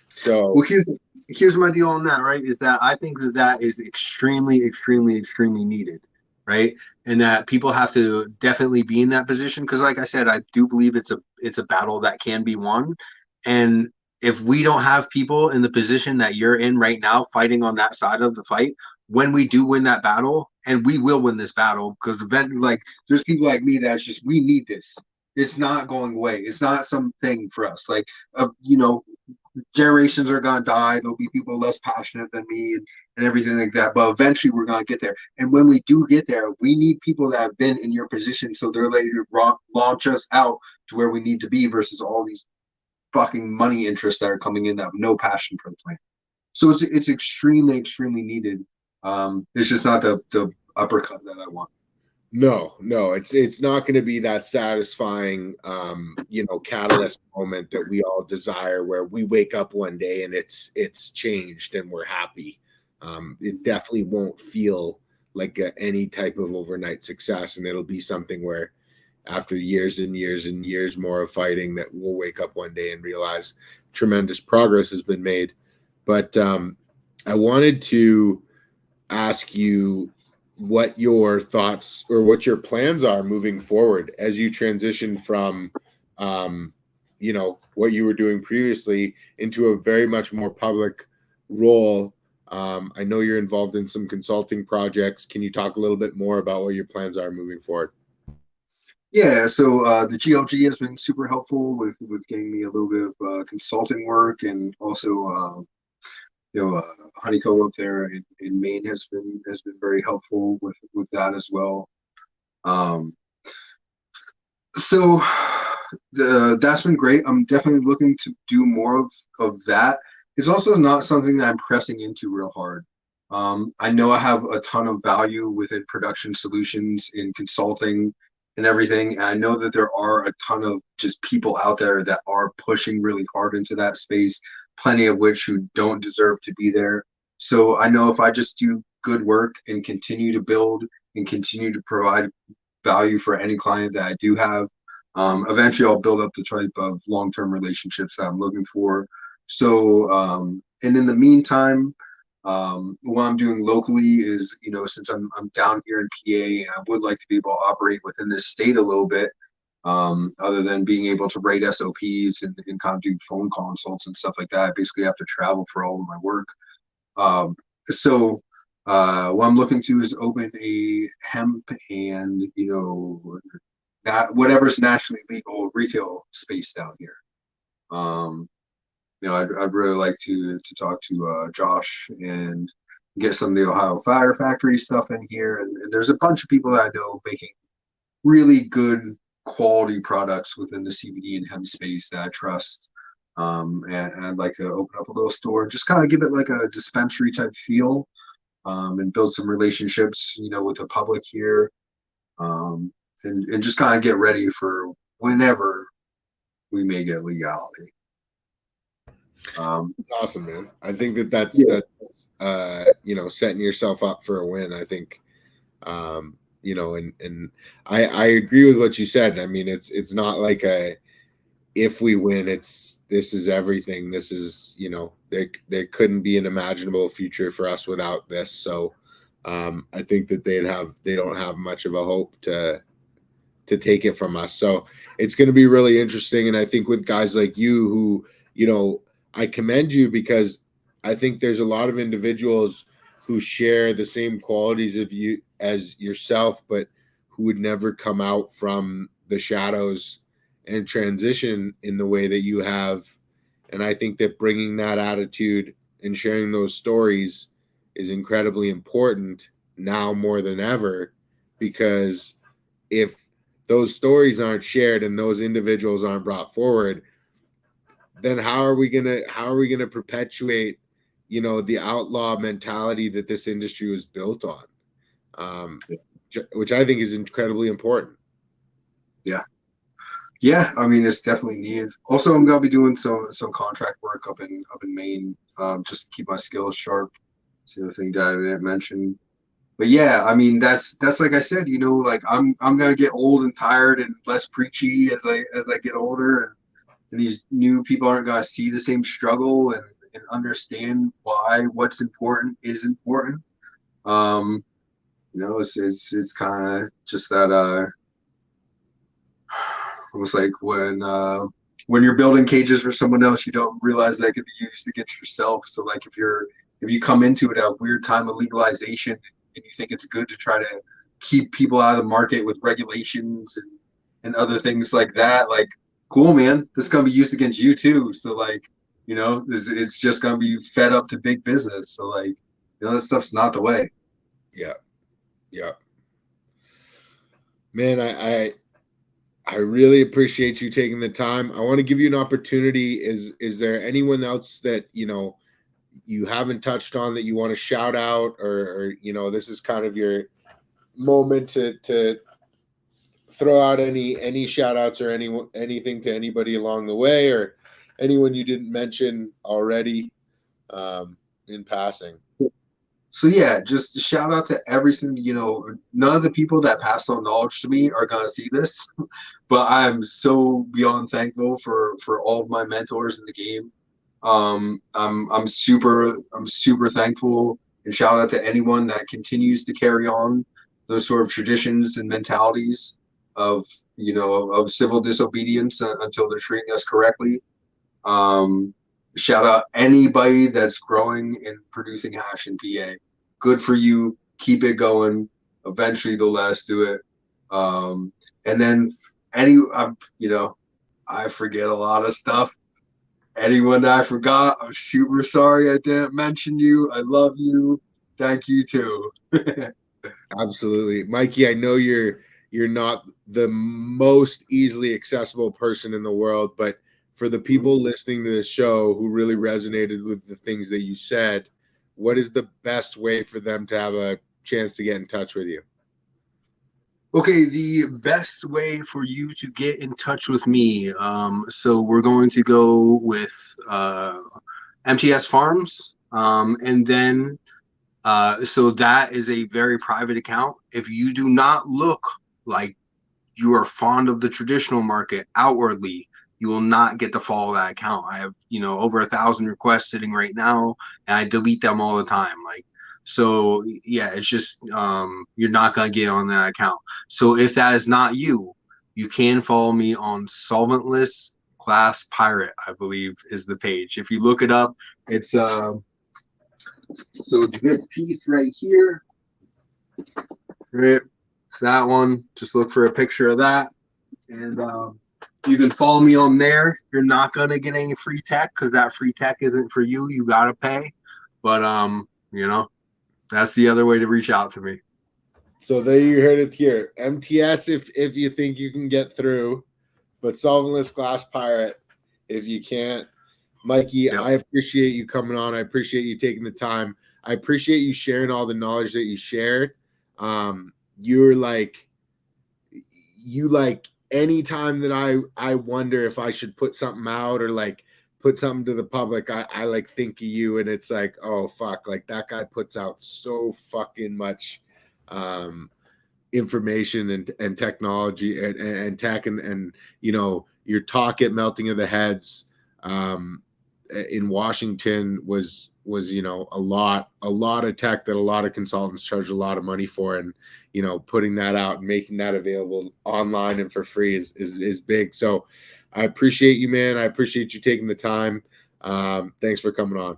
So, Well, here's my deal on that, right? Is that I think that is extremely, extremely, extremely needed, right? And that people have to definitely be in that position because, like I said, I do believe it's a battle that can be won. And if we don't have people in the position that you're in right now, fighting on that side of the fight, when we do win that battle, and we will win this battle, because eventually, like, there's people like me that's just we need this. It's not going away. It's not something for us. Like, generations are going to die. There'll be people less passionate than me and everything like that. But eventually we're going to get there. And when we do get there, we need people that have been in your position so they're ready to launch us out to where we need to be versus all these fucking money interests that are coming in that have no passion for the plan. So it's extremely, extremely needed. It's just not the uppercut that I want. No, it's not going to be that satisfying, catalyst moment that we all desire, where we wake up one day and it's changed and we're happy. It definitely won't feel like any type of overnight success, and it'll be something where, after years and years and years more of fighting, that we'll wake up one day and realize tremendous progress has been made. But I wanted to ask you what your thoughts or what your plans are moving forward as you transition from what you were doing previously into a very much more public role. I know you're involved in some consulting projects. Can you talk a little bit more about what your plans are moving forward? Yeah, so the GLG has been super helpful with getting me a little bit of consulting work, and also Honeycomb up there in Maine has been very helpful with that as well. So that's been great. I'm definitely looking to do more of that. It's also not something that I'm pressing into real hard. I know I have a ton of value within production solutions in consulting and everything. And I know that there are a ton of just people out there that are pushing really hard into that space, plenty of which who don't deserve to be there. So I know if I just do good work and continue to build and continue to provide value for any client that I do have, eventually I'll build up the type of long-term relationships that I'm looking for. So, and in the meantime, what I'm doing locally is, since I'm down here in PA, I would like to be able to operate within this state a little bit, other than being able to write SOPs and kind of do phone consults and stuff like that. I basically have to travel for all of my work. So what I'm looking to is open a hemp and, that whatever's nationally legal retail space down here. I'd really like to talk to Josh and get some of the Ohio Fire Factory stuff in here. And there's a bunch of people that I know making really good quality products within the CBD and hemp space that I trust. And I'd like to open up a little store and just kind of give it like a dispensary type feel, and build some relationships, with the public here, and just kind of get ready for whenever we may get legality. It's awesome, man. I think that's setting yourself up for a win. I think, and I agree with what you said. I mean, it's not like if we win, this is everything. This is, there couldn't be an imaginable future for us without this. So I think that they don't have much of a hope to take it from us. So it's going to be really interesting. And I think with guys like you who, I commend you, because I think there's a lot of individuals who share the same qualities of you as yourself, but who would never come out from the shadows and transition in the way that you have. And I think that bringing that attitude and sharing those stories is incredibly important now more than ever, because if those stories aren't shared and those individuals aren't brought forward, then how are we gonna perpetuate you know, the outlaw mentality that this industry was built on, which I think is incredibly important. Yeah, I mean it's definitely needed. Also, I'm gonna be doing some contract work up in Maine, just to keep my skills sharp. It's the other thing that I didn't mention. But yeah, I mean that's like I said, you know, like I'm gonna get old and tired and less preachy as I get older, and these new people aren't gonna see the same struggle and understand why what's important is important. Um, you know, it's kind of just that almost like when you're building cages for someone else, you don't realize that could be used against yourself. So like if you come into it at a weird time of legalization and you think it's good to try to keep people out of the market with regulations and other things like that, like cool man, this is gonna be used against you too. So like, you know, it's just gonna be fed up to big business. So like, you know, that stuff's not the way. Yeah. Yeah. Man, I really appreciate you taking the time. I want to give you an opportunity. Is there anyone else that, you know, you haven't touched on that you want to shout out, or you know, this is kind of your moment to throw out any shout outs or anything to anybody along the way, or anyone you didn't mention already in passing? So yeah, just shout out to every single, you know, none of the people that passed on knowledge to me are gonna see this, but I'm so beyond thankful for all of my mentors in the game. I'm super thankful, and shout out to anyone that continues to carry on those sort of traditions and mentalities of, you know, of civil disobedience until they're treating us correctly. Um, Shout out anybody that's growing and producing hash in PA. Good for you. Keep it going. Eventually, they'll let us do it. And then you know, I forget a lot of stuff. Anyone that I forgot, I'm super sorry I didn't mention you. I love you. Thank you too. Absolutely, Mikey. I know you're not the most easily accessible person in the world, but for the people listening to this show who really resonated with the things that you said, what is the best way for them to have a chance to get in touch with you? Okay, the best way for you to get in touch with me. So we're going to go with MTS Farms, and then so that is a very private account. If you do not look like you are fond of the traditional market outwardly, you will not get to follow that account. I have, you know, over 1,000 requests sitting right now, and I delete them all the time. Like, so yeah, it's just you're not gonna get on that account. So if that is not you, you can follow me on Solventless Glass Pirate, I believe is the page. If you look it up, it's so it's this piece right here, right? It's that one. Just look for a picture of that, and you can follow me on there. You're not gonna get any free tech because that free tech isn't for you. You gotta pay, but you know, that's the other way to reach out to me. So there you heard it here. MTS if you think you can get through, but Solventless Glass Pirate if you can't. Mikey, Yep. I appreciate you coming on. I appreciate you taking the time. I appreciate you sharing all the knowledge that you shared. You're like, anytime that I wonder if I should put something out or like put something to the public, I like think of you, and it's like, oh fuck, like that guy puts out so fucking much information and technology and tech, and you know, your talk at Melting of the Heads in Washington was, you know, a lot of tech that a lot of consultants charge a lot of money for, and you know, putting that out and making that available online and for free is big. So I appreciate you, man. I appreciate you taking the time. Thanks for coming on.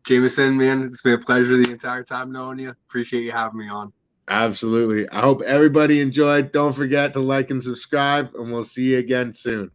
Jameson, man, it's been a pleasure the entire time knowing you. Appreciate you having me on. Absolutely. I hope everybody enjoyed. Don't forget to like and subscribe, and we'll see you again soon.